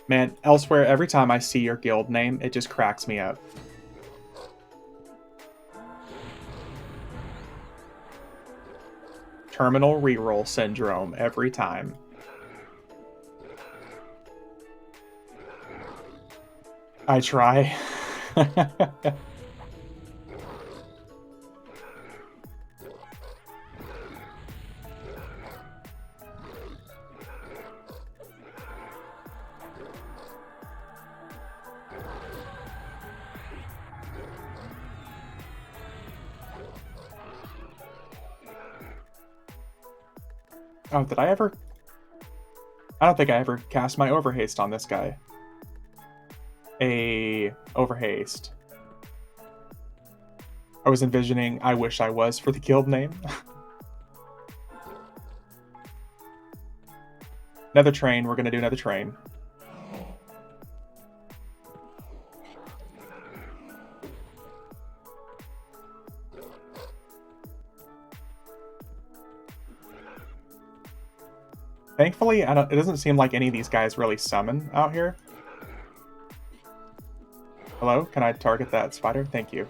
Man, elsewhere, every time I see your guild name, it just cracks me up. Terminal reroll syndrome every time. I try. Oh, did I ever... I don't think I ever cast my overhaste on this guy. a overhaste. I was envisioning I wish I was for the guild name. Another train. We're going to do another train. Thankfully, it doesn't seem like any of these guys really summon out here. Hello? Can I target that spider? Thank you.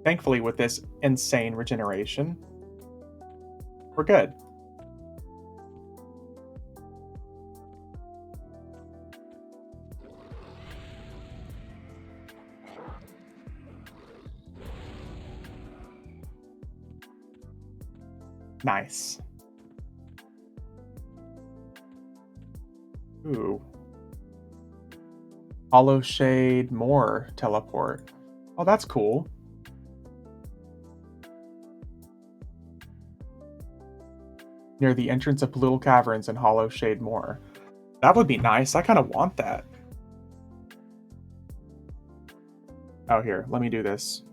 Thankfully, with this insane regeneration, we're good. Nice. Ooh. Hollow Shade more teleport. Oh, that's cool. Near the entrance of Little Caverns and Hollow Shade more. That would be nice. I kind of want that. Oh, here. Let me do this.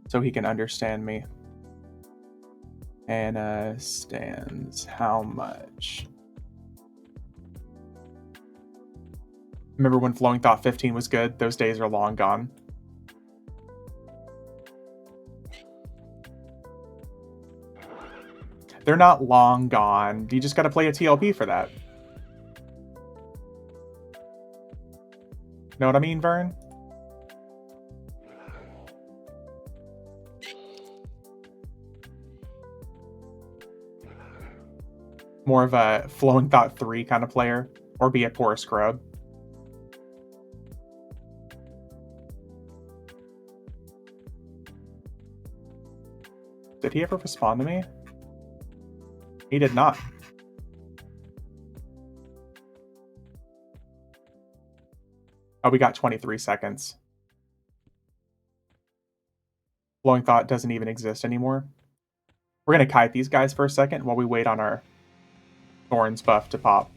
So he can understand me. Anna stands how much? Remember when Flowing Thought 15 was good? Those days are long gone. They're not long gone. You just gotta play a TLP for that. Know what I mean, Vern? More of a Flowing Thought 3 kind of player, or be a poor scrub. Did he ever respond to me? He did not. Oh, we got 23 seconds. Flowing Thought doesn't even exist anymore. We're going to kite these guys for a second while we wait on our Thorns buff to pop.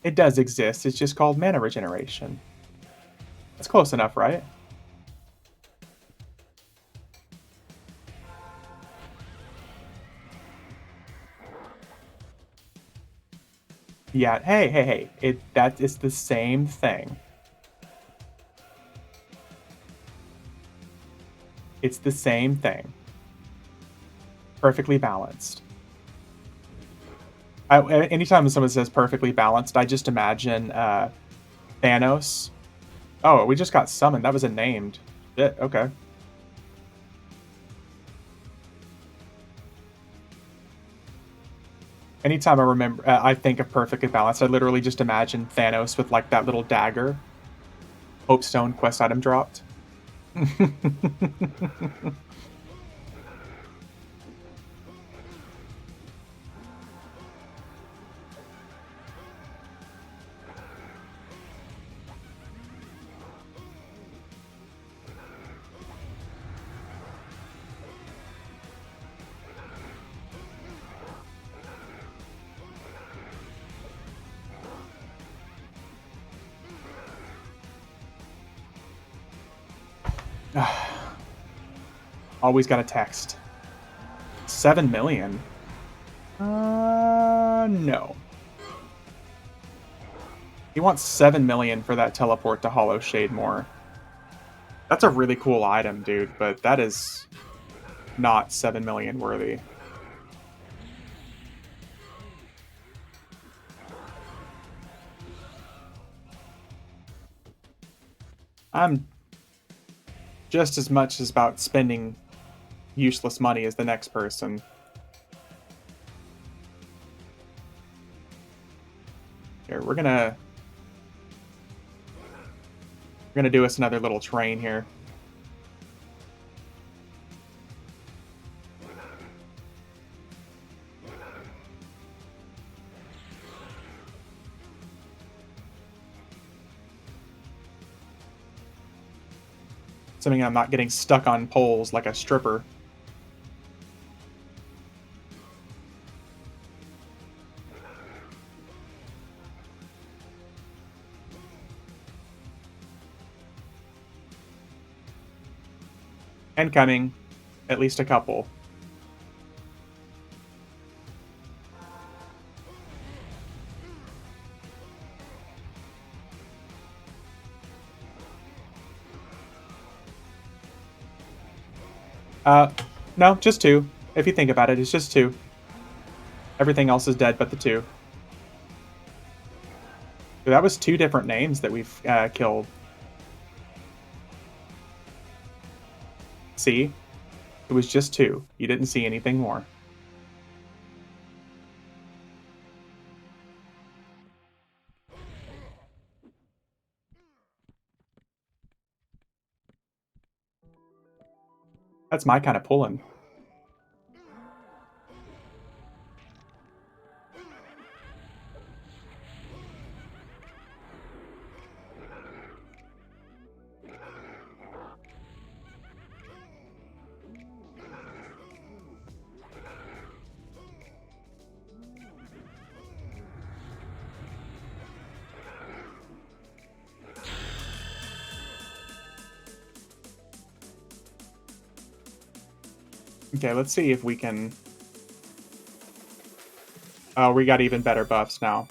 It does exist. It's just called mana regeneration. That's close enough, right? Yeah, hey. That is the same thing. It's the same thing. Perfectly balanced. Anytime someone says perfectly balanced, I just imagine Thanos. Oh, we just got summoned. That was a named. Shit, okay. Anytime I think of perfectly balanced, I literally just imagine Thanos with like that little dagger. Hopestone quest item dropped. Always got a text. 7 million? No. He wants 7 million for that teleport to Hollow Shade more. That's a really cool item, dude, but that is not 7 million worthy. I'm just as much as about spending useless money as the next person. Here, we're gonna do us another little train here. Assuming I'm not getting stuck on poles like a stripper. Incoming. At least a couple. No, just two. If you think about it, it's just two. Everything else is dead but the two. That was two different names that we've killed. See? It was just two. You didn't see anything more. That's my kind of pulling. Okay, let's see if we can... Oh, we got even better buffs now.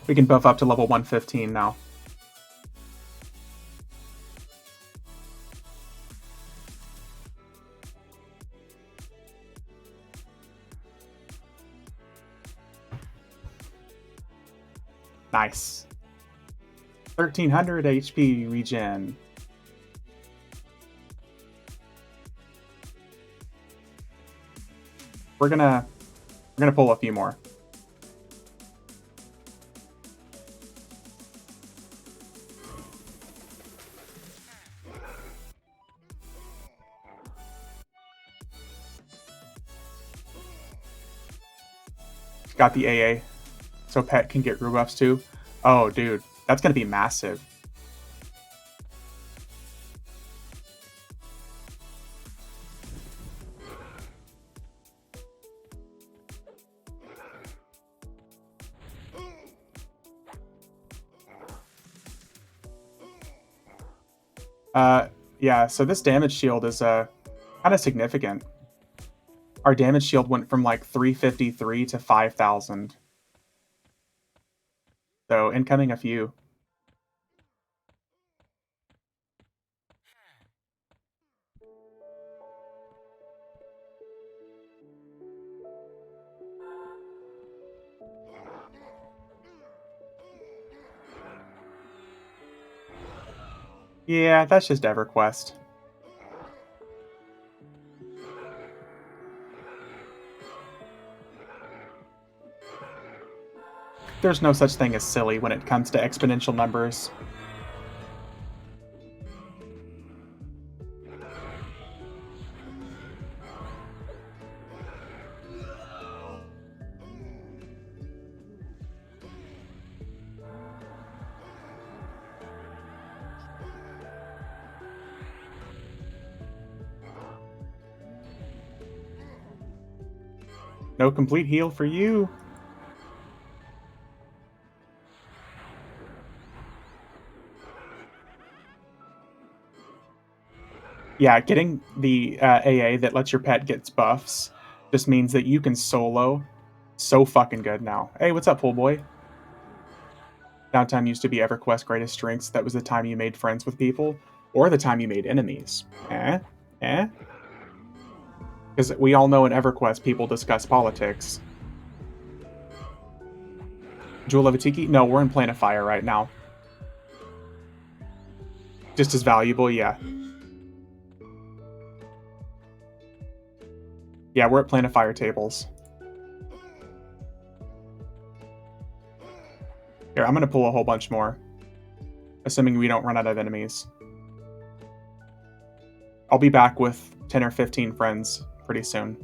We can buff up to level 115 now. Nice. 1300 HP regen. We're gonna pull a few more. Got the AA, so Pet can get rebuffs too. Oh, dude, that's gonna be massive. Yeah, so this damage shield is kind of significant. Our damage shield went from like 353 to 5,000. So incoming a few. Yeah, that's just EverQuest. There's no such thing as silly when it comes to exponential numbers. No complete heal for you. Yeah, getting the AA that lets your pet get buffs just means that you can solo so fucking good now. Hey, what's up, pool boy? Downtime used to be EverQuest's greatest strengths. That was the time you made friends with people, or the time you made enemies. Eh? Eh? Because we all know in EverQuest people discuss politics. Jewel of a Tiki? No, we're in Planet Fire right now. Just as valuable, yeah. Yeah, we're at Planet Fire tables. Here, I'm gonna pull a whole bunch more. Assuming we don't run out of enemies. I'll be back with 10 or 15 friends pretty soon.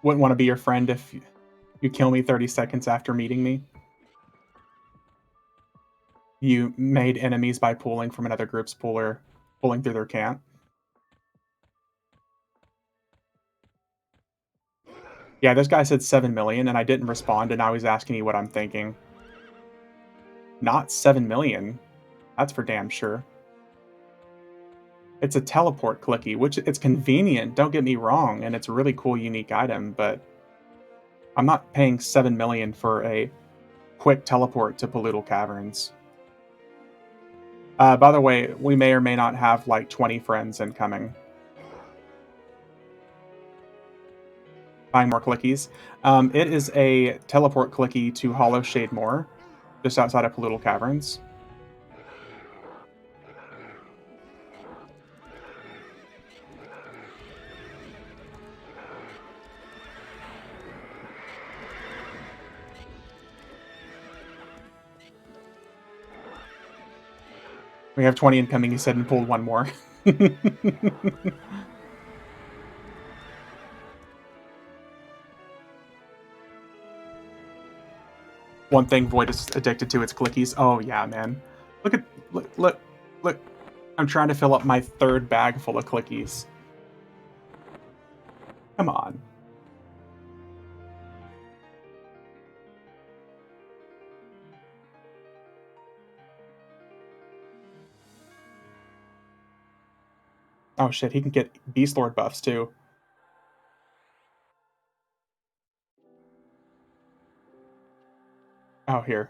Wouldn't want to be your friend if you kill me 30 seconds after meeting me. You made enemies by pulling from another group's pulling through their camp. Yeah, this guy said 7 million, and I didn't respond, and now he's asking me what I'm thinking. Not 7 million. That's for damn sure. It's a teleport clicky, which it's convenient, don't get me wrong, and it's a really cool, unique item, but I'm not paying 7 million for a quick teleport to Pollutal Caverns. By the way, we may or may not have like 20 friends incoming. Find more clickies. It is a teleport clicky to Hollow Shade Moor, just outside of Pollutal Caverns. We have 20 incoming, he said, and pulled one more. One thing Void is addicted to, it's clickies. Oh yeah, man. Look. I'm trying to fill up my third bag full of clickies. Come on. Oh shit, he can get Beast Lord buffs too. Oh, here.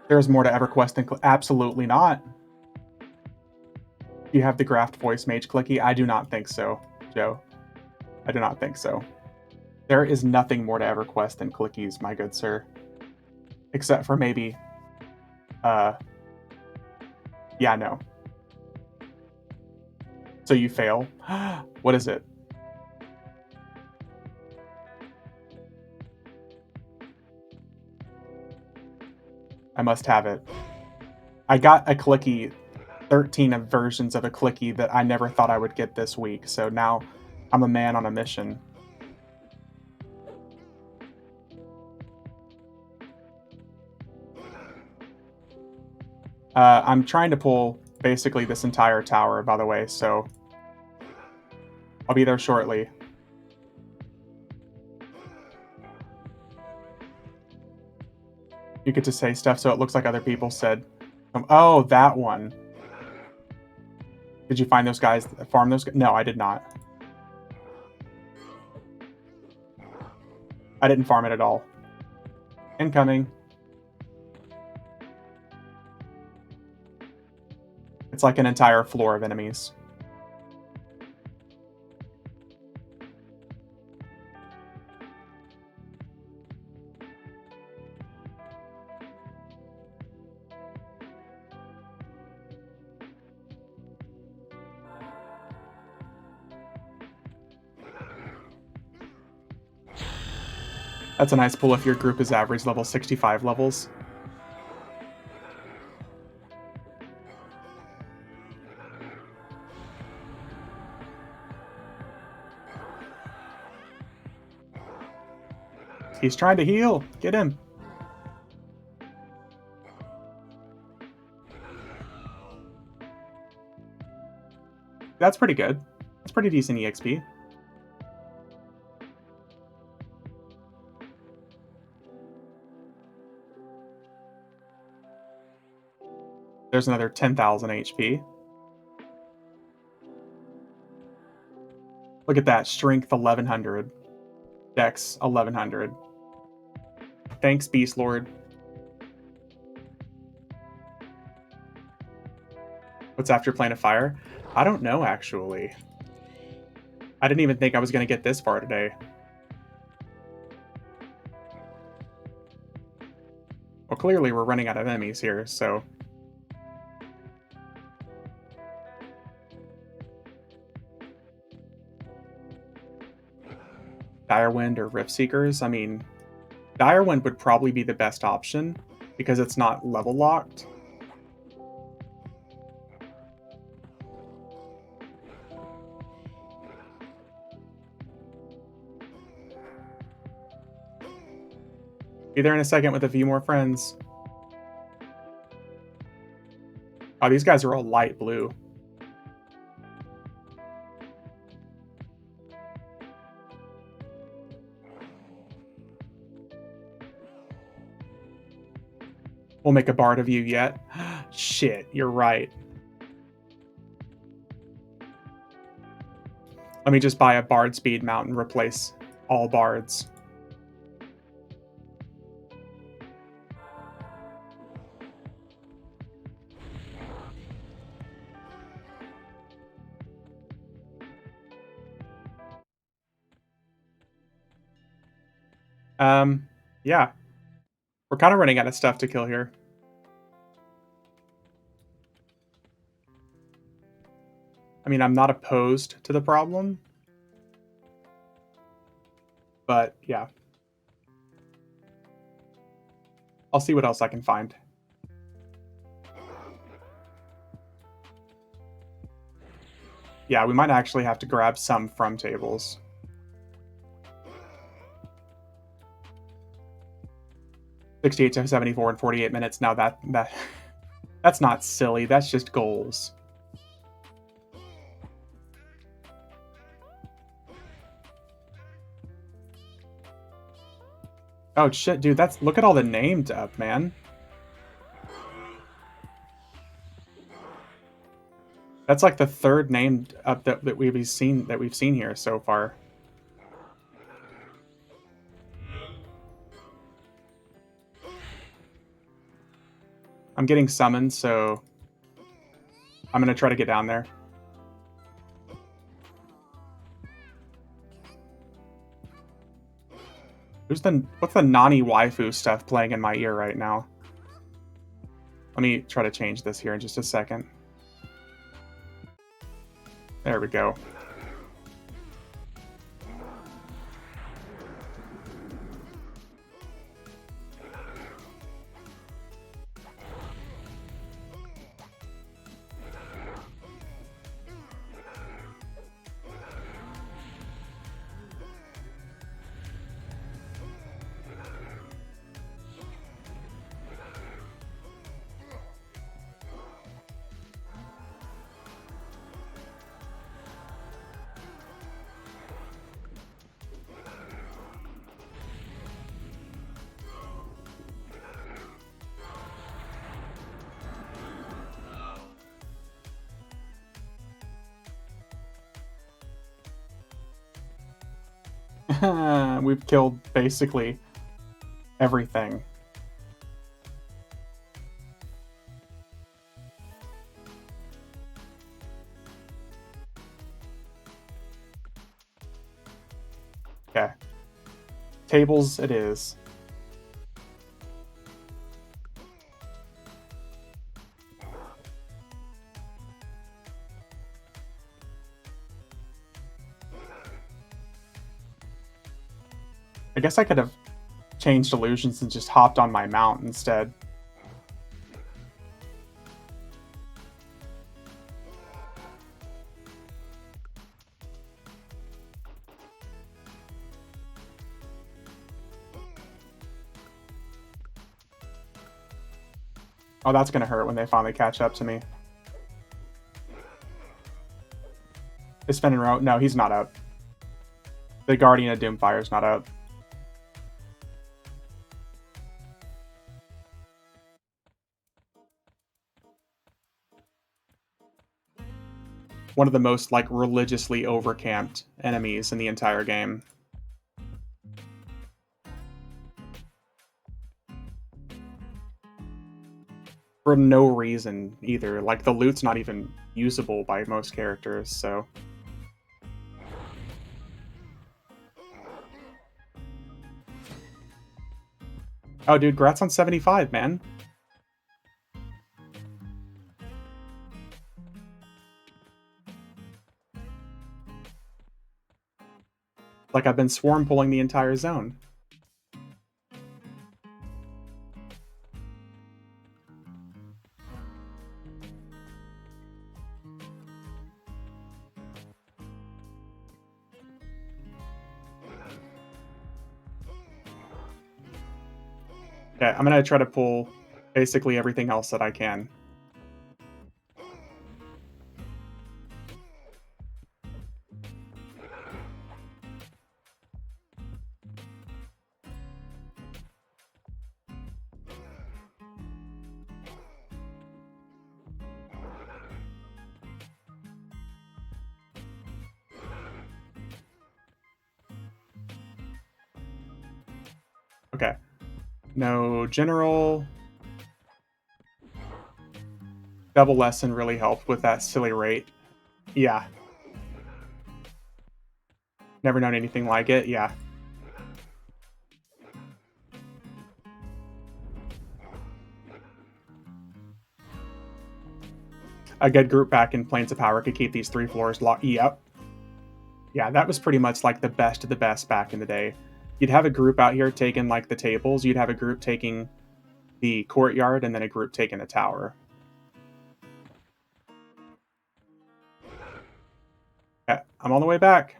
There's more to EverQuest than absolutely not. You have the Graft Voice Mage clicky? I do not think so, Joe. I do not think so. There is nothing more to EverQuest than clickies, my good sir. Except for maybe... yeah, no. So you fail? What is it? I must have it. I got a clicky, 13 versions of a clicky that I never thought I would get this week, so now I'm a man on a mission. I'm trying to pull basically this entire tower, by the way, so I'll be there shortly. You get to say stuff so it looks like other people said. Oh, that one. Did you find those guys, farm those guys? No, I did not. I didn't farm it at all. Incoming. It's like an entire floor of enemies. That's a nice pull if your group is average level 65 levels. He's trying to heal. Get him. That's pretty good. That's pretty decent EXP. There's another 10,000 HP. Look at that. Strength 1100. Dex 1100. Thanks, Beast Lord. What's after Plane of Fire? I don't know, actually. I didn't even think I was going to get this far today. Well, clearly we're running out of enemies here, so... Direwind or Rift Seekers? I mean, Direwind would probably be the best option, because it's not level locked. Be there in a second with a few more friends. Oh, these guys are all light blue. We'll make a bard of you yet. Shit, you're right. Let me just buy a bard speed mount and replace all bards. Yeah. We're kind of running out of stuff to kill here. I mean, I'm not opposed to the problem. But, yeah. I'll see what else I can find. Yeah, we might actually have to grab some from tables. $68 to 74 in 48 minutes. Now that's not silly. That's just goals. Oh shit, dude, look at all the named up, man. That's like the third named up that we've seen here so far. I'm getting summoned, so I'm gonna try to get down there. What's the Nani waifu stuff playing in my ear right now? Let me try to change this here in just a second. There we go. We've killed basically everything. Okay. Tables it is. I guess I could have changed illusions and just hopped on my mount instead. Oh, that's gonna hurt when they finally catch up to me. Is Fen in row? No, he's not up. The Guardian of Doomfire's not up. One of the most, like, religiously overcamped enemies in the entire game. For no reason, either. Like, the loot's not even usable by most characters, so... Oh, dude, Grat's on 75, man. Like, I've been swarm pulling the entire zone. Okay, I'm gonna try to pull basically everything else that I can. Okay. No general. Double lesson really helped with that silly rate. Yeah. Never known anything like it. Yeah. A good group back in Planes of Power could keep these 3 floors locked. Yep. Yeah, that was pretty much like the best of the best back in the day. You'd have a group out here taking like the tables, you'd have a group taking the courtyard, and then a group taking the tower. Yeah, I'm on the way back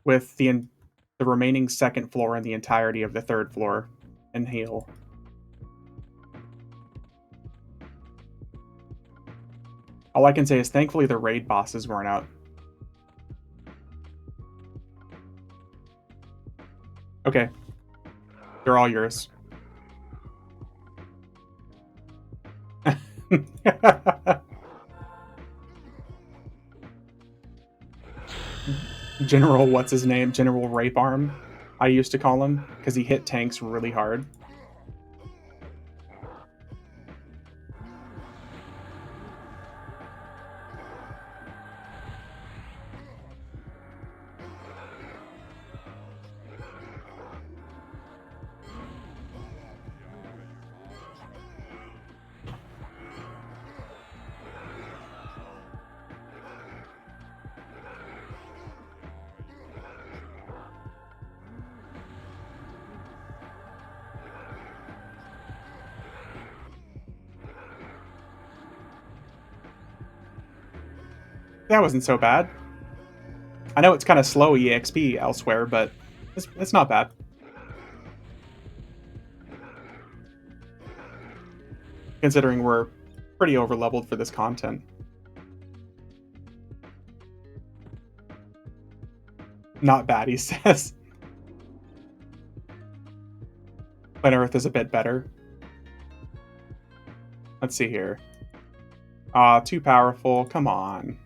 with the remaining second floor and the entirety of the third floor and heal. All I can say is thankfully the raid bosses weren't out. Okay. They're all yours. General, what's his name? General Rape Arm, I used to call him, because he hit tanks really hard. That wasn't so bad. I know it's kind of slow EXP elsewhere, but it's not bad. Considering we're pretty over-leveled for this content. Not bad, he says. Planet Earth is a bit better. Let's see here. Too powerful. Come on.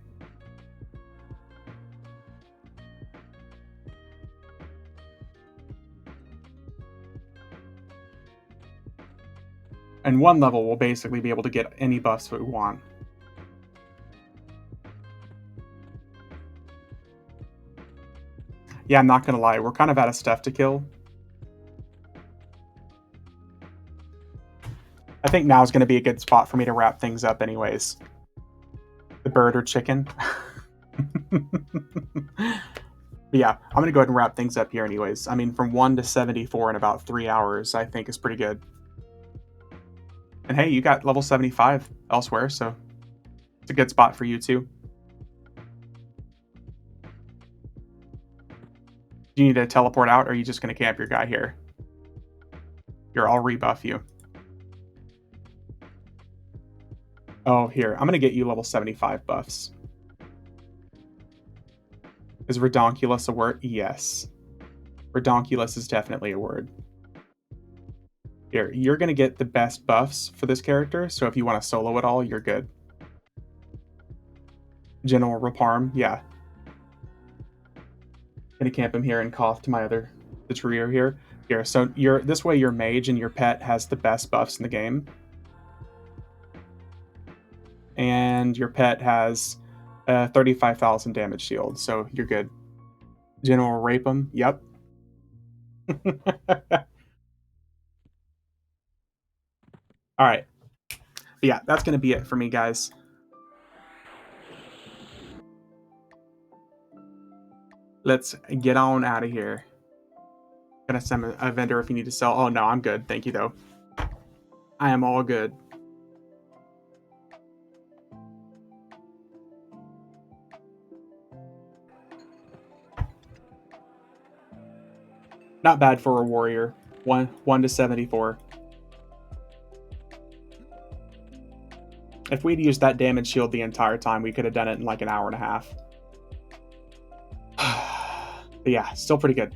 And 1 level, we'll basically be able to get any buffs we want. Yeah, I'm not gonna lie, we're kind of out of stuff to kill. I think now's gonna be a good spot for me to wrap things up anyways. The bird or chicken. But yeah, I'm gonna go ahead and wrap things up here anyways. I mean, from 1 to 74 in about 3 hours, I think is pretty good. And hey, you got level 75 elsewhere, so it's a good spot for you too. Do you need to teleport out, or are you just going to camp your guy here? Here, I'll rebuff you. Oh, here. I'm going to get you level 75 buffs. Is redonkulous a word? Yes. Redonkulous is definitely a word. Here, you're going to get the best buffs for this character, so if you want to solo it all, you're good. General Raparm, yeah. Gonna camp him here and cough to the trio here. Here, so this way your mage and your pet has the best buffs in the game. And your pet has 35,000 damage shield, so you're good. General rape him, yep. Alright. Yeah, that's gonna be it for me, guys. Let's get on out of here. Gonna send a vendor if you need to sell. Oh no, I'm good. Thank you though. I am all good. Not bad for a warrior. 1 to 74. If we'd used that damage shield the entire time, we could have done it in like an hour and a half. But yeah, still pretty good.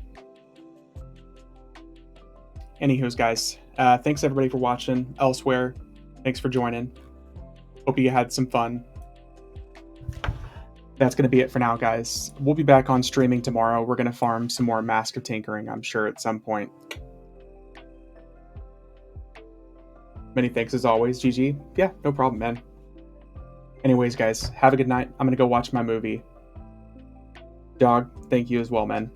Anywho's, guys, thanks everybody for watching. Elsewhere, thanks for joining. Hope you had some fun. That's going to be it for now, guys. We'll be back on streaming tomorrow. We're going to farm some more Mask of Tinkering, I'm sure, at some point. Many thanks as always, GG. Yeah, no problem, man. Anyways, guys, have a good night. I'm going to go watch my movie. Dog, thank you as well, man.